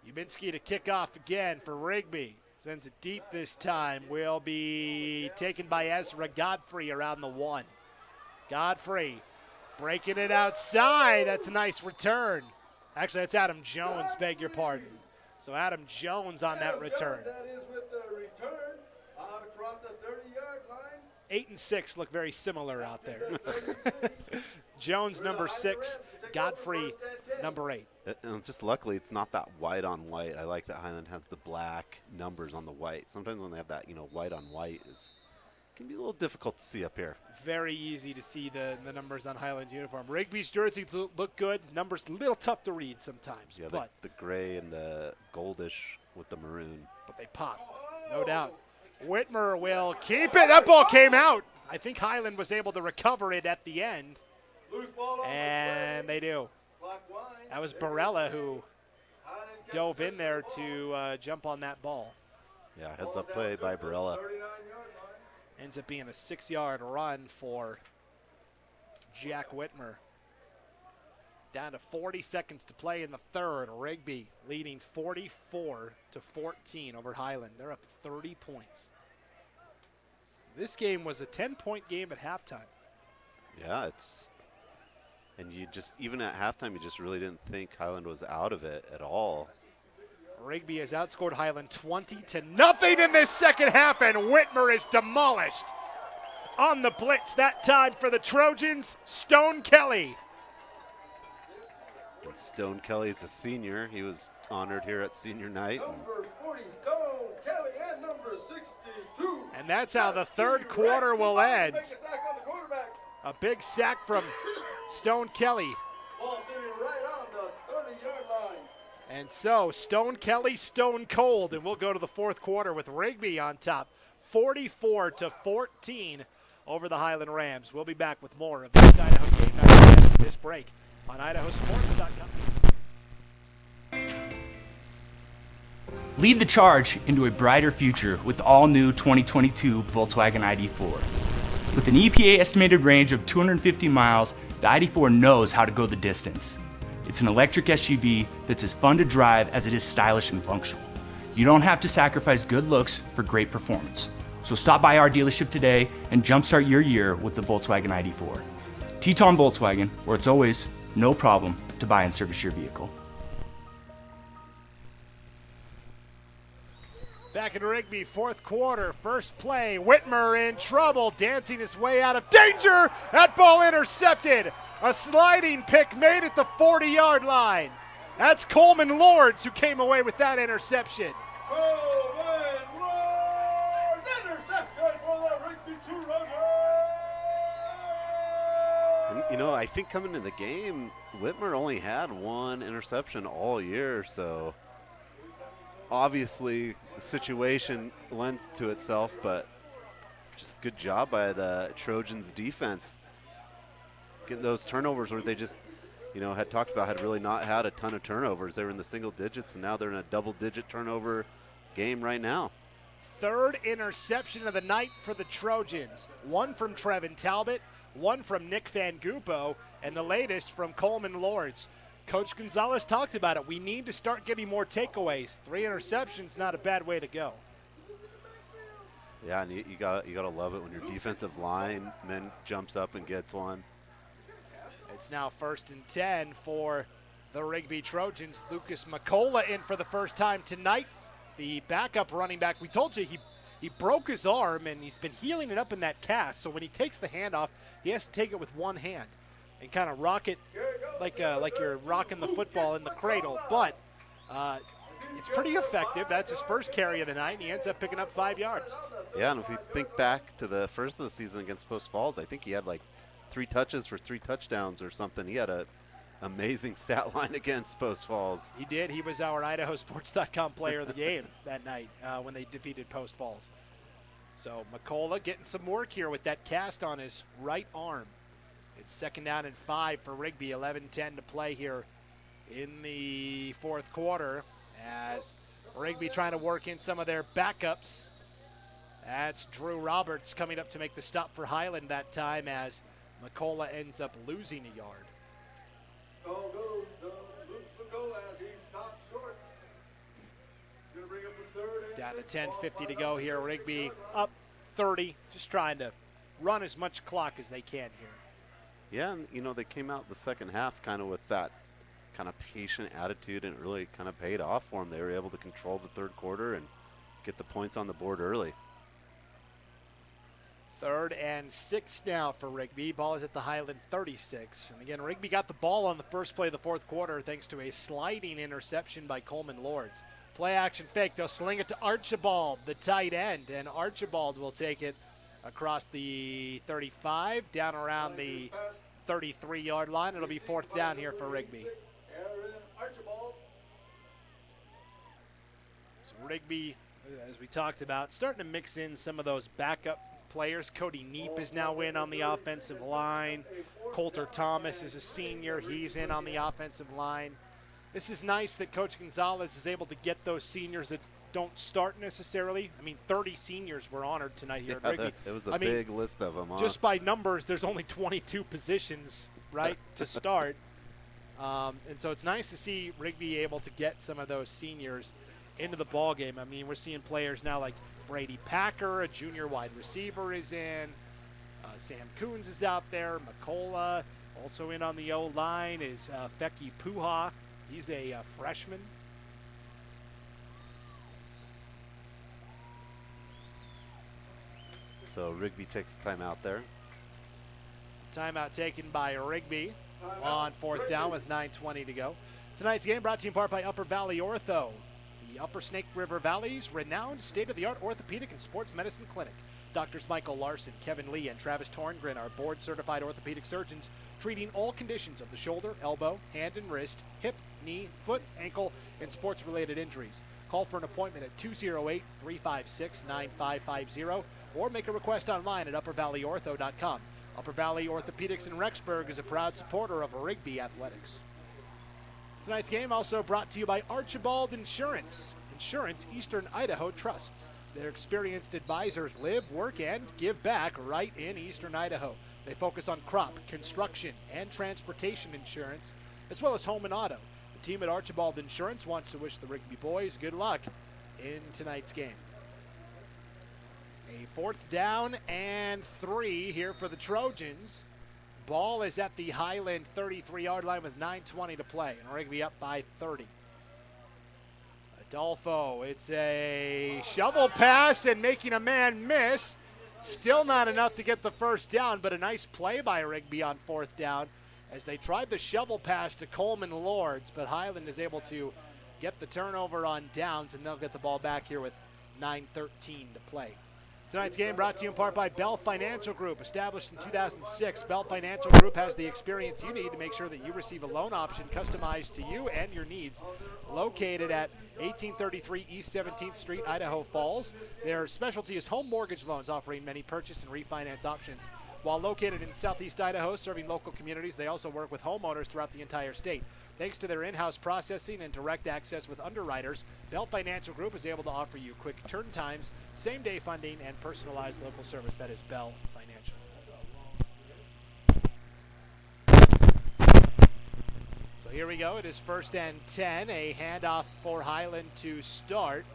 Uminski to kick off again for Rigby. Sends it deep this time. Will be taken by Ezra Godfrey around the 1. Godfrey breaking it outside. That's a nice return. Actually, that's Adam Jones, beg your pardon. So Adam Jones on that return. That is with the return out across the 30-yard line. 8 and 6 look very similar out there. Jones number 6, Godfrey number 8. And just luckily, it's not that white on white. I like that Highland has the black numbers on the white. Sometimes when they have that, white on white can be a little difficult to see up here. Very easy to see the numbers on Highland's uniform. Rigby's jerseys look good. Numbers a little tough to read sometimes. Yeah, but the gray and the goldish with the maroon. But they pop, no doubt. Whitmer will keep it. That ball came out. I think Highland was able to recover it at the end. And they do. That was Barella who dove in there to jump on that ball. Yeah, heads up play by Barella. Ends up being a 6-yard run for Jack Whitmer. Down to 40 seconds to play in the third. Rigby leading 44-14 over Highland. They're up 30 points. This game was a 10-point game at halftime. Yeah, and you just, even at halftime, you just really didn't think Highland was out of it at all. Rigby has outscored Highland 20-0 in this second half, and Whitmer is demolished. On the blitz that time for the Trojans, Stone Kelly. And Stone Kelly's a senior. He was honored here at senior night. Number 40, Stone Kelly, and number 62. And that's how the third quarter will end. Make a sack on the quarterback. A big sack from Stone Kelly. Ball sitting right on the 30-yard line. And so, Stone Kelly, stone cold, and we'll go to the fourth quarter with Rigby on top, 44-14 over the Highland Rams. We'll be back with more of this Idaho game night after this break on IdahoSports.com. Lead the charge into a brighter future with the all-new 2022 Volkswagen ID4. With an EPA estimated range of 250 miles, the ID4 knows how to go the distance. It's an electric SUV that's as fun to drive as it is stylish and functional. You don't have to sacrifice good looks for great performance. So stop by our dealership today and jumpstart your year with the Volkswagen ID4. Teton Volkswagen, where it's always no problem to buy and service your vehicle. Back in Rigby, fourth quarter, first play. Whitmer in trouble, dancing his way out of danger. That ball intercepted. A sliding pick made at the 40-yard line. That's Coleman Lords who came away with that interception. Coleman Lords, interception for the Rigby Two-Runners. And, you know, I think coming into the game, Whitmer only had one interception all year, so obviously the situation lends to itself, but just good job by the Trojans defense. Getting those turnovers where they just, you know, had talked about had really not had a ton of turnovers. They were in the single digits, and now they're in a double-digit turnover game right now. Third interception of the night for the Trojans. One from Trevin Talbot, one from Nick Van Gupo, and the latest from Coleman Lords. Coach Gonzalez talked about it. We need to start getting more takeaways. 3 interceptions, not a bad way to go. Yeah, and you gotta love it when your defensive lineman jumps up and gets one. It's now 1st and 10 for the Rigby Trojans. Lucas McCullough in for the first time tonight. The backup running back, we told you he broke his arm and he's been healing it up in that cast. So when he takes the handoff, he has to take it with one hand and kind of rock it like you're rocking the football in the cradle. But it's pretty effective. That's his first carry of the night, and he ends up picking up 5 yards. Yeah, and if we think back to the first of the season against Post Falls, I think he had like 3 touches for 3 touchdowns or something. He had a amazing stat line against Post Falls. He did. He was our IdahoSports.com player of the game that night when they defeated Post Falls. So McCullough getting some work here with that cast on his right arm. It's 2nd down and 5 for Rigby. 11-10 to play here in the fourth quarter as Rigby trying to work in some of their backups. That's Drew Roberts coming up to make the stop for Highland that time as McCullough ends up losing a yard. As he stops short. Gonna bring up a 3rd and Down to 10:50 to go here. Rigby up 30, just trying to run as much clock as they can here. Yeah, and you know, they came out the second half kind of with that kind of patient attitude, and it really kind of paid off for them. They were able to control the third quarter and get the points on the board early. 3rd and 6 now for Rigby. Ball is at the Highland 36. And again, Rigby got the ball on the first play of the fourth quarter thanks to a sliding interception by Coleman Lords. Play action fake. They'll sling it to Archibald, the tight end. And Archibald will take it across the 35, down around the 33-yard line. It'll be 4th down here for Rigby. So Rigby, as we talked about, starting to mix in some of those backup players. Cody Neep is now in on the offensive line. Coulter Thomas is a senior. He's in on the offensive line. This is nice that Coach Gonzalez is able to get those seniors that don't start necessarily. I mean, 30 seniors were honored tonight here at Rigby. It was a big list of them. Just by numbers, there's only 22 positions, right, to start. And so it's nice to see Rigby able to get some of those seniors into the ball game. I mean, we're seeing players now like Brady Packer, a junior wide receiver, is in. Sam Coons is out there. McCullough, also in on the O-line, is Feki Puha. He's a freshman. So Rigby takes timeout there. Timeout taken by Rigby on 4th down with 9:20 to go. Tonight's game brought to you in part by Upper Valley Ortho, the Upper Snake River Valley's renowned state-of-the-art orthopedic and sports medicine clinic. Doctors Michael Larson, Kevin Lee, and Travis Torngren are board-certified orthopedic surgeons treating all conditions of the shoulder, elbow, hand and wrist, hip, knee, foot, ankle, and sports-related injuries. Call for an appointment at 208-356-9550 or make a request online at uppervalleyortho.com. Upper Valley Orthopedics in Rexburg is a proud supporter of Rigby Athletics. Tonight's game also brought to you by Archibald Insurance. Insurance Eastern Idaho trusts. Their experienced advisors live, work, and give back right in Eastern Idaho. They focus on crop, construction, and transportation insurance, as well as home and auto. The team at Archibald Insurance wants to wish the Rigby boys good luck in tonight's game. A 4th down and 3 here for the Trojans. Ball is at the Highland 33-yard line with 9:20 to play, and Rigby up by 30. Adolfo, it's a shovel pass and making a man miss. Still not enough to get the first down, but a nice play by Rigby on 4th down as they tried the shovel pass to Coleman Lords, but Highland is able to get the turnover on downs, and they'll get the ball back here with 9:13 to play. Tonight's game brought to you in part by Bell Financial Group. Established in 2006, Bell Financial Group has the experience you need to make sure that you receive a loan option customized to you and your needs. Located at 1833 East 17th Street, Idaho Falls. Their specialty is home mortgage loans, offering many purchase and refinance options. While located in southeast Idaho, serving local communities, they also work with homeowners throughout the entire state. Thanks to their in-house processing and direct access with underwriters, Bell Financial Group is able to offer you quick turn times, same-day funding, and personalized local service. That is Bell Financial. So here we go. It is 1st and 10. A handoff for Highland to start.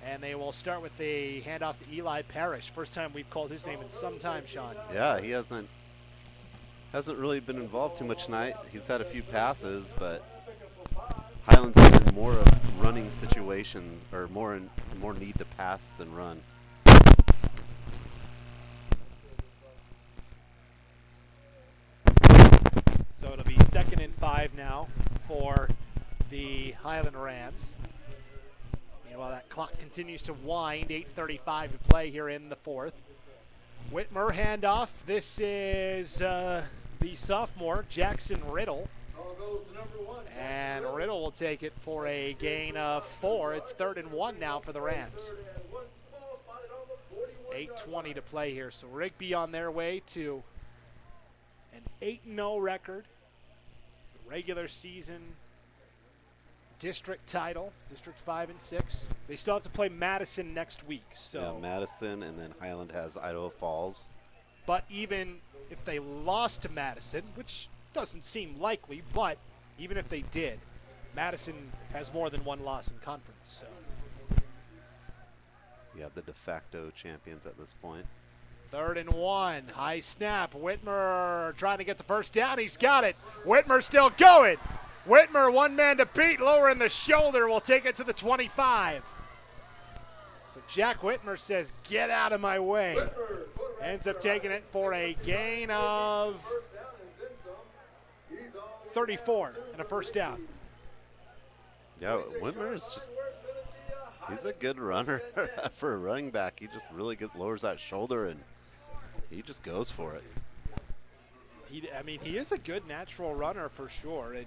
And they will start with the handoff to Eli Parrish. First time we've called his name in some time, Sean. Yeah, he hasn't really been involved too much tonight. He's had a few passes, but Highland's been in more of running situations, or more need to pass than run. So it'll be 2nd and 5 now for the Highland Rams. Meanwhile, that clock continues to wind. 8:35 to play here in the 4th. Whitmer handoff. This is the sophomore, Jackson Riddle. And Riddle will take it for a gain of 4. It's 3rd and 1 now for the Rams. 8:20 to play here. So Rigby on their way to an 8-0 record. The regular season district title, District 5 and 6. They still have to play Madison next week. So yeah, Madison, and then Highland has Idaho Falls. But even if they lost to Madison, which doesn't seem likely, but even if they did, Madison has more than one loss in conference. So yeah, the de facto champions at this point. 3rd and 1. High snap. Whitmer trying to get the first down. He's got it. Whitmer still going. Whitmer, one man to beat, lowering the shoulder, will take it to the 25. So Jack Whitmer says, get out of my way. Ends up taking it for a gain of 34 and a first down. Yeah, Whitmer is just, he's a good runner for a running back. He just really lowers that shoulder, and he just goes for it. He is a good natural runner for sure. And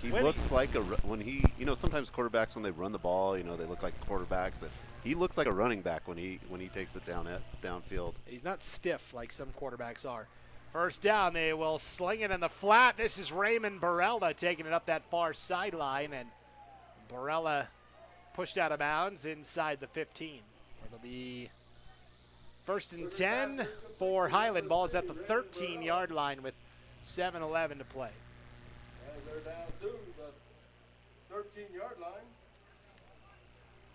he looks like sometimes quarterbacks, when they run the ball, they look like quarterbacks. And he looks like a running back when he takes it downfield. He's not stiff like some quarterbacks are. First down, they will sling it in the flat. This is Raymond Barella taking it up that far sideline, and Barella pushed out of bounds inside the 15. It'll be 1st and 10 for Highland. Ball is at the 13-yard line with 7:11 to play. And they're down to the 13-yard line.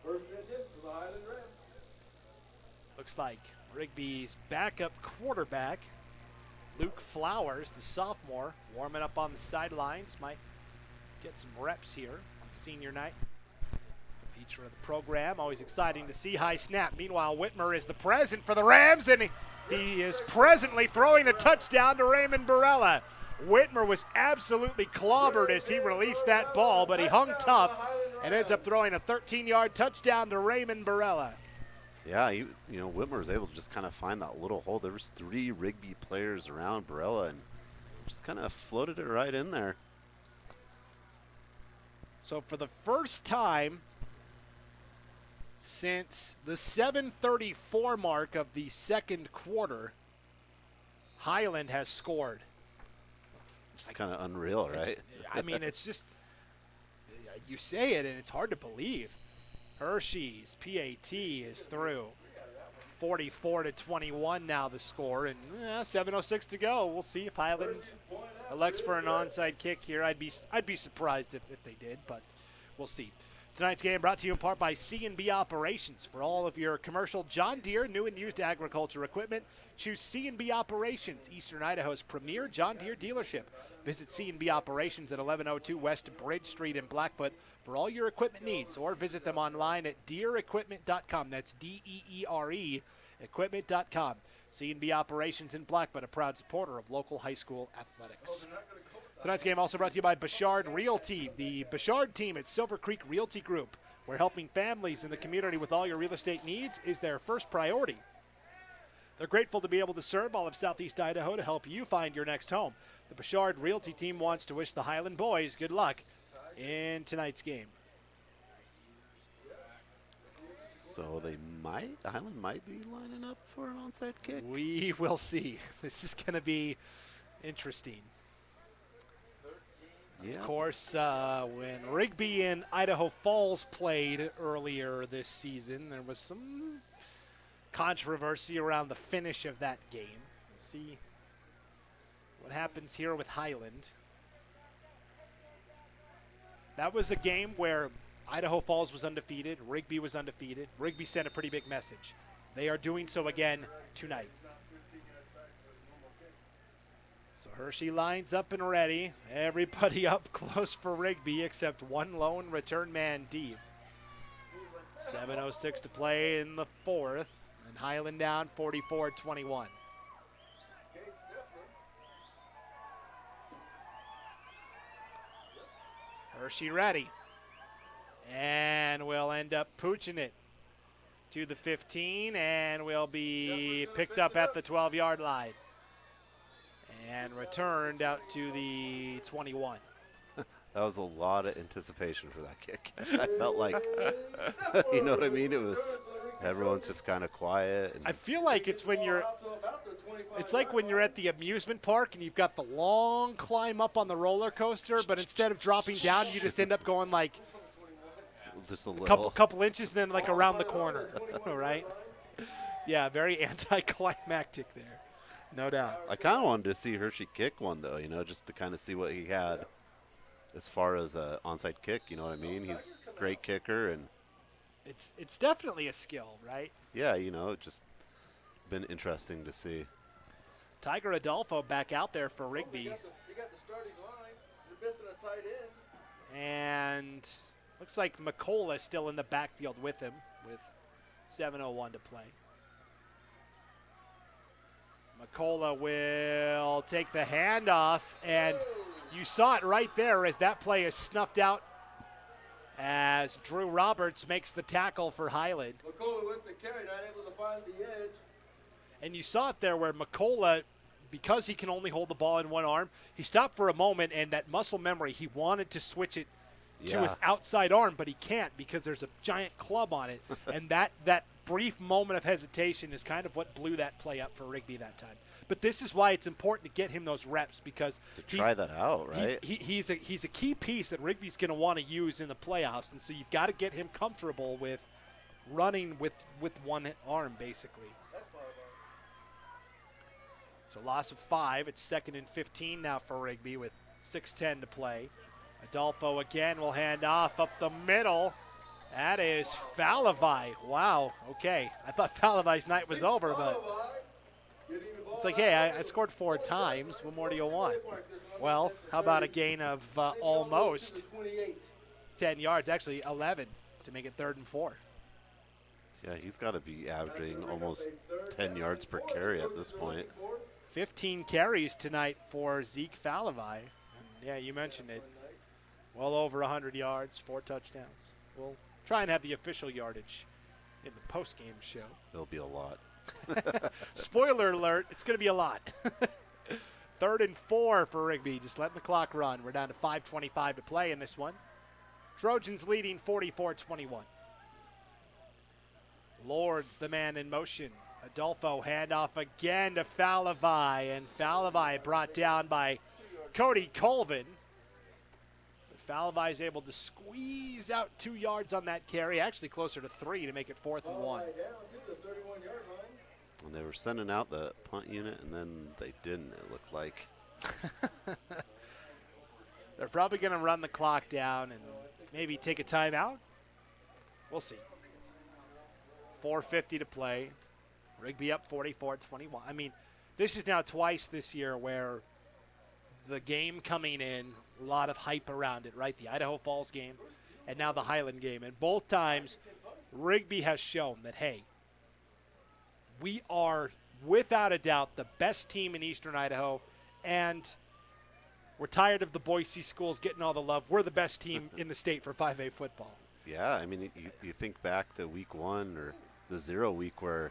1st and 10 for the Highland Rams. Looks like Rigby's backup quarterback, Luke Flowers, the sophomore, warming up on the sidelines. Might get some reps here on senior night. The feature of the program. Always exciting to see. High snap. Meanwhile, Whitmer is the present for the Rams, and he is presently throwing a touchdown to Raymond Barella. Whitmer was absolutely clobbered as he released that ball, but he hung tough and ends up throwing a 13-yard touchdown to Raymond Barella. Yeah, Whitmer was able to just kind of find that little hole. There was 3 Rigby players around Barella and just kind of floated it right in there. So for the first time since the 7:34 mark of the second quarter, Highland has scored. It's kind of unreal, right? It's just, you say it and it's hard to believe. Hershey's PAT is through. 44-21 now the score, and 7:06 to go. We'll see if Highland elects for an onside kick here. I'd be surprised if they did, but we'll see. Tonight's game brought to you in part by C&B Operations. For all of your commercial John Deere new and used agriculture equipment, choose C&B Operations, Eastern Idaho's premier John Deere dealership. Visit C&B Operations at 1102 West Bridge Street in Blackfoot for all your equipment needs, or visit them online at deerequipment.com. That's D-E-E-R-E, equipment.com. C&B Operations in Blackfoot, a proud supporter of local high school athletics. Tonight's game also brought to you by Bouchard Realty. The Bouchard team at Silver Creek Realty Group, where helping families in the community with all your real estate needs is their first priority. They're grateful to be able to serve all of Southeast Idaho to help you find your next home. The Bouchard Realty team wants to wish the Highland boys good luck in tonight's game. So Highland might be lining up for an onside kick. We will see. This is going to be interesting. Yeah. Of course, when Rigby and Idaho Falls played earlier this season, there was some controversy around the finish of that game. Let's see what happens here with Highland. That was a game where Idaho Falls was undefeated, Rigby was undefeated. Rigby sent a pretty big message. They are doing so again tonight. So Hershey lines up and ready. Everybody up close for Rigby except one lone return man deep. 7:06 to play in the fourth. And Highland down 44-21. Hershey ready. And we'll end up pooching it to the 15 and will be picked up at the 12-yard line. And returned out to the 21. That was a lot of anticipation for that kick. I felt like, you know what I mean? It was, everyone's just kind of quiet. And I feel like it's like when you're at the amusement park and you've got the long climb up on the roller coaster, but instead of dropping down, you just end up going like just a little. couple inches, and then like around the corner, right? Yeah, very anticlimactic there. No doubt. I kind of wanted to see Hershey kick one, though, just to kind of see what he had as far as an onside kick, you know what I mean? He's a great kicker. And it's definitely a skill, right? Yeah, it's just been interesting to see. Tiger Adolfo back out there for Rigby. You got the starting line. You're missing a tight end. And looks like McCullough still in the backfield with him with 7:01 to play. McCullough will take the handoff, and you saw it right there as that play is snuffed out as Drew Roberts makes the tackle for Highland. McCullough with the carry, not able to find the edge. And you saw it there where McCullough, because he can only hold the ball in one arm, he stopped for a moment, and that muscle memory, he wanted to switch it to his outside arm, but he can't because there's a giant club on it. And that brief moment of hesitation is kind of what blew that play up for Rigby that time. But this is why it's important to get him those reps, because to try that out, right? He's a key piece that Rigby's going to want to use in the playoffs, and so you've got to get him comfortable with running with one arm, basically. So loss of 5. It's 2nd and 15 now for Rigby with 6:10 to play. Adolfo again will hand off up the middle. That is Falavai. Wow, okay. I thought Falavai's night was over, but it's like, hey, I scored 4 times. What more do you want? Well, how about a gain of almost 10 yards, actually 11 to make it 3rd and 4. Yeah, he's got to be averaging almost 10 yards per carry at this point. 15 carries tonight for Zeke Falavai. Yeah, you mentioned it. Well over 100 yards, 4 touchdowns. We'll try and have the official yardage in the post-game show. It'll be a lot. Spoiler alert, it's going to be a lot. 3rd and 4 for Rigby, just letting the clock run. We're down to 5:25 to play in this one. Trojans leading 44-21. Lords, the man in motion. Adolfo handoff again to Falavai, and Falavai brought down by Cody Colvin. Falavai is able to squeeze out 2 yards on that carry, actually closer to 3 to make it 4th and 1. And they were sending out the punt unit, and then they didn't, it looked like. They're probably going to run the clock down and maybe take a timeout. We'll see. 4:50 to play. Rigby up 44-21. I mean, this is now twice this year where the game coming in, a lot of hype around it, right? The Idaho Falls game and now the Highland game. And both times, Rigby has shown that, hey, we are without a doubt the best team in Eastern Idaho, and we're tired of the Boise schools getting all the love. We're the best team in the state for 5A football. Yeah, I mean, you think back to week 1 or the 0 week where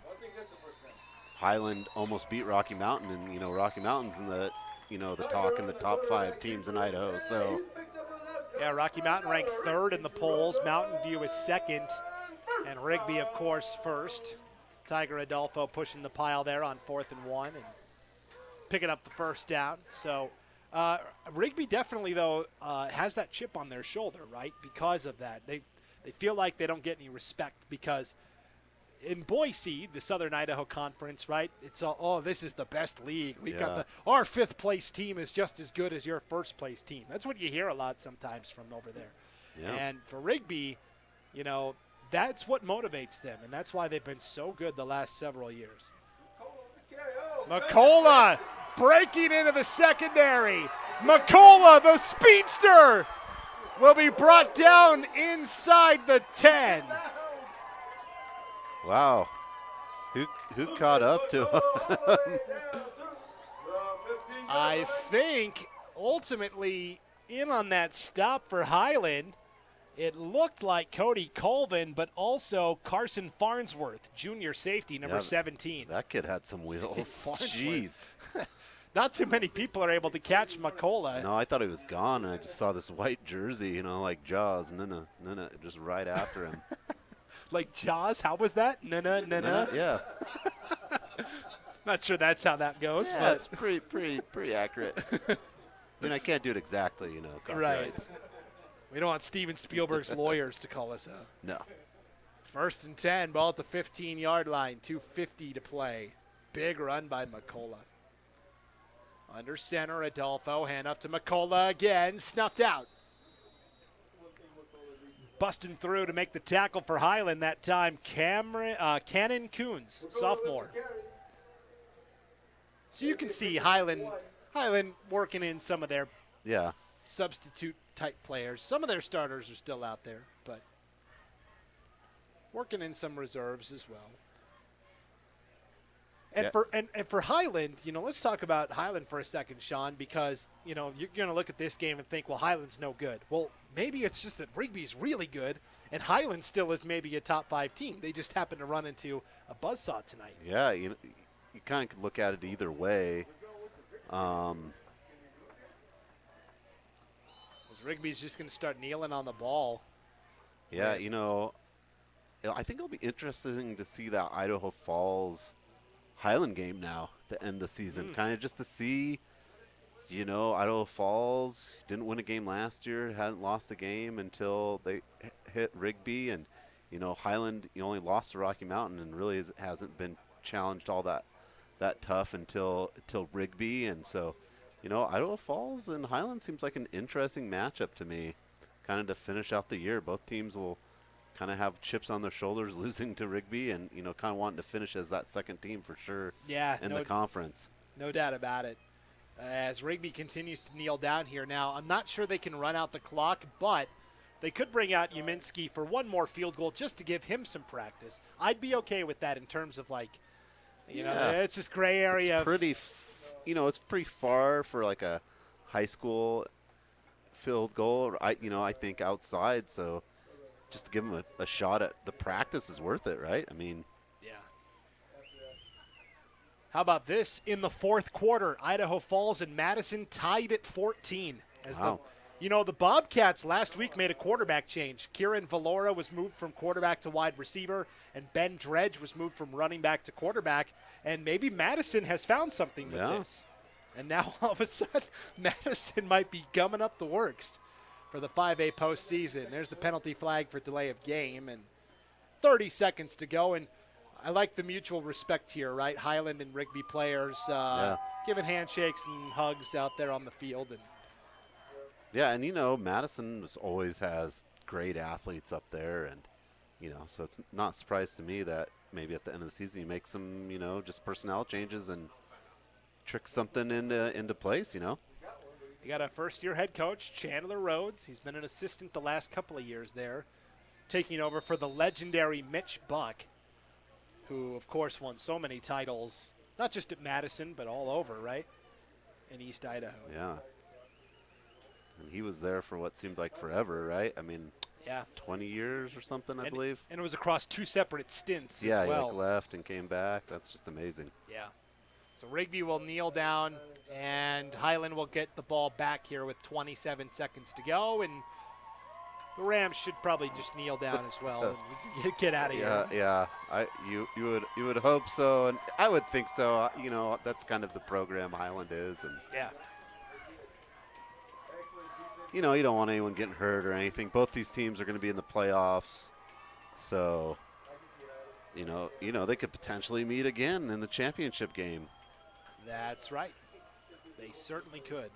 Highland almost beat Rocky Mountain, and, you know, Rocky Mountain's in the, you know, the talk in the top 5 teams in Idaho, so. Yeah, Rocky Mountain ranked 3rd in the polls. Mountain View is 2nd, and Rigby, of course, 1st. Tiger Adolfo pushing the pile there on 4th and 1 and picking up the first down. So Rigby definitely, though, has that chip on their shoulder, right, because of that. They feel like they don't get any respect because in Boise, the Southern Idaho Conference, right, it's all, oh, this is the best league. We've got our 5th-place team is just as good as your 1st-place team. That's what you hear a lot sometimes from over there. Yeah. And for Rigby, you know, that's what motivates them, and that's why they've been so good the last several years. McCullough breaking into the secondary. McCullough, the speedster, will be brought down inside the 10. Wow. Who caught up to him? I think ultimately in on that stop for Highland, it looked like Cody Colvin, but also Carson Farnsworth, junior safety, number 17. That kid had some wheels. Jeez. Not too many people are able to catch McCullough. No, I thought he was gone, and I just saw this white jersey, you know, like Jaws, and then just right after him. Like Jaws? How was that? No. Yeah. Not sure that's how that goes. Yeah, but it's pretty accurate. I mean, I can't do it exactly, you know. Copyrights. Right. We don't want Steven Spielberg's lawyers to call us out. No. 1st and 10, ball at the 15-yard line, 2:50 to play. Big run by McCullough. Under center, Adolfo, hand up to McCullough again, snuffed out. Busting through to make the tackle for Highland that time, Cannon Coons, sophomore. So you can see Highland working in some of their substitute-type players. Some of their starters are still out there, but working in some reserves as well. And for Highland, you know, let's talk about Highland for a second, Sean, because, you know, you're going to look at this game and think, well, Highland's no good. Well, maybe it's just that Rigby's really good, and Highland still is maybe a top 5 team. They just happen to run into a buzzsaw tonight. Yeah, you kind of could look at it either way. Rigby's just going to start kneeling on the ball. Yeah, you know, I think it'll be interesting to see that Idaho Falls Highland game now to end the season. Kind of just to see, you know, Idaho Falls didn't win a game last year, hadn't lost a game until they hit Rigby, and, you know, Highland only lost to Rocky Mountain and really hasn't been challenged all that tough until Rigby. And so, you know, Idaho Falls and Highland seems like an interesting matchup to me, kind of to finish out the year. Both teams will kind of have chips on their shoulders losing to Rigby and, you know, kind of wanting to finish as that second team for sure in the conference. No doubt about it. As Rigby continues to kneel down here now, I'm not sure they can run out the clock, but they could bring out Uminski for one more field goal just to give him some practice. I'd be okay with that in terms of, like, you know, it's this gray area. It's pretty, it's pretty far for like a high school field goal. I think outside, so just to give him a shot at the practice is worth it, right? I mean. Yeah. How about this? In the 4th quarter, Idaho Falls and Madison tied at 14. The Bobcats last week made a quarterback change. Kieran Valora was moved from quarterback to wide receiver, and Ben Dredge was moved from running back to quarterback. And maybe Madison has found something with this. And now all of a sudden, Madison might be gumming up the works. for the 5A postseason. There's the penalty flag for delay of game, and 30 seconds to go. And I like the mutual respect here, right? Highland and Rigby players giving handshakes and hugs out there on the field. And yeah, and you know, Madison always has great athletes up there, and you know, so it's not a surprise to me that maybe at the end of the season you make some, you know, just personnel changes and trick something into place, you know. You got a first-year head coach, Chandler Rhodes. He's been an assistant the last couple of years there, taking over for the legendary Mitch Buck, who, of course, won so many titles, not just at Madison, but all over, right, in East Idaho. Yeah. And he was there for what seemed like forever, right? I mean, 20 years or something, I believe. And it was across 2 separate stints as well. Yeah, he like left and came back. That's just amazing. Yeah. So Rigby will kneel down, and Highland will get the ball back here with 27 seconds to go, and the Rams should probably just kneel down as well and we can get out of here. Yeah. You would hope so, and I would think so. You know, that's kind of the program Highland is, and yeah. You know, you don't want anyone getting hurt or anything. Both these teams are going to be in the playoffs, so you know they could potentially meet again in the championship game. That's right. They certainly could.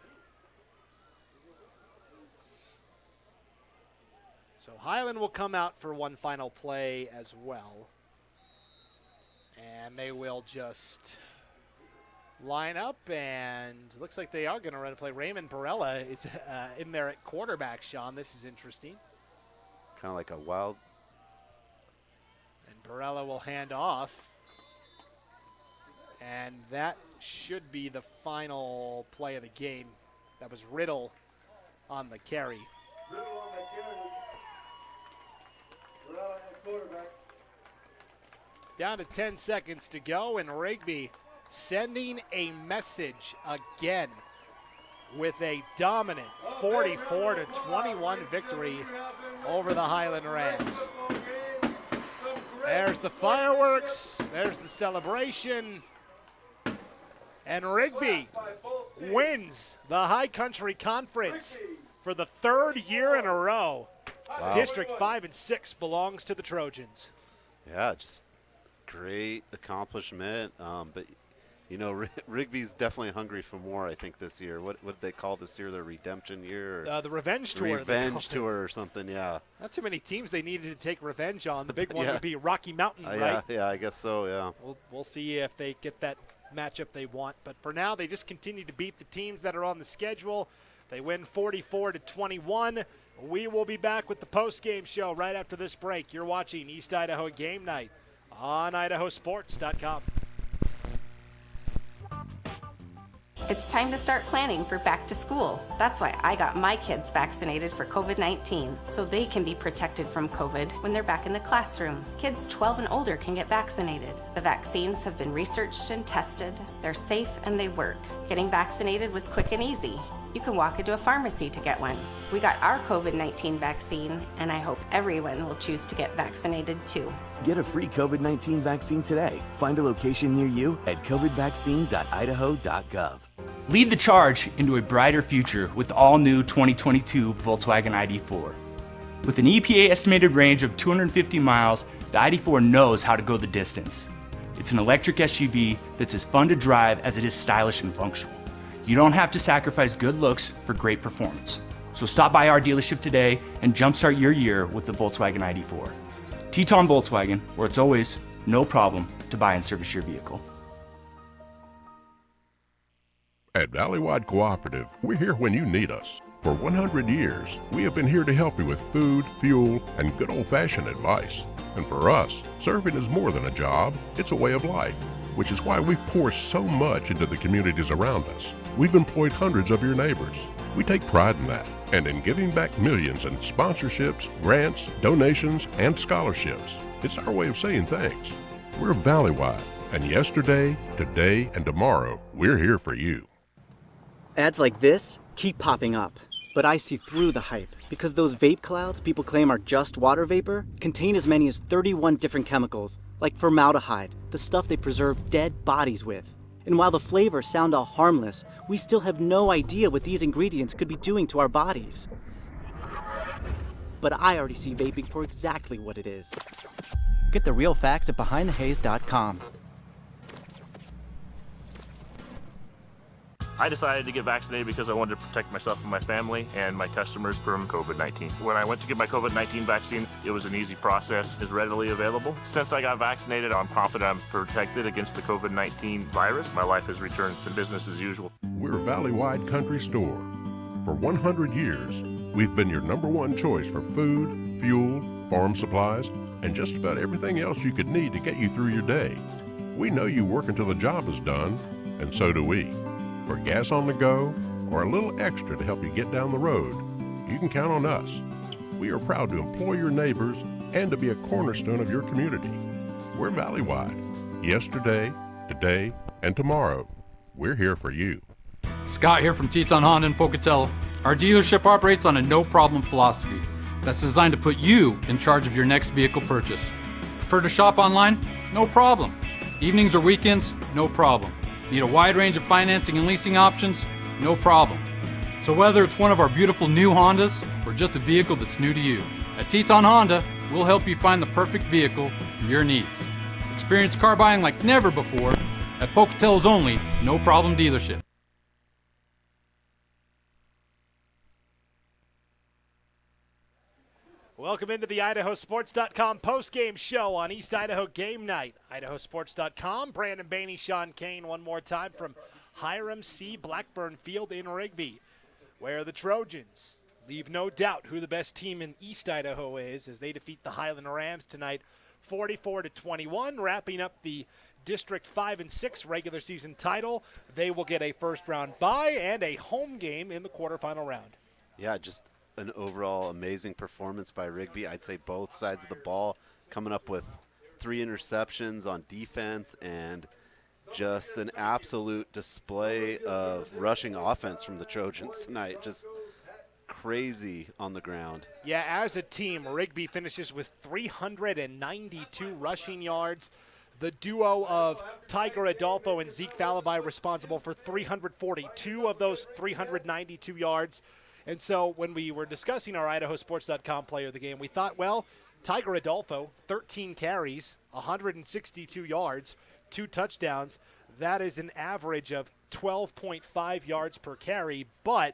So Highland will come out for one final play as well. And they will just line up, and looks like they are going to run a play. Raymond Barella is in there at quarterback, Sean. This is interesting. Kind of like a wild. And Barella will hand off. And that should be the final play of the game. That was Riddle on the carry. Riddle on the carry. Barella at quarterback. Down to 10 seconds to go, and Rigby sending a message again with a dominant 44-21 victory over the Highland Rams. There's the fireworks, there's the celebration, and Rigby wins the High Country Conference for the 3rd year in a row. Wow. District 5 and 6 belongs to the Trojans. Yeah, just great accomplishment. But you know, Rigby's definitely hungry for more, I think, this year. What did they call this year? The redemption year? The revenge tour. Revenge tour or something, yeah. Not too many teams they needed to take revenge on. The big one would be Rocky Mountain, right? Yeah, I guess so, yeah. We'll see if they get that matchup they want. But for now, they just continue to beat the teams that are on the schedule. They win 44-21. We will be back with the post-game show right after this break. You're watching East Idaho Game Night on IdahoSports.com. It's time to start planning for back to school. That's why I got my kids vaccinated for COVID-19, so they can be protected from COVID when they're back in the classroom. Kids 12 and older can get vaccinated. The vaccines have been researched and tested. They're safe and they work. Getting vaccinated was quick and easy. You can walk into a pharmacy to get one. We got our COVID-19 vaccine, and I hope everyone will choose to get vaccinated too. Get a free COVID-19 vaccine today. Find a location near you at covidvaccine.idaho.gov. Lead the charge into a brighter future with the all-new 2022 Volkswagen ID4. With an EPA estimated range of 250 miles, the ID4 knows how to go the distance. It's an electric SUV that's as fun to drive as it is stylish and functional. You don't have to sacrifice good looks for great performance. So stop by our dealership today and jumpstart your year with the Volkswagen ID4. Teton Volkswagen, where it's always no problem to buy and service your vehicle. At Valleywide Cooperative, we're here when you need us. For 100 years, we have been here to help you with food, fuel, and good old-fashioned advice. And for us, serving is more than a job, it's a way of life, which is why we pour so much into the communities around us. We've employed hundreds of your neighbors. We take pride in that, and in giving back millions in sponsorships, grants, donations, and scholarships. It's our way of saying thanks. We're Valleywide, and yesterday, today, and tomorrow, we're here for you. Ads like this keep popping up, but I see through the hype because those vape clouds people claim are just water vapor contain as many as 31 different chemicals, like formaldehyde, the stuff they preserve dead bodies with. And while the flavors sound all harmless, we still have no idea what these ingredients could be doing to our bodies. but I already see vaping for exactly what it is. Get the real facts at BehindTheHaze.com. I decided to get vaccinated because I wanted to protect myself and my family and my customers from COVID-19. When I went to get my COVID-19 vaccine, it was an easy process, is readily available. Since I got vaccinated, I'm confident I'm protected against the COVID-19 virus. My life has returned to business as usual. We're Valley-wide Country Store. For 100 years, we've been your #1 choice for food, fuel, farm supplies, and just about everything else you could need to get you through your day. We know you work until the job is done, and so do we. For gas on the go, or a little extra to help you get down the road, you can count on us. We are proud to employ your neighbors and to be a cornerstone of your community. We're Valley-wide. Yesterday, today, and tomorrow. We're here for you. Scott here from Teton Honda in Pocatello. Our dealership operates on a no-problem philosophy that's designed to put you in charge of your next vehicle purchase. Prefer to shop online? No problem. Evenings or weekends? No problem. Need a wide range of financing and leasing options? No problem. So whether it's one of our beautiful new Hondas or just a vehicle that's new to you, at Teton Honda, we'll help you find the perfect vehicle for your needs. Experience car buying like never before at Pocatello's only no-problem dealership. Welcome into the IdahoSports.com postgame show on East Idaho Game Night. IdahoSports.com, Brandon Baney, Sean Kane, one more time from Hiram C. Blackburn Field in Rigby, where the Trojans leave no doubt who the best team in East Idaho is as they defeat the Highland Rams tonight, 44-21, wrapping up the District 5 and 6 regular season title. They will get a first-round bye and a home game in the quarterfinal round. Yeah, just an overall amazing performance by Rigby. I'd say both sides of the ball coming up with 3 interceptions on defense and just an absolute display of rushing offense from the Trojans tonight. Just crazy on the ground. Yeah, as a team, Rigby finishes with 392 rushing yards. The duo of Tiger Adolfo and Zeke Falabai responsible for 342 of those 392 yards. And so when we were discussing our IdahoSports.com player of the game, we thought, well, Tiger Adolfo, 13 carries, 162 yards, 2 touchdowns. That is an average of 12.5 yards per carry, but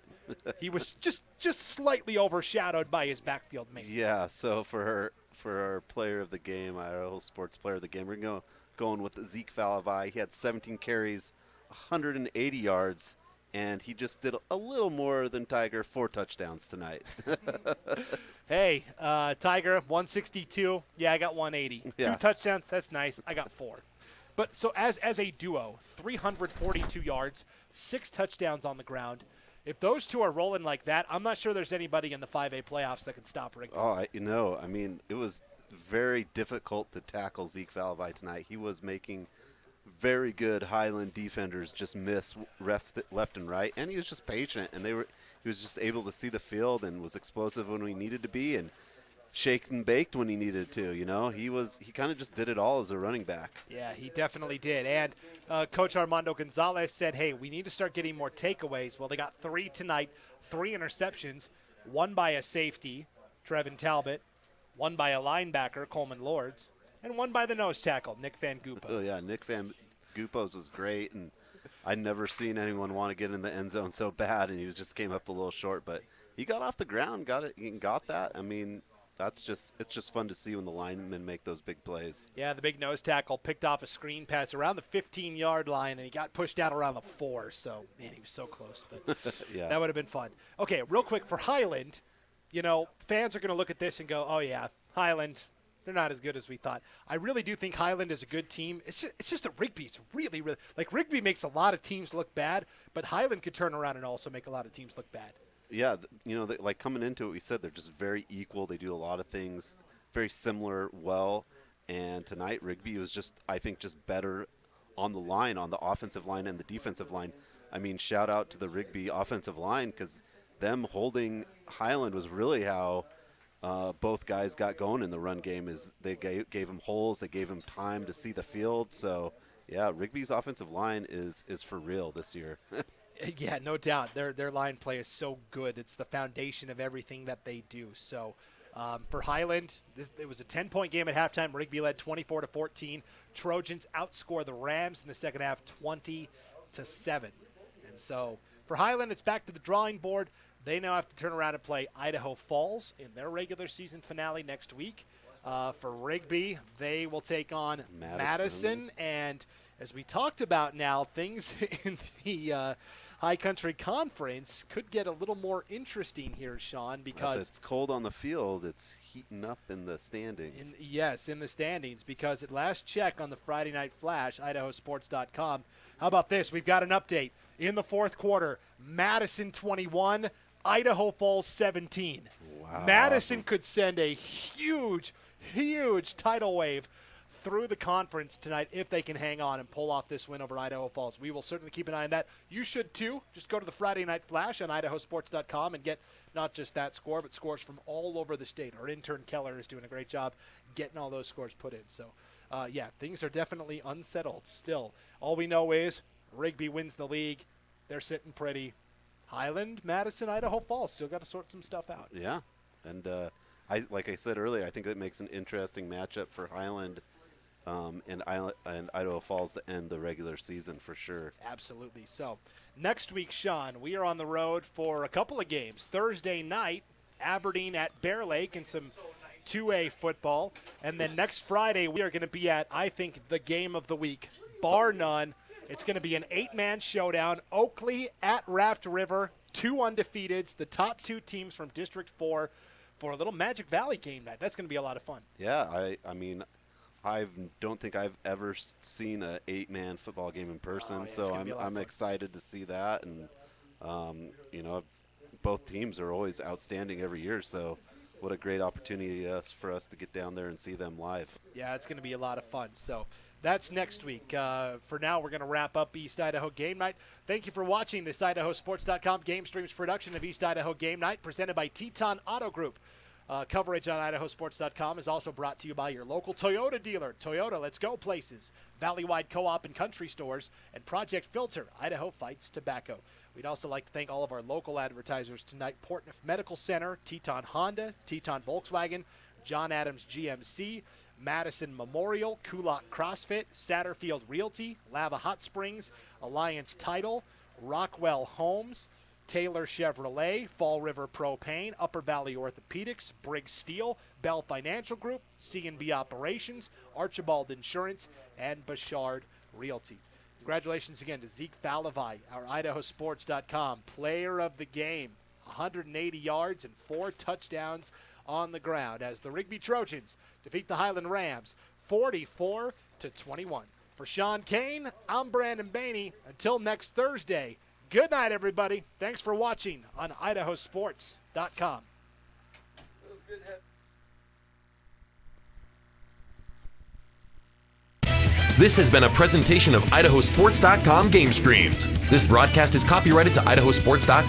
he was just slightly overshadowed by his backfield mate. Yeah, so for our player of the game, Idaho Sports player of the game, we're going with Zeke Falabai. He had 17 carries, 180 yards. And he just did a little more than Tiger, 4 touchdowns tonight. Hey, Tiger, 162. Yeah, I got 180. Yeah. 2 touchdowns, that's nice. I got 4. But so as a duo, 342 yards, 6 touchdowns on the ground. If those two are rolling like that, I'm not sure there's anybody in the 5A playoffs that can stop Rigby. Oh, I mean, it was very difficult to tackle Zeke Falabai tonight. He was making very good Highland defenders just miss left and right, and he was just patient, and he was just able to see the field and was explosive when he needed to be and shake and baked when he needed to. He kind of just did it all as a running back. Yeah, he definitely did. And Coach Armando Gonzalez said, hey, we need to start getting more takeaways. Well, they got 3 tonight, 3 interceptions, 1 by a safety, Trevin Talbot, 1 by a linebacker, Coleman Lords, and 1 by the nose tackle, Nick Van Gupo. Oh, yeah, Nick Van Gupo's was great, and I'd never seen anyone want to get in the end zone so bad, and he just came up a little short. But he got off the ground, got that. I mean, it's just fun to see when the linemen make those big plays. Yeah, the big nose tackle picked off a screen pass around the 15-yard line, and he got pushed out around the 4. So, man, he was so close. But Yeah. That would have been fun. Okay, real quick for Highland, fans are going to look at this and go, oh, yeah, Highland, they're not as good as we thought. I really do think Highland is a good team. It's just that Rigby is really, really – like Rigby makes a lot of teams look bad, but Highland could turn around and also make a lot of teams look bad. Yeah, like coming into it, we said they're just very equal. They do a lot of things very similar well. And tonight, Rigby was just better on the line, on the offensive line and the defensive line. I mean, shout out to the Rigby offensive line because them holding Highland was really how both guys got going in the run game. Is they gave him holes, they gave him time to see the field. So, yeah, Rigby's offensive line is for real this year. Yeah, no doubt. Their line play is so good. It's the foundation of everything that they do. So For Highland, it was a 10-point game at halftime. Rigby led 24-14. Trojans outscore the Rams in the second half 20-7. And so for Highland, it's back to the drawing board. They now have to turn around and play Idaho Falls in their regular season finale next week. For Rigby, they will take on Madison. And as we talked about now, things in the High Country Conference could get a little more interesting here, Sean, because it's cold on the field. It's heating up in the standings. In the standings, because at last check on the Friday Night Flash, IdahoSports.com, how about this? We've got an update. In the fourth quarter, Madison 21, Idaho Falls 17. Wow. Madison could send a huge tidal wave through the conference tonight if they can hang on and pull off this win over Idaho Falls. We will certainly keep an eye on that. You should too. Just go to the Friday Night Flash on IdahoSports.com and get not just that score, but scores from all over the state. Our intern Keller is doing a great job getting all those scores put in. So, things are definitely unsettled still. All we know is Rigby wins the league. They're sitting pretty. Highland, Madison, Idaho Falls still got to sort some stuff out. Yeah, and like I said earlier, I think it makes an interesting matchup for Highland and Idaho Falls to end the regular season for sure. Absolutely. So next week, Sean, we are on the road for a couple of games. Thursday night, Aberdeen at Bear Lake and some 2A football. And then next Friday, we are going to be at, I think, the game of the week, bar none. It's going to be an 8-man showdown. Oakley at Raft River, 2 undefeateds, the top 2 teams from District 4 for a little Magic Valley game night. That's going to be a lot of fun. Yeah, I mean, I don't think I've ever seen an 8-man football game in person, so I'm excited to see that. And, both teams are always outstanding every year, so what a great opportunity for us to get down there and see them live. Yeah, it's going to be a lot of fun. So that's next week. For now, we're going to wrap up East Idaho Game Night. Thank you for watching this IdahoSports.com Game Streams production of East Idaho Game Night, presented by Teton Auto Group. Coverage on IdahoSports.com is also brought to you by your local Toyota dealer. Toyota, let's go places. Valley-wide co-op and country stores, and Project Filter, Idaho Fights Tobacco. We'd also like to thank all of our local advertisers tonight: Portneuf Medical Center, Teton Honda, Teton Volkswagen, John Adams GMC, Madison Memorial, Kulak CrossFit, Satterfield Realty, Lava Hot Springs, Alliance Title, Rockwell Homes, Taylor Chevrolet, Fall River Propane, Upper Valley Orthopedics, Briggs Steel, Bell Financial Group, C&B Operations, Archibald Insurance, and Bouchard Realty. Congratulations again to Zeke Falavai, our IdahoSports.com player of the game. 180 yards and 4 touchdowns on the ground as the Rigby Trojans defeat the Highland Rams 44-21. For Sean Kane, I'm Brandon Baney. Until next Thursday, good night, everybody. Thanks for watching on IdahoSports.com. This has been a presentation of IdahoSports.com Game Streams. This broadcast is copyrighted to IdahoSports.com.